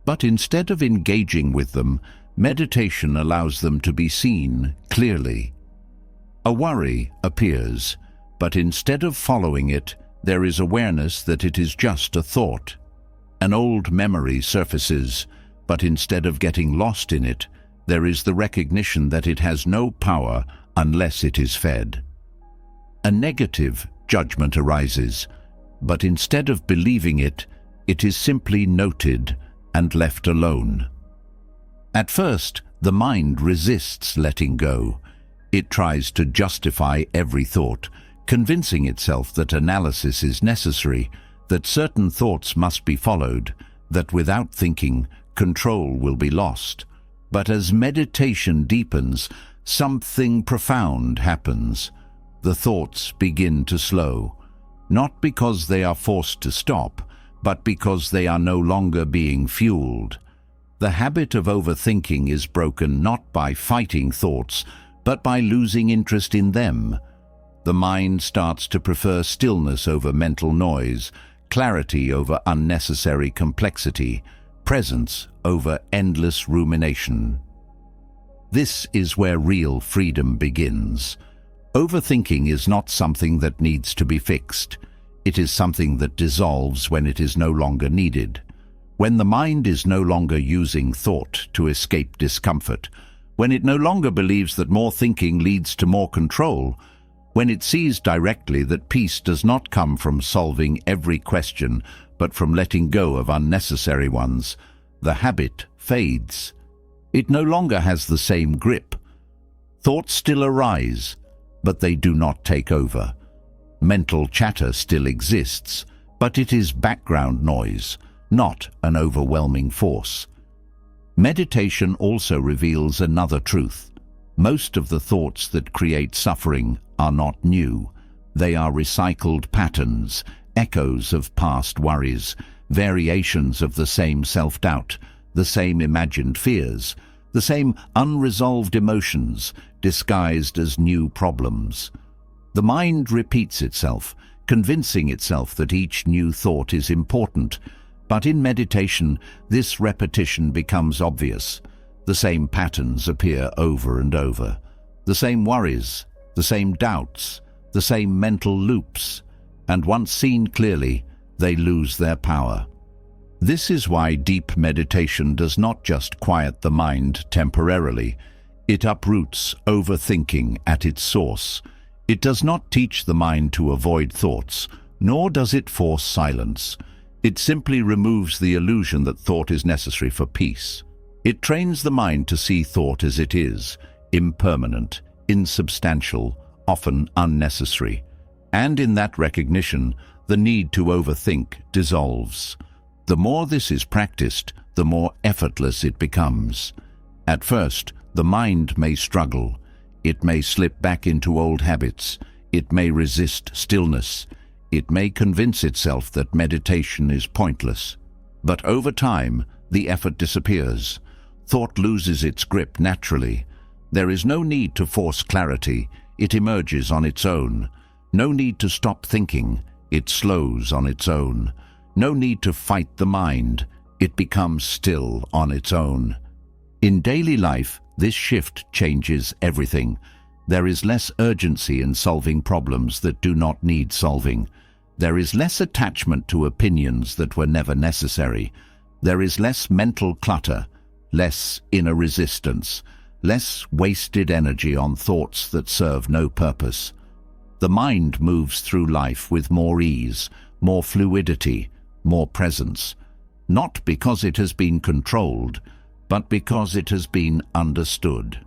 But instead of engaging with them, meditation allows them to be seen clearly. A worry appears, but instead of following it, there is awareness that it is just a thought. An old memory surfaces, but instead of getting lost in it, there is the recognition that it has no power unless it is fed. A negative judgment arises, but instead of believing it, it is simply noted and left alone. At first, the mind resists letting go. It tries to justify every thought, convincing itself that analysis is necessary, that certain thoughts must be followed, that without thinking, control will be lost. But as meditation deepens, something profound happens. The thoughts begin to slow, not because they are forced to stop, but because they are no longer being fueled. The habit of overthinking is broken not by fighting thoughts, but by losing interest in them. The mind starts to prefer stillness over mental noise, clarity over unnecessary complexity, presence over endless rumination. This is where real freedom begins. Overthinking is not something that needs to be fixed. It is something that dissolves when it is no longer needed. When the mind is no longer using thought to escape discomfort, when it no longer believes that more thinking leads to more control, when it sees directly that peace does not come from solving every question, but from letting go of unnecessary ones, the habit fades. It no longer has the same grip. Thoughts still arise, but they do not take over. Mental chatter still exists, but it is background noise, not an overwhelming force. Meditation also reveals another truth. Most of the thoughts that create suffering are not new. They are recycled patterns, echoes of past worries, variations of the same self-doubt, the same imagined fears, the same unresolved emotions disguised as new problems. The mind repeats itself, convincing itself that each new thought is important, but in meditation this repetition becomes obvious. The same patterns appear over and over. The same worries, the same doubts, the same mental loops, and once seen clearly, they lose their power. This is why deep meditation does not just quiet the mind temporarily. It uproots overthinking at its source. It does not teach the mind to avoid thoughts, nor does it force silence. It simply removes the illusion that thought is necessary for peace. It trains the mind to see thought as it is, impermanent, insubstantial, often unnecessary. And in that recognition, the need to overthink dissolves. The more this is practiced, the more effortless it becomes. At first, the mind may struggle. It may slip back into old habits. It may resist stillness. It may convince itself that meditation is pointless. But over time, the effort disappears. Thought loses its grip naturally. There is no need to force clarity. It emerges on its own. No need to stop thinking. It slows on its own. No need to fight the mind. It becomes still on its own. In daily life, this shift changes everything. There is less urgency in solving problems that do not need solving. There is less attachment to opinions that were never necessary. There is less mental clutter, less inner resistance, less wasted energy on thoughts that serve no purpose. The mind moves through life with more ease, more fluidity, more presence, not because it has been controlled, but because it has been understood.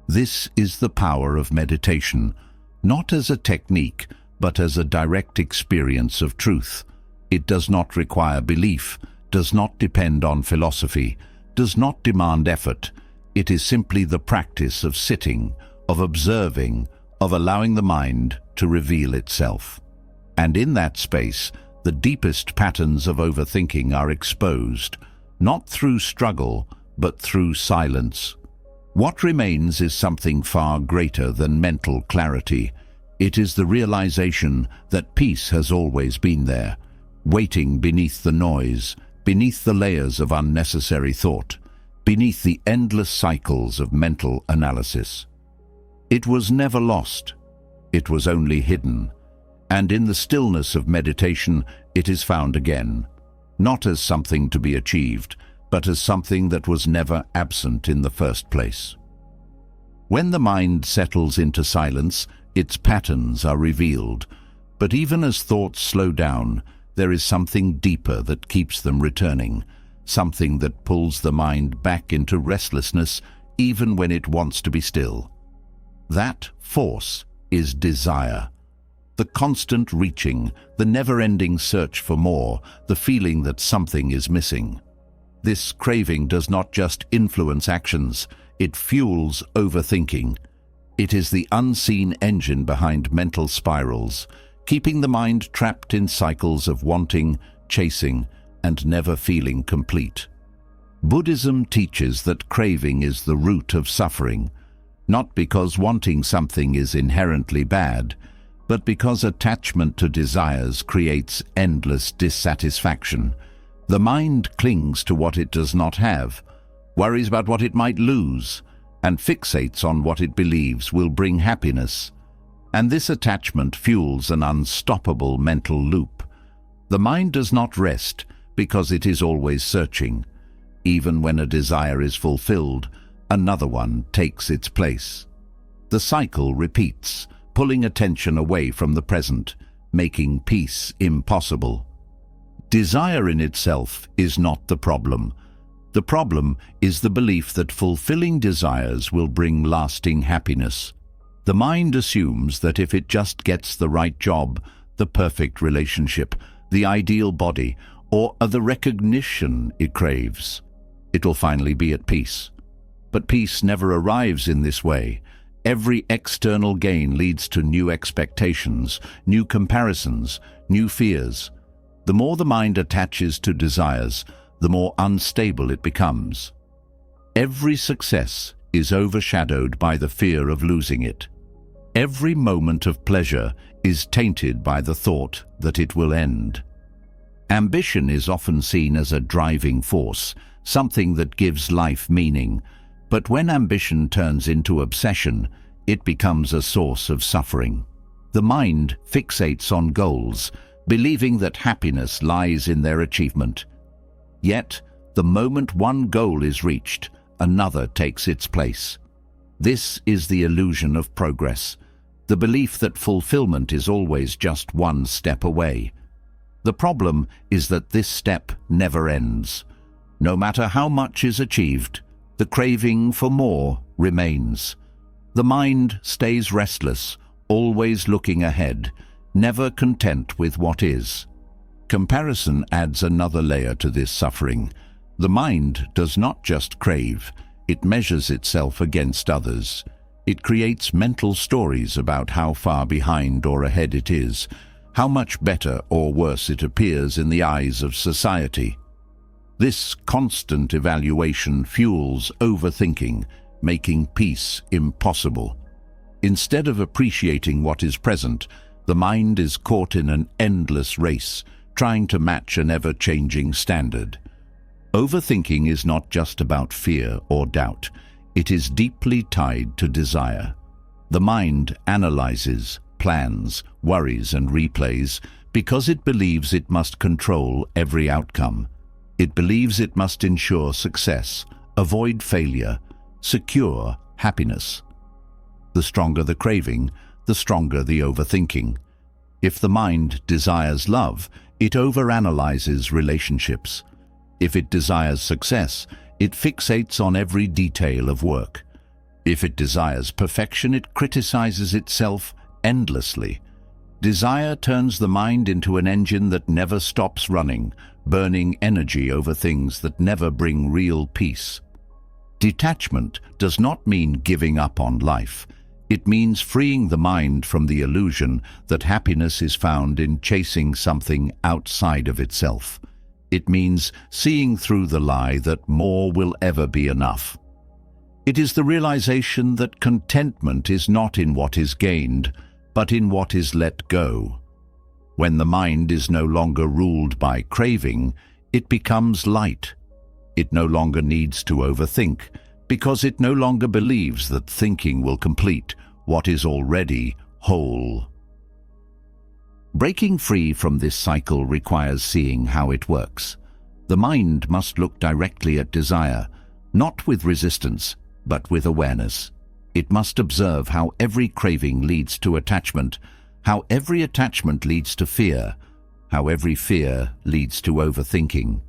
This is the power of meditation, not as a technique, but as a direct experience of truth. It does not require belief, does not depend on philosophy, does not demand effort. It is simply the practice of sitting, of observing, of allowing the mind to reveal itself. And in that space, the deepest patterns of overthinking are exposed, not through struggle, but through silence. What remains is something far greater than mental clarity. It is the realization that peace has always been there, waiting beneath the noise, beneath the layers of unnecessary thought, beneath the endless cycles of mental analysis. It was never lost. It was only hidden. And in the stillness of meditation, it is found again, not as something to be achieved, but as something that was never absent in the first place. When the mind settles into silence, its patterns are revealed. But even as thoughts slow down, there is something deeper that keeps them returning, something that pulls the mind back into restlessness even when it wants to be still. That force is desire. The constant reaching, the never-ending search for more, the feeling that something is missing. This craving does not just influence actions, it fuels overthinking. It is the unseen engine behind mental spirals, keeping the mind trapped in cycles of wanting, chasing, and never feeling complete. Buddhism teaches that craving is the root of suffering, not because wanting something is inherently bad, but because attachment to desires creates endless dissatisfaction. The mind clings to what it does not have, worries about what it might lose, and fixates on what it believes will bring happiness. And this attachment fuels an unstoppable mental loop. The mind does not rest because it is always searching. Even when a desire is fulfilled, another one takes its place. The cycle repeats, pulling attention away from the present, making peace impossible. Desire in itself is not the problem. The problem is the belief that fulfilling desires will bring lasting happiness. The mind assumes that if it just gets the right job, the perfect relationship, the ideal body, or the recognition it craves, it will finally be at peace. But peace never arrives in this way. Every external gain leads to new expectations, new comparisons, new fears. The more the mind attaches to desires, the more unstable it becomes. Every success is overshadowed by the fear of losing it. Every moment of pleasure is tainted by the thought that it will end. Ambition is often seen as a driving force, something that gives life meaning. But when ambition turns into obsession, it becomes a source of suffering. The mind fixates on goals, believing that happiness lies in their achievement. Yet, the moment one goal is reached, another takes its place. This is the illusion of progress, the belief that fulfillment is always just one step away. The problem is that this step never ends. No matter how much is achieved, the craving for more remains. The mind stays restless, always looking ahead, never content with what is. Comparison adds another layer to this suffering. The mind does not just crave, it measures itself against others. It creates mental stories about how far behind or ahead it is, how much better or worse it appears in the eyes of society. This constant evaluation fuels overthinking, making peace impossible. Instead of appreciating what is present, the mind is caught in an endless race, trying to match an ever-changing standard. Overthinking is not just about fear or doubt. It is deeply tied to desire. The mind analyzes, plans, worries, and replays because it believes it must control every outcome. It believes it must ensure success, avoid failure, secure happiness. The stronger the craving, the stronger the overthinking. If the mind desires love, it overanalyzes relationships. If it desires success, it fixates on every detail of work. If it desires perfection, it criticizes itself endlessly. Desire turns the mind into an engine that never stops running, burning energy over things that never bring real peace. Detachment does not mean giving up on life. It means freeing the mind from the illusion that happiness is found in chasing something outside of itself. It means seeing through the lie that more will ever be enough. It is the realization that contentment is not in what is gained, but in what is let go. When the mind is no longer ruled by craving, it becomes light. It no longer needs to overthink, because it no longer believes that thinking will complete what is already whole. Breaking free from this cycle requires seeing how it works. The mind must look directly at desire, not with resistance, but with awareness. It must observe how every craving leads to attachment, how every attachment leads to fear, how every fear leads to overthinking.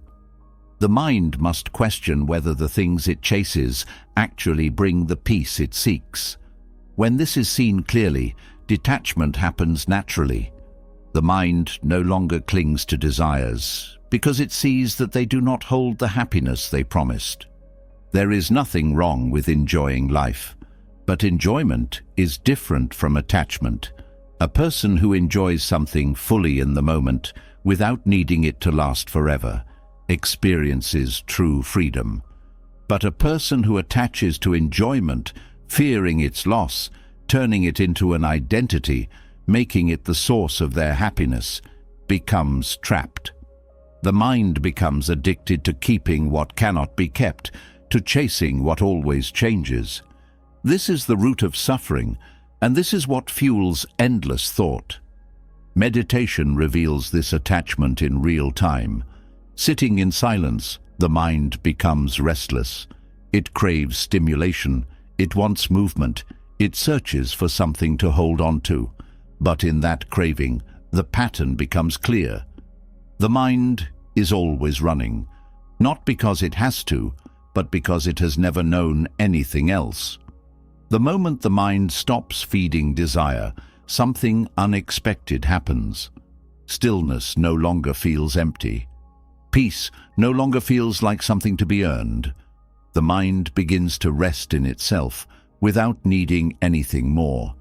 The mind must question whether the things it chases actually bring the peace it seeks. When this is seen clearly, detachment happens naturally. The mind no longer clings to desires because it sees that they do not hold the happiness they promised. There is nothing wrong with enjoying life, but enjoyment is different from attachment. A person who enjoys something fully in the moment, without needing it to last forever, experiences true freedom. But a person who attaches to enjoyment, fearing its loss, turning it into an identity, making it the source of their happiness, becomes trapped. The mind becomes addicted to keeping what cannot be kept, to chasing what always changes. This is the root of suffering, and this is what fuels endless thought. Meditation reveals this attachment in real time. Sitting in silence, the mind becomes restless. It craves stimulation, it wants movement, it searches for something to hold on to. But in that craving, the pattern becomes clear. The mind is always running, not because it has to, but because it has never known anything else. The moment the mind stops feeding desire, something unexpected happens. Stillness no longer feels empty. Peace no longer feels like something to be earned. The mind begins to rest in itself without needing anything more.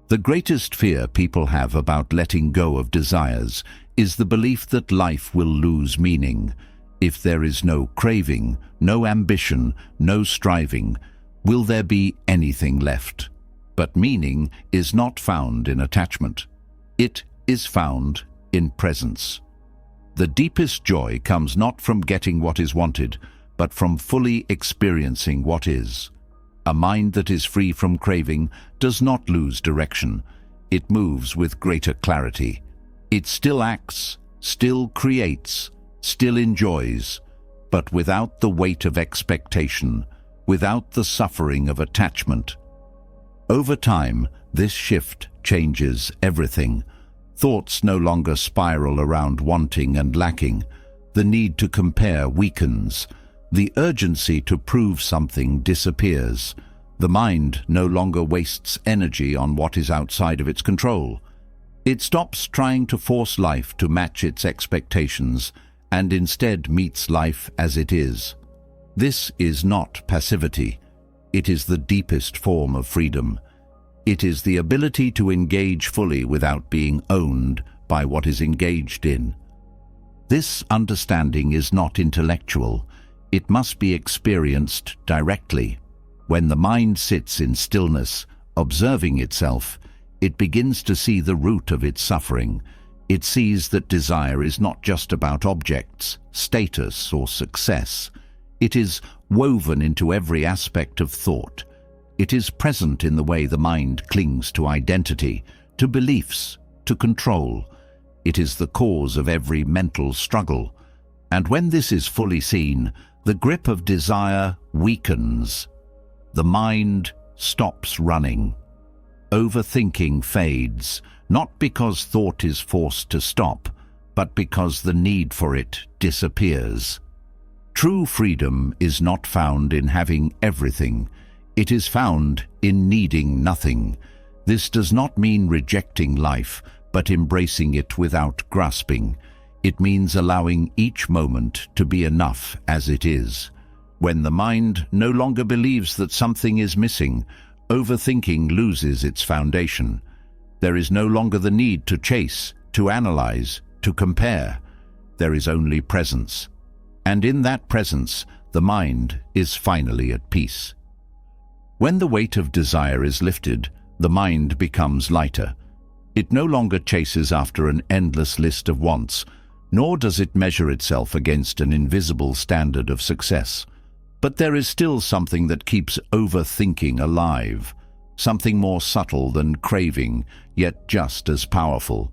The greatest fear people have about letting go of desires is the belief that life will lose meaning. If there is no craving, no ambition, no striving, will there be anything left? But meaning is not found in attachment. It is found in presence. The deepest joy comes not from getting what is wanted, but from fully experiencing what is. A mind that is free from craving does not lose direction. It moves with greater clarity. It still acts, still creates, still enjoys, but without the weight of expectation, without the suffering of attachment. Over time, this shift changes everything. Thoughts no longer spiral around wanting and lacking. The need to compare weakens. The urgency to prove something disappears. The mind no longer wastes energy on what is outside of its control. It stops trying to force life to match its expectations and instead meets life as it is. This is not passivity. It is the deepest form of freedom. It is the ability to engage fully without being owned by what is engaged in. This understanding is not intellectual. It must be experienced directly. When the mind sits in stillness, observing itself, it begins to see the root of its suffering. It sees that desire is not just about objects, status, or success. It is woven into every aspect of thought. It is present in the way the mind clings to identity, to beliefs, to control. It is the cause of every mental struggle. And when this is fully seen, the grip of desire weakens. The mind stops running. Overthinking fades, not because thought is forced to stop, but because the need for it disappears. True freedom is not found in having everything. It is found in needing nothing. This does not mean rejecting life, but embracing it without grasping. It means allowing each moment to be enough as it is. When the mind no longer believes that something is missing, overthinking loses its foundation. There is no longer the need to chase, to analyze, to compare. There is only presence. And in that presence, the mind is finally at peace. When the weight of desire is lifted, the mind becomes lighter. It no longer chases after an endless list of wants, nor does it measure itself against an invisible standard of success. But there is still something that keeps overthinking alive, something more subtle than craving, yet just as powerful.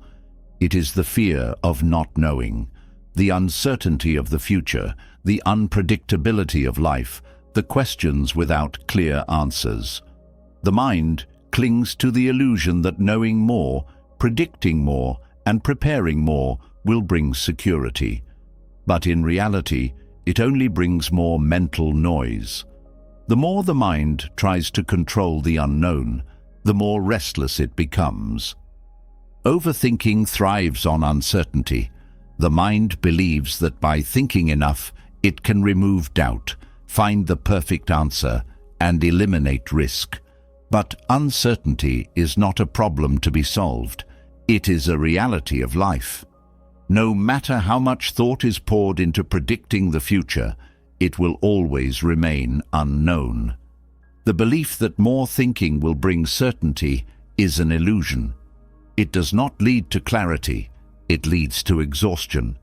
It is the fear of not knowing, the uncertainty of the future, the unpredictability of life, the questions without clear answers. The mind clings to the illusion that knowing more, predicting more, and preparing more will bring security. But in reality, it only brings more mental noise. The more the mind tries to control the unknown, the more restless it becomes. Overthinking thrives on uncertainty. The mind believes that by thinking enough, it can remove doubt, find the perfect answer, and eliminate risk. But uncertainty is not a problem to be solved. It is a reality of life. No matter how much thought is poured into predicting the future, it will always remain unknown. The belief that more thinking will bring certainty is an illusion. It does not lead to clarity. It leads to exhaustion.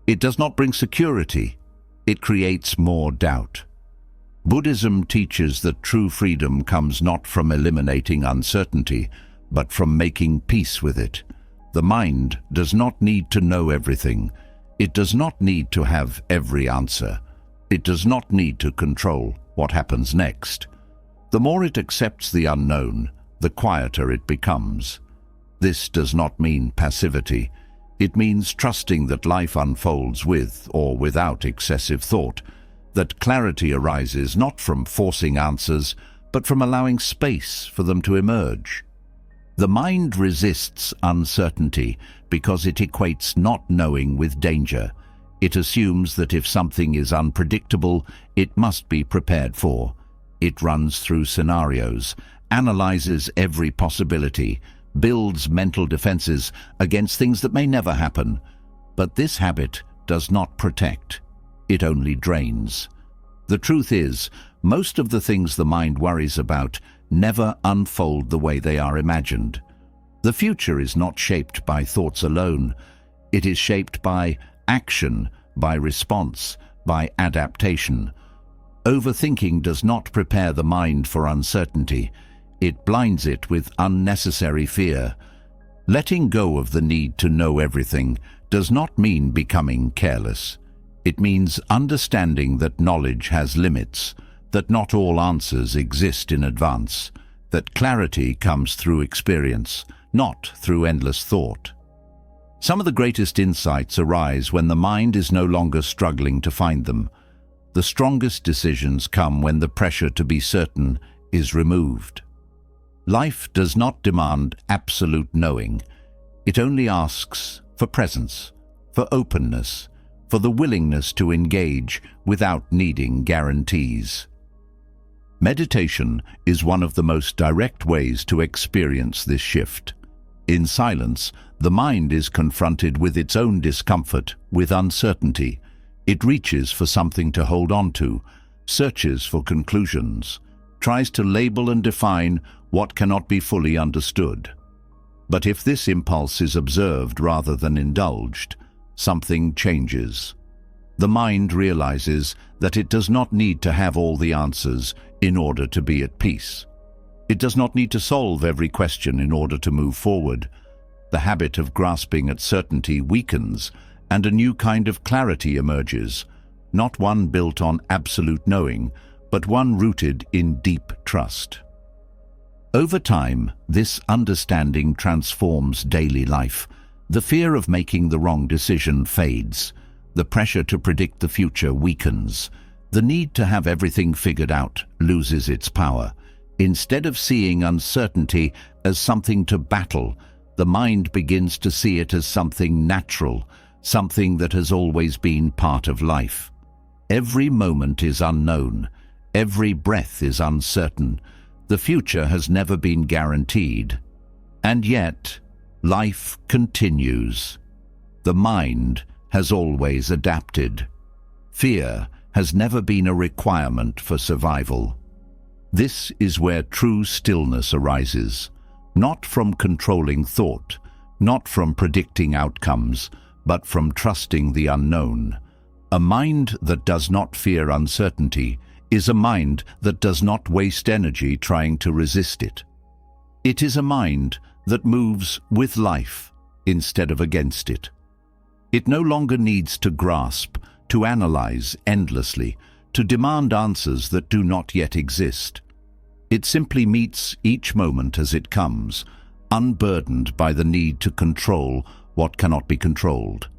It does not bring security. It creates more doubt. Buddhism teaches that true freedom comes not from eliminating uncertainty, but from making peace with it. The mind does not need to know everything. It does not need to have every answer. It does not need to control what happens next. The more it accepts the unknown, the quieter it becomes. This does not mean passivity. It means trusting that life unfolds with or without excessive thought, that clarity arises not from forcing answers, but from allowing space for them to emerge. The mind resists uncertainty because it equates not knowing with danger. It assumes that if something is unpredictable, it must be prepared for. It runs through scenarios, analyzes every possibility, builds mental defenses against things that may never happen. But this habit does not protect. It only drains. The truth is, most of the things the mind worries about never unfold the way they are imagined. The future is not shaped by thoughts alone. It is shaped by action, by response, by adaptation. Overthinking does not prepare the mind for uncertainty. It blinds it with unnecessary fear. Letting go of the need to know everything does not mean becoming careless. It means understanding that knowledge has limits, that not all answers exist in advance, that clarity comes through experience, not through endless thought. Some of the greatest insights arise when the mind is no longer struggling to find them. The strongest decisions come when the pressure to be certain is removed. Life does not demand absolute knowing. It only asks for presence, for openness, for the willingness to engage without needing guarantees. Meditation is one of the most direct ways to experience this shift. In silence, the mind is confronted with its own discomfort, with uncertainty. It reaches for something to hold on to, searches for conclusions, tries to label and define what cannot be fully understood. But if this impulse is observed rather than indulged, something changes. The mind realizes that it does not need to have all the answers in order to be at peace. It does not need to solve every question in order to move forward. The habit of grasping at certainty weakens, and a new kind of clarity emerges, not one built on absolute knowing, but one rooted in deep trust. Over time, this understanding transforms daily life. The fear of making the wrong decision fades. The pressure to predict the future weakens. The need to have everything figured out loses its power. Instead of seeing uncertainty as something to battle, the mind begins to see it as something natural, something that has always been part of life. Every moment is unknown. Every breath is uncertain. The future has never been guaranteed. And yet, life continues. The mind has always adapted. Fear has never been a requirement for survival. This is where true stillness arises, not from controlling thought, not from predicting outcomes, but from trusting the unknown. A mind that does not fear uncertainty is a mind that does not waste energy trying to resist it. It is a mind that moves with life instead of against it. It no longer needs to grasp, to analyze endlessly, to demand answers that do not yet exist. It simply meets each moment as it comes, unburdened by the need to control what cannot be controlled.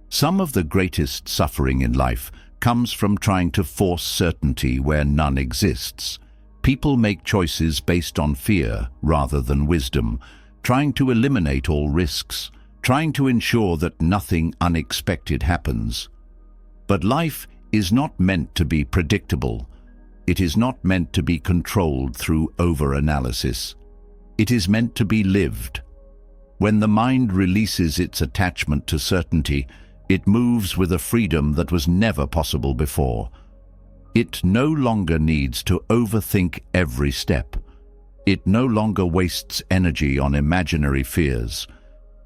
Some of the greatest suffering in life comes from trying to force certainty where none exists. People make choices based on fear rather than wisdom, trying to eliminate all risks, trying to ensure that nothing unexpected happens. But life is not meant to be predictable. It is not meant to be controlled through over-analysis. It is meant to be lived. When the mind releases its attachment to certainty, it moves with a freedom that was never possible before. It no longer needs to overthink every step. It no longer wastes energy on imaginary fears.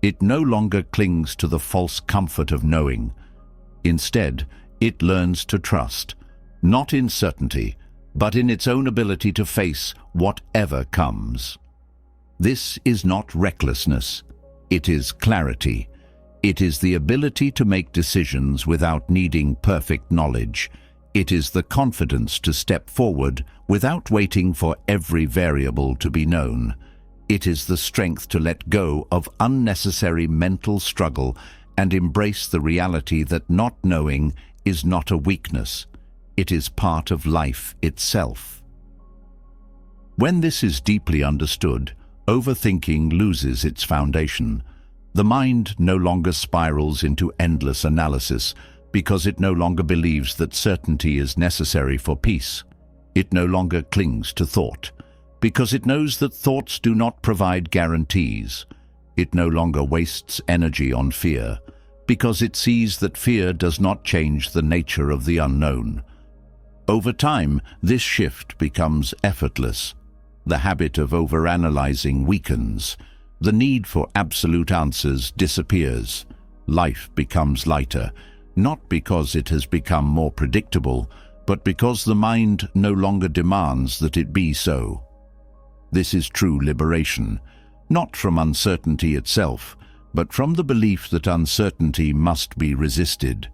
It no longer clings to the false comfort of knowing. Instead, it learns to trust, not in certainty, but in its own ability to face whatever comes. This is not recklessness. It is clarity. It is the ability to make decisions without needing perfect knowledge. It is the confidence to step forward without waiting for every variable to be known. It is the strength to let go of unnecessary mental struggle and embrace the reality that not knowing is not a weakness. It is part of life itself. When this is deeply understood, overthinking loses its foundation. The mind no longer spirals into endless analysis, because it no longer believes that certainty is necessary for peace. It no longer clings to thought, because it knows that thoughts do not provide guarantees. It no longer wastes energy on fear, because it sees that fear does not change the nature of the unknown. Over time, this shift becomes effortless. The habit of overanalyzing weakens. The need for absolute answers disappears. Life becomes lighter, not because it has become more predictable, but because the mind no longer demands that it be so. This is true liberation, not from uncertainty itself, but from the belief that uncertainty must be resisted.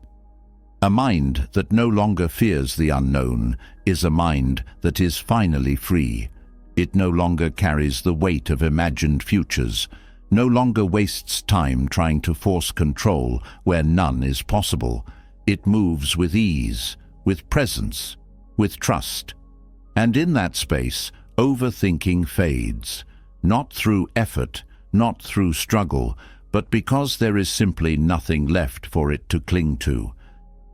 A mind that no longer fears the unknown is a mind that is finally free. It no longer carries the weight of imagined futures, no longer wastes time trying to force control where none is possible. It moves with ease, with presence, with trust. And in that space, overthinking fades, not through effort, not through struggle, but because there is simply nothing left for it to cling to.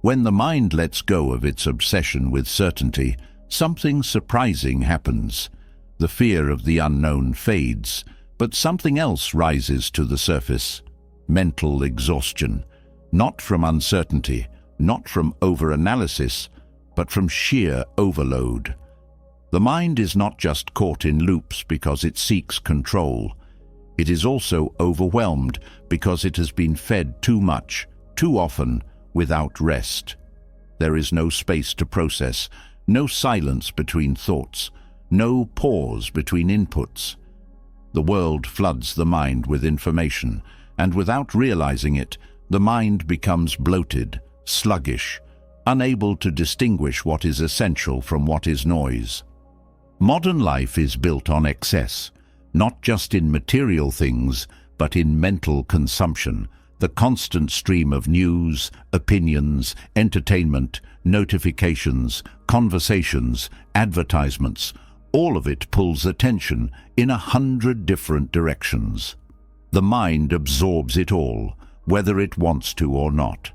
When the mind lets go of its obsession with certainty, something surprising happens. The fear of the unknown fades, but something else rises to the surface. Mental exhaustion, not from uncertainty, not from overanalysis, but from sheer overload. The mind is not just caught in loops because it seeks control. It is also overwhelmed because it has been fed too much, too often, without rest. There is no space to process, no silence between thoughts, no pause between inputs. The world floods the mind with information, and without realizing it, the mind becomes bloated, sluggish, unable to distinguish what is essential from what is noise. Modern life is built on excess, not just in material things, but in mental consumption. The constant stream of news, opinions, entertainment, notifications, conversations, advertisements, all of it pulls attention in 100 different directions. The mind absorbs it all, whether it wants to or not.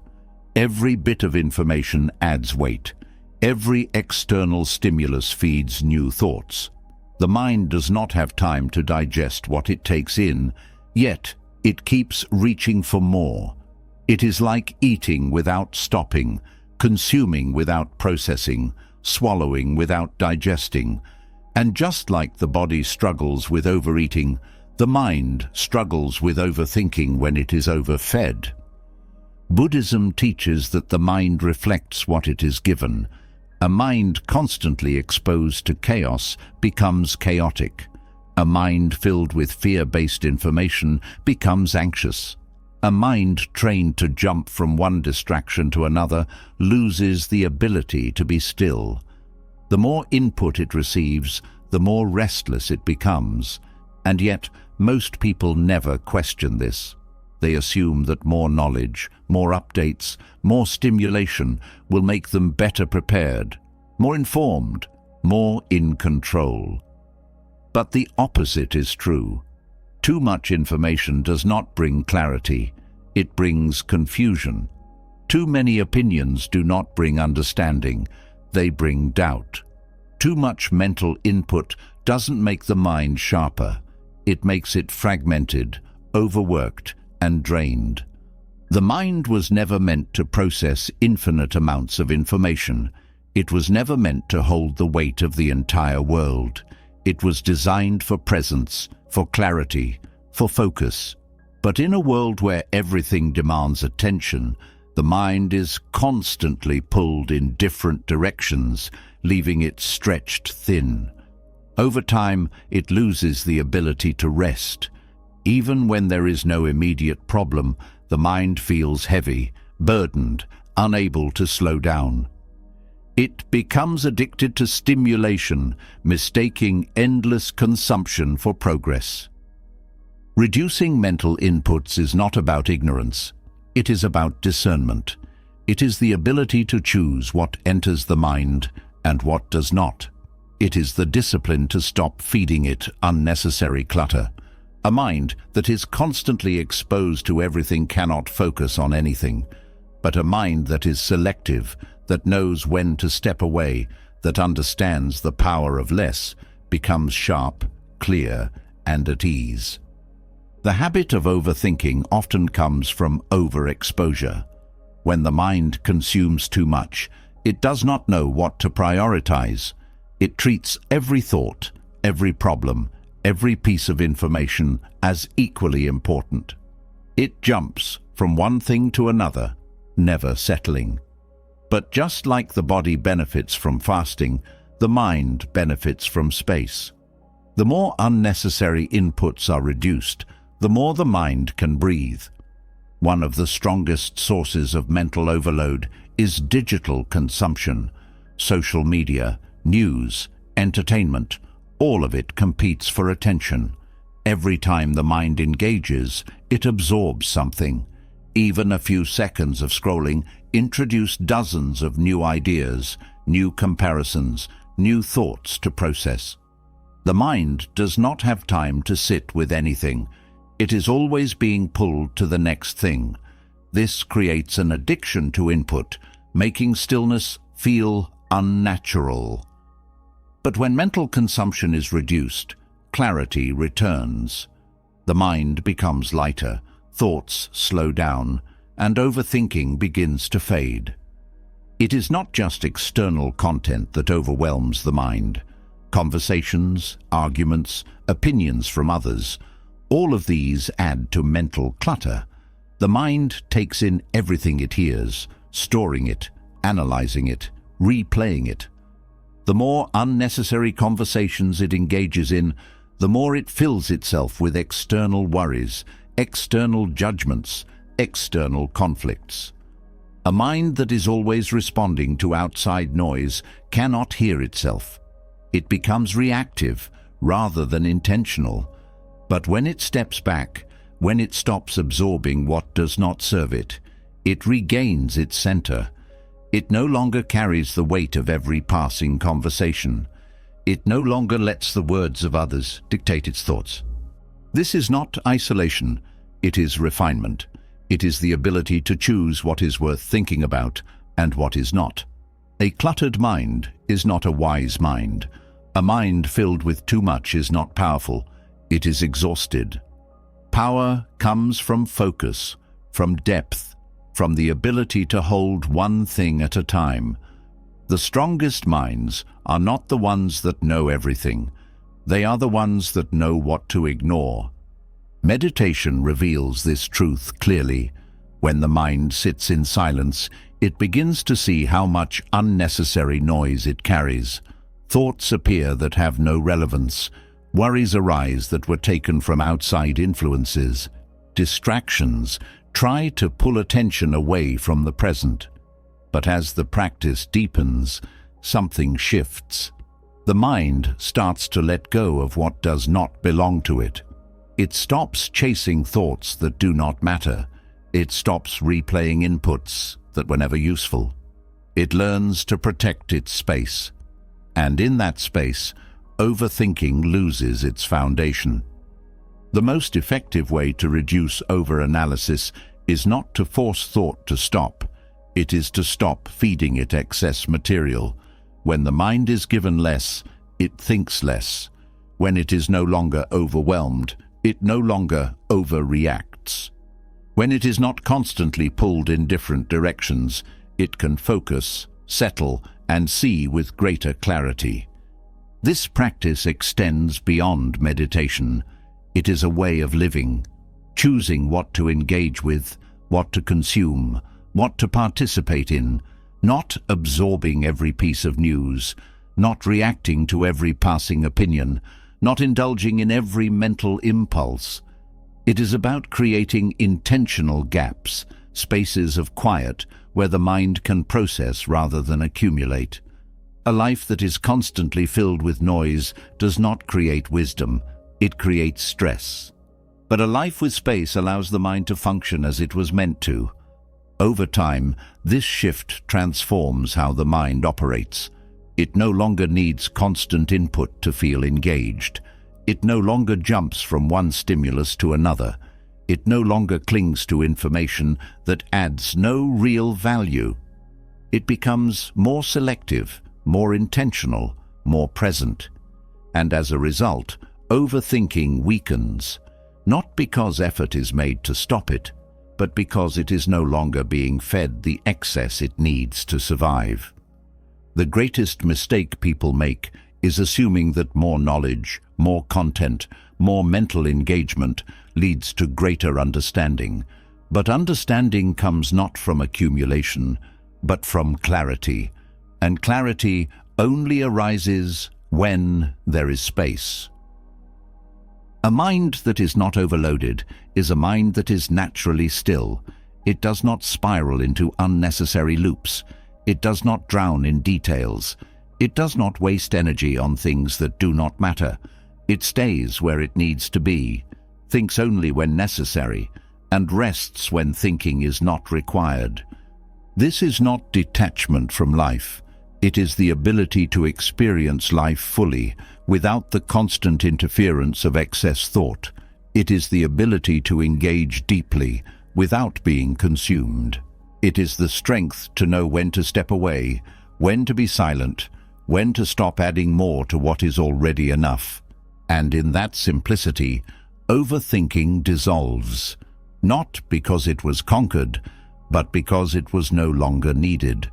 Every bit of information adds weight. Every external stimulus feeds new thoughts. The mind does not have time to digest what it takes in, yet it keeps reaching for more. It is like eating without stopping, consuming without processing, swallowing without digesting. And just like the body struggles with overeating, the mind struggles with overthinking when it is overfed. Buddhism teaches that the mind reflects what it is given. A mind constantly exposed to chaos becomes chaotic. A mind filled with fear-based information becomes anxious. A mind trained to jump from one distraction to another loses the ability to be still. The more input it receives, the more restless it becomes. And yet, most people never question this. They assume that more knowledge, more updates, more stimulation will make them better prepared, more informed, more in control. But the opposite is true. Too much information does not bring clarity. It brings confusion. Too many opinions do not bring understanding. They bring doubt. Too much mental input doesn't make the mind sharper. It makes it fragmented, overworked, and drained. The mind was never meant to process infinite amounts of information. It was never meant to hold the weight of the entire world. It was designed for presence, for clarity, for focus. But in a world where everything demands attention, the mind is constantly pulled in different directions, leaving it stretched thin. Over time, it loses the ability to rest. Even when there is no immediate problem, the mind feels heavy, burdened, unable to slow down. It becomes addicted to stimulation, mistaking endless consumption for progress. Reducing mental inputs is not about ignorance. It is about discernment. It is the ability to choose what enters the mind and what does not. It is the discipline to stop feeding it unnecessary clutter. A mind that is constantly exposed to everything cannot focus on anything. But a mind that is selective, that knows when to step away, that understands the power of less, becomes sharp, clear, and at ease. The habit of overthinking often comes from overexposure. When the mind consumes too much, it does not know what to prioritize. It treats every thought, every problem, every piece of information as equally important. It jumps from one thing to another, never settling. But just like the body benefits from fasting, the mind benefits from space. The more unnecessary inputs are reduced, the more the mind can breathe. One of the strongest sources of mental overload is digital consumption. Social media, news, entertainment, all of it competes for attention. Every time the mind engages, it absorbs something. Even a few seconds of scrolling introduce dozens of new ideas, new comparisons, new thoughts to process. The mind does not have time to sit with anything. It is always being pulled to the next thing. This creates an addiction to input, making stillness feel unnatural. But when mental consumption is reduced, clarity returns. The mind becomes lighter, thoughts slow down, and overthinking begins to fade. It is not just external content that overwhelms the mind. Conversations, arguments, opinions from others, all of these add to mental clutter. The mind takes in everything it hears, storing it, analyzing it, replaying it. The more unnecessary conversations it engages in, the more it fills itself with external worries, external judgments, external conflicts. A mind that is always responding to outside noise cannot hear itself. It becomes reactive rather than intentional. But when it steps back, when it stops absorbing what does not serve it, it regains its center. It no longer carries the weight of every passing conversation. It no longer lets the words of others dictate its thoughts. This is not isolation, it is refinement. It is the ability to choose what is worth thinking about and what is not. A cluttered mind is not a wise mind. A mind filled with too much is not powerful. It is exhausted. Power comes from focus, from depth, from the ability to hold one thing at a time. The strongest minds are not the ones that know everything. They are the ones that know what to ignore. Meditation reveals this truth clearly. When the mind sits in silence, it begins to see how much unnecessary noise it carries. Thoughts appear that have no relevance. Worries arise that were taken from outside influences. Distractions try to pull attention away from the present. But as the practice deepens, something shifts. The mind starts to let go of what does not belong to it. It stops chasing thoughts that do not matter. It stops replaying inputs that were never useful. It learns to protect its space. And in that space, overthinking loses its foundation. The most effective way to reduce overanalysis is not to force thought to stop. It is to stop feeding it excess material. When the mind is given less, it thinks less. When it is no longer overwhelmed, it no longer overreacts. When it is not constantly pulled in different directions, it can focus, settle, and see with greater clarity. This practice extends beyond meditation. It is a way of living, choosing what to engage with, what to consume, what to participate in, not absorbing every piece of news, not reacting to every passing opinion, not indulging in every mental impulse. It is about creating intentional gaps, spaces of quiet where the mind can process rather than accumulate. A life that is constantly filled with noise does not create wisdom, it creates stress. But a life with space allows the mind to function as it was meant to. Over time, this shift transforms how the mind operates. It no longer needs constant input to feel engaged. It no longer jumps from one stimulus to another. It no longer clings to information that adds no real value. It becomes more selective, more intentional, more present. And as a result, overthinking weakens, not because effort is made to stop it, but because it is no longer being fed the excess it needs to survive. The greatest mistake people make is assuming that more knowledge, more content, more mental engagement leads to greater understanding. But understanding comes not from accumulation, but from clarity. And clarity only arises when there is space. A mind that is not overloaded is a mind that is naturally still. It does not spiral into unnecessary loops. It does not drown in details. It does not waste energy on things that do not matter. It stays where it needs to be, thinks only when necessary, and rests when thinking is not required. This is not detachment from life. It is the ability to experience life fully, without the constant interference of excess thought. It is the ability to engage deeply, without being consumed. It is the strength to know when to step away, when to be silent, when to stop adding more to what is already enough. And in that simplicity, overthinking dissolves, not because it was conquered, but because it was no longer needed.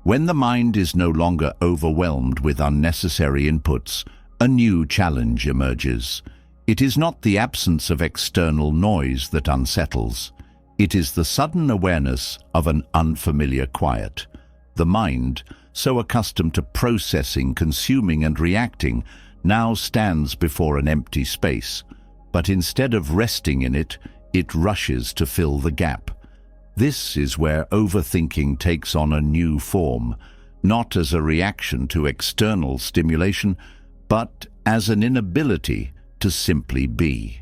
When the mind is no longer overwhelmed with unnecessary inputs, a new challenge emerges. It is not the absence of external noise that unsettles. It is the sudden awareness of an unfamiliar quiet. The mind, so accustomed to processing, consuming, and reacting, now stands before an empty space. But instead of resting in it, it rushes to fill the gap. This is where overthinking takes on a new form, not as a reaction to external stimulation, but as an inability to simply be.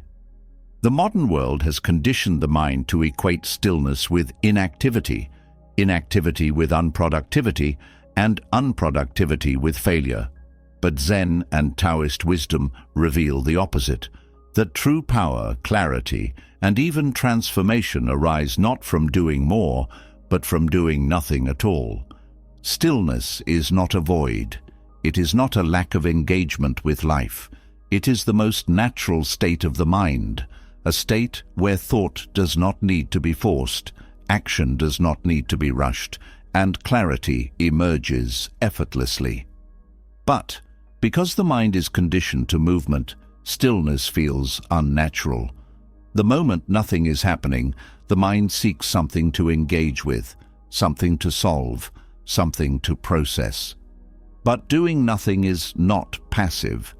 The modern world has conditioned the mind to equate stillness with inactivity, inactivity with unproductivity, and unproductivity with failure. But Zen and Taoist wisdom reveal the opposite, that true power, clarity, and even transformation arise not from doing more, but from doing nothing at all. Stillness is not a void. It is not a lack of engagement with life. It is the most natural state of the mind, a state where thought does not need to be forced, action does not need to be rushed, and clarity emerges effortlessly. But because the mind is conditioned to movement, stillness feels unnatural. The moment nothing is happening, the mind seeks something to engage with, something to solve, something to process. But doing nothing is not passive.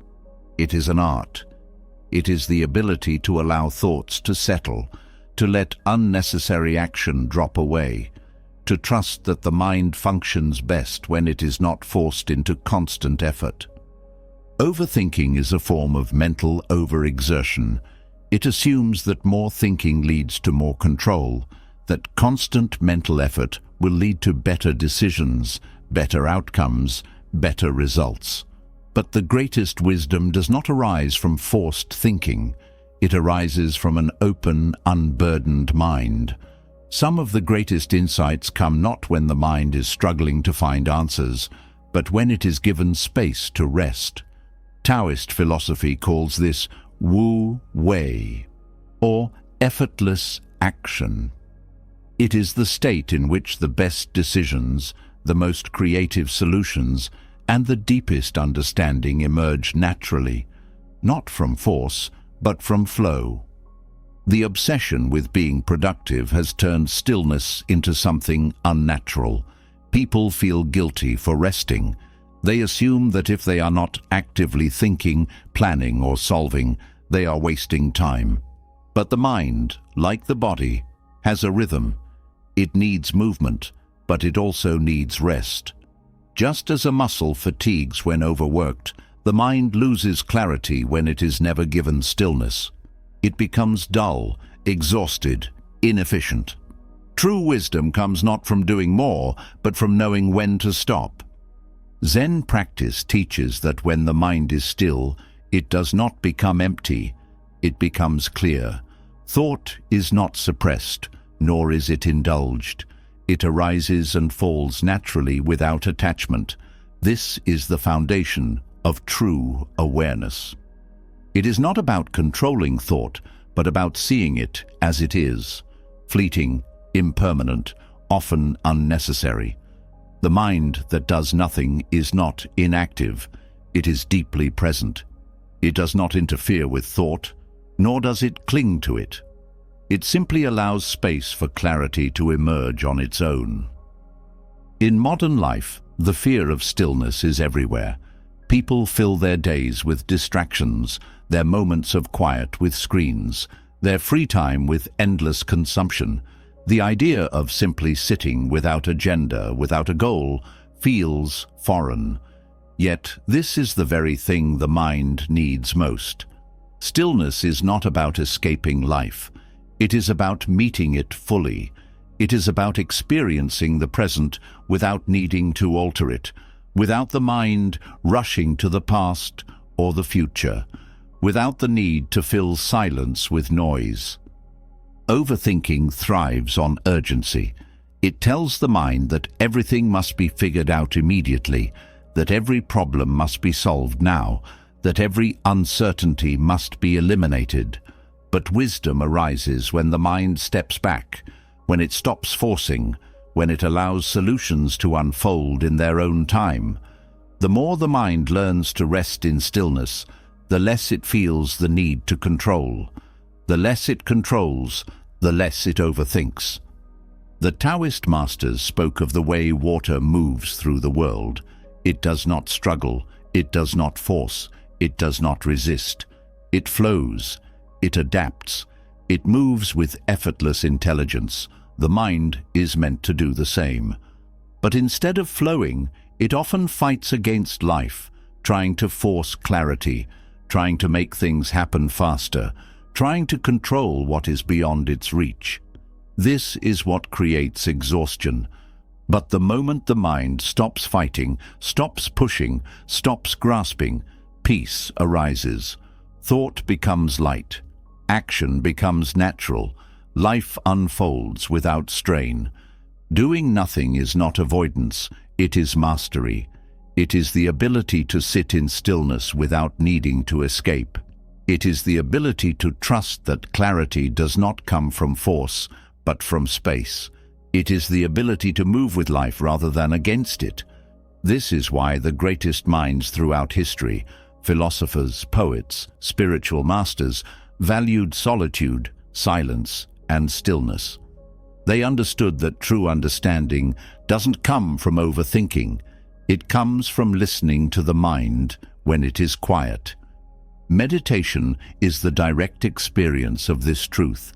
It is an art. It is the ability to allow thoughts to settle, to let unnecessary action drop away, to trust that the mind functions best when it is not forced into constant effort. Overthinking is a form of mental overexertion. It assumes that more thinking leads to more control, that constant mental effort will lead to better decisions, better outcomes, better results. But the greatest wisdom does not arise from forced thinking. It arises from an open, unburdened mind. Some of the greatest insights come not when the mind is struggling to find answers, but when it is given space to rest. Taoist philosophy calls this Wu Wei, or effortless action. It is the state in which the best decisions, the most creative solutions, and the deepest understanding emerge naturally, not from force, but from flow. The obsession with being productive has turned stillness into something unnatural. People feel guilty for resting. They assume that if they are not actively thinking, planning, or solving, they are wasting time. But the mind, like the body, has a rhythm. It needs movement, but it also needs rest. Just as a muscle fatigues when overworked, the mind loses clarity when it is never given stillness. It becomes dull, exhausted, inefficient. True wisdom comes not from doing more, but from knowing when to stop. Zen practice teaches that when the mind is still, it does not become empty, it becomes clear. Thought is not suppressed, nor is it indulged. It arises and falls naturally without attachment. This is the foundation of true awareness. It is not about controlling thought, but about seeing it as it is, fleeting, impermanent, often unnecessary. The mind that does nothing is not inactive, it is deeply present. It does not interfere with thought, nor does it cling to it. It simply allows space for clarity to emerge on its own. In modern life, the fear of stillness is everywhere. People fill their days with distractions, their moments of quiet with screens, their free time with endless consumption. The idea of simply sitting without agenda, without a goal, feels foreign. Yet this is the very thing the mind needs most. Stillness is not about escaping life. It is about meeting it fully. It is about experiencing the present without needing to alter it, without the mind rushing to the past or the future, without the need to fill silence with noise. Overthinking thrives on urgency. It tells the mind that everything must be figured out immediately, that every problem must be solved now, that every uncertainty must be eliminated. But wisdom arises when the mind steps back, when it stops forcing, when it allows solutions to unfold in their own time. The more the mind learns to rest in stillness, the less it feels the need to control. The less it controls, the less it overthinks. The Taoist masters spoke of the way water moves through the world. It does not struggle, it does not force, it does not resist. It flows, it adapts, it moves with effortless intelligence. The mind is meant to do the same. But instead of flowing, it often fights against life, trying to force clarity, trying to make things happen faster, trying to control what is beyond its reach. This is what creates exhaustion. But the moment the mind stops fighting, stops pushing, stops grasping, peace arises. Thought becomes light. Action becomes natural. Life unfolds without strain. Doing nothing is not avoidance, it is mastery. It is the ability to sit in stillness without needing to escape. It is the ability to trust that clarity does not come from force, but from space. It is the ability to move with life rather than against it. This is why the greatest minds throughout history, philosophers, poets, spiritual masters, valued solitude, silence, and stillness. They understood that true understanding doesn't come from overthinking. It comes from listening to the mind when it is quiet. Meditation is the direct experience of this truth.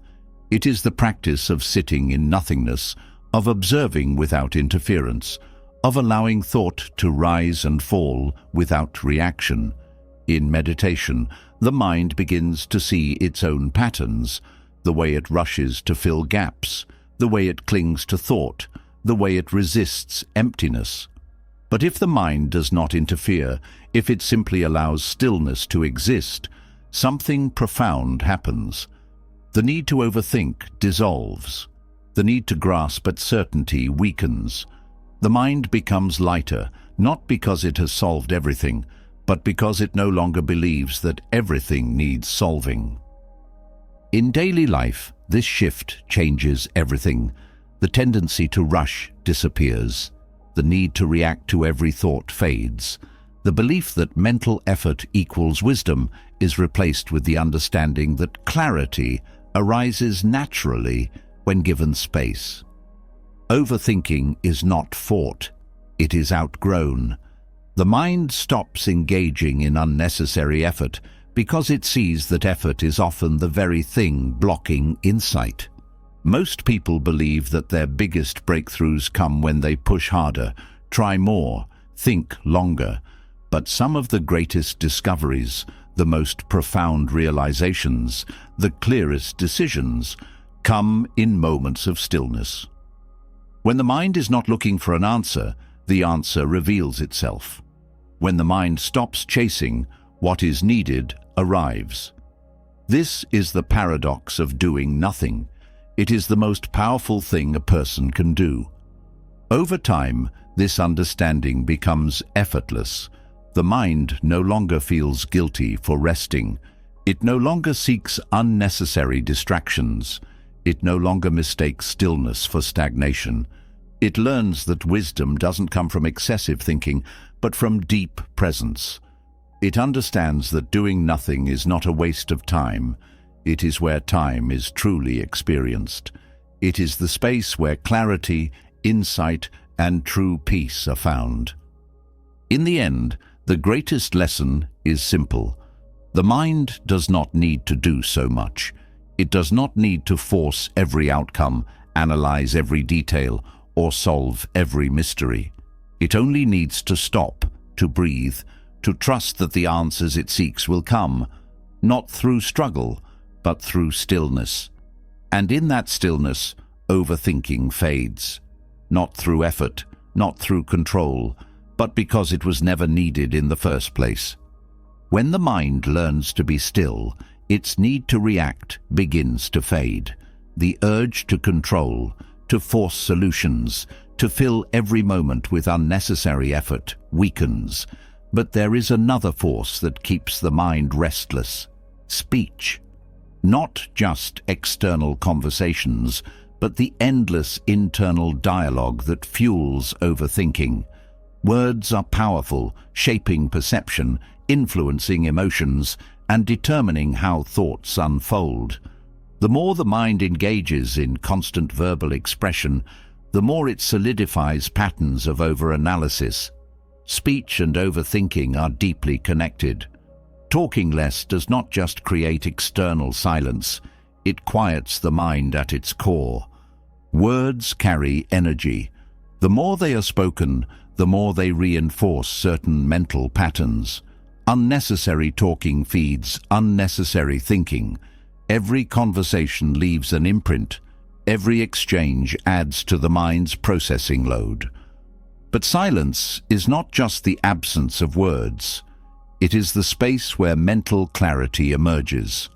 It is the practice of sitting in nothingness, of observing without interference, of allowing thought to rise and fall without reaction. In meditation, the mind begins to see its own patterns, the way it rushes to fill gaps, the way it clings to thought, the way it resists emptiness. But if the mind does not interfere, if it simply allows stillness to exist, something profound happens. The need to overthink dissolves. The need to grasp at certainty weakens. The mind becomes lighter, not because it has solved everything, but because it no longer believes that everything needs solving. In daily life, this shift changes everything. The tendency to rush disappears. The need to react to every thought fades. The belief that mental effort equals wisdom is replaced with the understanding that clarity arises naturally when given space. Overthinking is not fought, it is outgrown. The mind stops engaging in unnecessary effort because it sees that effort is often the very thing blocking insight. Most people believe that their biggest breakthroughs come when they push harder, try more, think longer. But some of the greatest discoveries, the most profound realizations, the clearest decisions, come in moments of stillness. When the mind is not looking for an answer, the answer reveals itself. When the mind stops chasing, what is needed arrives. This is the paradox of doing nothing. It is the most powerful thing a person can do. Over time, this understanding becomes effortless. The mind no longer feels guilty for resting. It no longer seeks unnecessary distractions. It no longer mistakes stillness for stagnation. It learns that wisdom doesn't come from excessive thinking, but from deep presence. It understands that doing nothing is not a waste of time. It is where time is truly experienced. It is the space where clarity, insight, and true peace are found. In the end, the greatest lesson is simple. The mind does not need to do so much. It does not need to force every outcome, analyze every detail, or solve every mystery. It only needs to stop, to breathe, to trust that the answers it seeks will come, not through struggle, but through stillness. And in that stillness, overthinking fades. Not through effort, not through control, but because it was never needed in the first place. When the mind learns to be still, its need to react begins to fade. The urge to control, to force solutions, to fill every moment with unnecessary effort weakens. But there is another force that keeps the mind restless: speech. Not just external conversations, but the endless internal dialogue that fuels overthinking. Words are powerful, shaping perception, influencing emotions, and determining how thoughts unfold. The more the mind engages in constant verbal expression, the more it solidifies patterns of overanalysis. Speech and overthinking are deeply connected. Talking less does not just create external silence, it quiets the mind at its core. Words carry energy. The more they are spoken, the more they reinforce certain mental patterns. Unnecessary talking feeds unnecessary thinking. Every conversation leaves an imprint. Every exchange adds to the mind's processing load. But silence is not just the absence of words. It is the space where mental clarity emerges.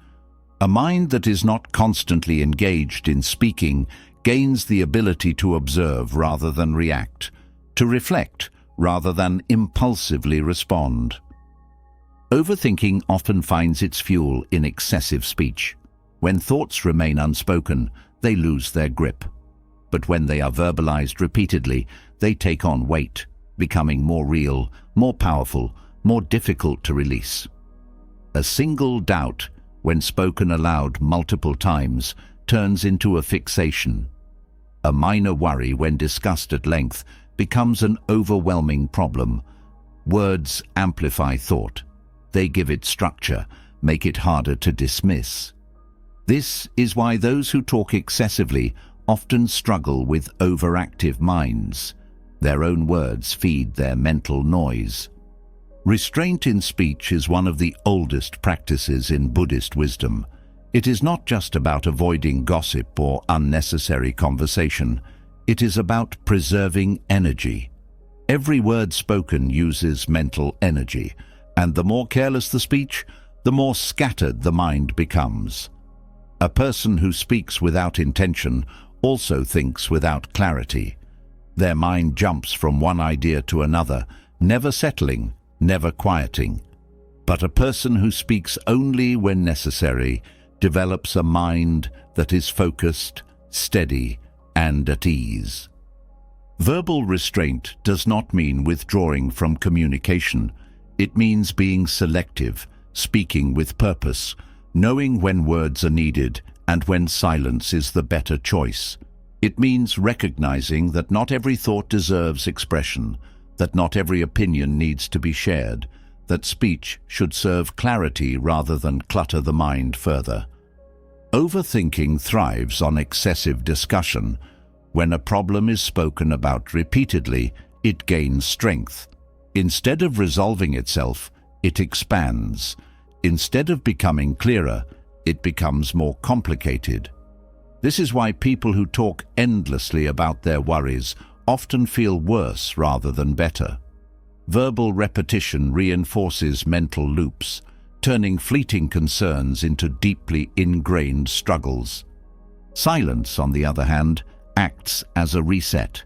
A mind that is not constantly engaged in speaking gains the ability to observe rather than react, to reflect rather than impulsively respond. Overthinking often finds its fuel in excessive speech. When thoughts remain unspoken, they lose their grip. But when they are verbalized repeatedly, they take on weight, becoming more real, more powerful, more difficult to release. A single doubt, when spoken aloud multiple times, turns into a fixation. A minor worry, when discussed at length, becomes an overwhelming problem. Words amplify thought. They give it structure, make it harder to dismiss. This is why those who talk excessively often struggle with overactive minds. Their own words feed their mental noise. Restraint in speech is one of the oldest practices in Buddhist wisdom. It is not just about avoiding gossip or unnecessary conversation. It is about preserving energy. Every word spoken uses mental energy, and the more careless the speech, the more scattered the mind becomes. A person who speaks without intention also thinks without clarity. Their mind jumps from one idea to another, never settling, never quieting. But a person who speaks only when necessary develops a mind that is focused, steady, and at ease. Verbal restraint does not mean withdrawing from communication. It means being selective, speaking with purpose, knowing when words are needed and when silence is the better choice. It means recognizing that not every thought deserves expression, that not every opinion needs to be shared, that speech should serve clarity rather than clutter the mind further. Overthinking thrives on excessive discussion. When a problem is spoken about repeatedly, it gains strength. Instead of resolving itself, it expands. Instead of becoming clearer, it becomes more complicated. This is why people who talk endlessly about their worries often feel worse rather than better. Verbal repetition reinforces mental loops. turning fleeting concerns into deeply ingrained struggles. Silence, on the other hand, acts as a reset.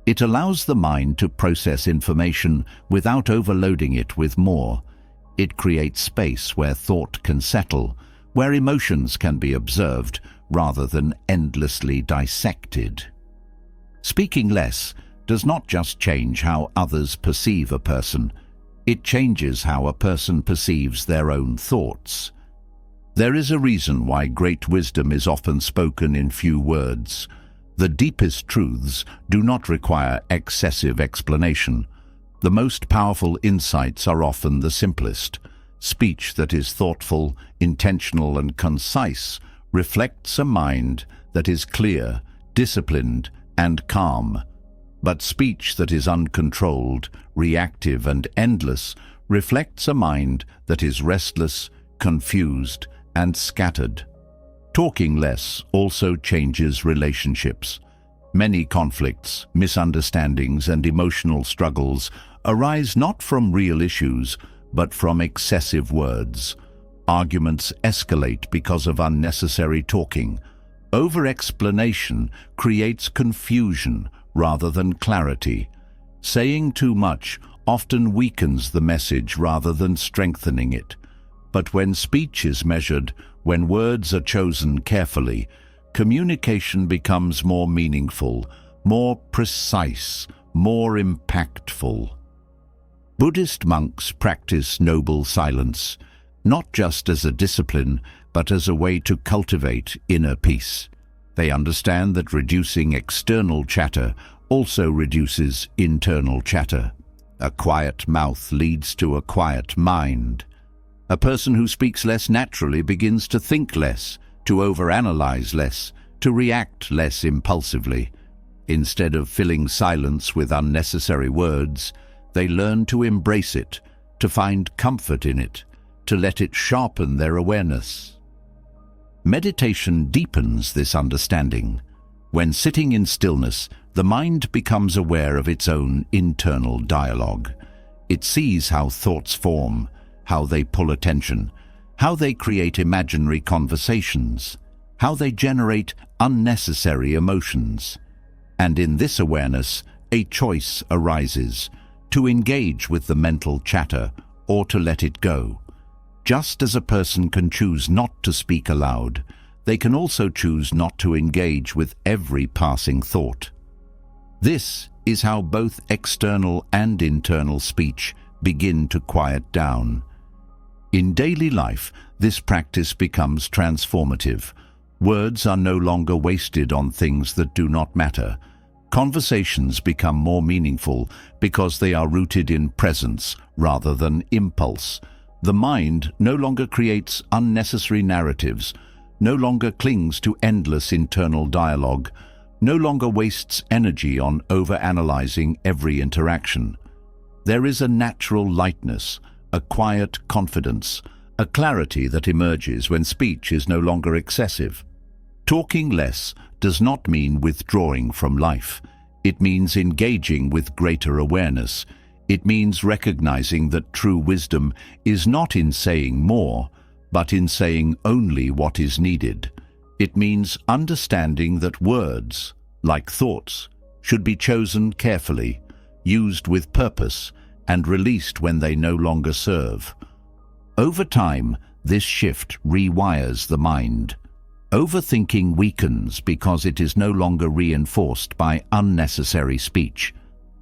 It allows the mind to process information without overloading it with more. It creates space where thought can settle, where emotions can be observed rather than endlessly dissected. Speaking less does not just change how others perceive a person, it changes how a person perceives their own thoughts. There is a reason why great wisdom is often spoken in few words. The deepest truths do not require excessive explanation. The most powerful insights are often the simplest. Speech that is thoughtful, intentional, and concise reflects a mind that is clear, disciplined, and calm. But speech that is uncontrolled, reactive, and endless reflects a mind that is restless, confused, and scattered. Talking less also changes relationships. Many conflicts, misunderstandings, and emotional struggles arise not from real issues, but from excessive words. Arguments escalate because of unnecessary talking. Over-explanation creates confusion rather than clarity. Saying too much often weakens the message rather than strengthening it. But when speech is measured, when words are chosen carefully, communication becomes more meaningful, more precise, more impactful. Buddhist monks practice noble silence, not just as a discipline, but as a way to cultivate inner peace. They understand that reducing external chatter also reduces internal chatter. A quiet mouth leads to a quiet mind. A person who speaks less naturally begins to think less, to overanalyze less, to react less impulsively. Instead of filling silence with unnecessary words, they learn to embrace it, to find comfort in it, to let it sharpen their awareness. Meditation deepens this understanding. When sitting in stillness, the mind becomes aware of its own internal dialogue. It sees how thoughts form, how they pull attention, how they create imaginary conversations, how they generate unnecessary emotions. And in this awareness, a choice arises: to engage with the mental chatter or to let it go. Just as a person can choose not to speak aloud, they can also choose not to engage with every passing thought. This is how both external and internal speech begin to quiet down. In daily life, this practice becomes transformative. Words are no longer wasted on things that do not matter. Conversations become more meaningful because they are rooted in presence rather than impulse. The mind no longer creates unnecessary narratives, no longer clings to endless internal dialogue, no longer wastes energy on overanalyzing every interaction. There is a natural lightness, a quiet confidence, a clarity that emerges when speech is no longer excessive. Talking less does not mean withdrawing from life. It means engaging with greater awareness. It means recognizing that true wisdom is not in saying more, but in saying only what is needed. It means understanding that words, like thoughts, should be chosen carefully, used with purpose, and released when they no longer serve. Over time, this shift rewires the mind. Overthinking weakens because it is no longer reinforced by unnecessary speech.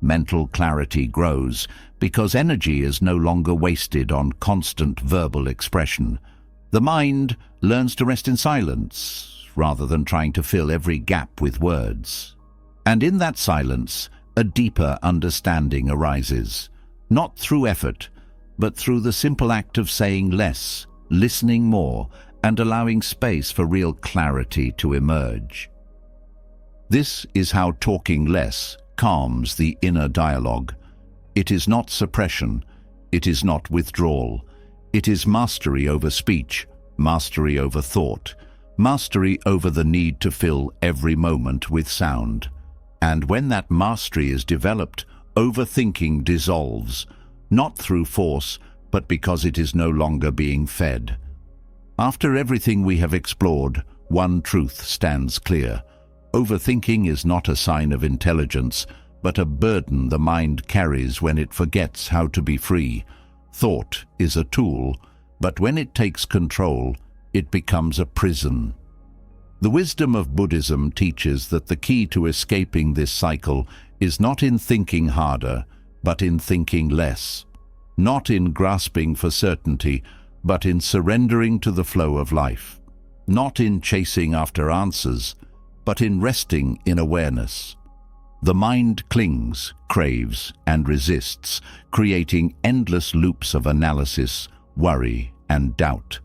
Mental clarity grows because energy is no longer wasted on constant verbal expression. The mind learns to rest in silence rather than trying to fill every gap with words. And in that silence, a deeper understanding arises, not through effort, but through the simple act of saying less, listening more, and allowing space for real clarity to emerge. This is how talking less calms the inner dialogue. It is not suppression, it is not withdrawal. It is mastery over speech, mastery over thought, mastery over the need to fill every moment with sound. And when that mastery is developed, overthinking dissolves, not through force, but because it is no longer being fed. After everything we have explored, one truth stands clear. Overthinking is not a sign of intelligence, but a burden the mind carries when it forgets how to be free. Thought is a tool, but when it takes control, it becomes a prison. The wisdom of Buddhism teaches that the key to escaping this cycle is not in thinking harder, but in thinking less. Not in grasping for certainty, but in surrendering to the flow of life. Not in chasing after answers, but in resting in awareness. The mind clings, craves, and resists, creating endless loops of analysis, worry, and doubt.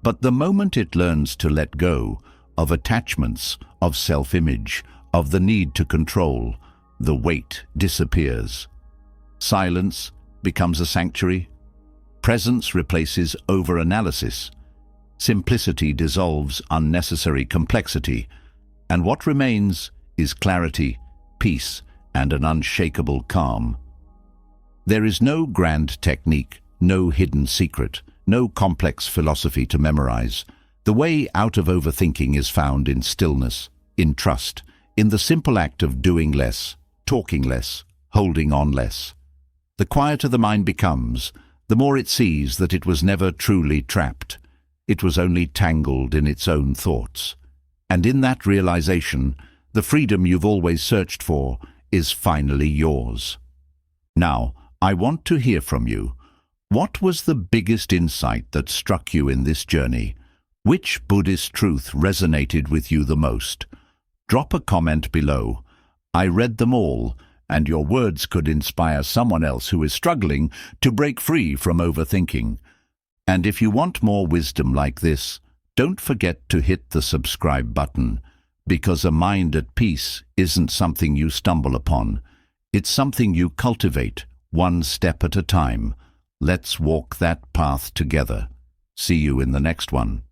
But the moment it learns to let go of attachments, of self-image, of the need to control, the weight disappears. Silence becomes a sanctuary. Presence replaces over-analysis. Simplicity dissolves unnecessary complexity. And what remains is clarity, peace, and an unshakable calm. There is no grand technique, no hidden secret, no complex philosophy to memorize. The way out of overthinking is found in stillness, in trust, in the simple act of doing less, talking less, holding on less. The quieter the mind becomes, the more it sees that it was never truly trapped. It was only tangled in its own thoughts. And in that realization, the freedom you've always searched for is finally yours. Now, I want to hear from you. What was the biggest insight that struck you in this journey? Which Buddhist truth resonated with you the most? Drop a comment below. I read them all, and your words could inspire someone else who is struggling to break free from overthinking. And if you want more wisdom like this, don't forget to hit the subscribe button, because a mind at peace isn't something you stumble upon. It's something you cultivate, one step at a time. Let's walk that path together. See you in the next one.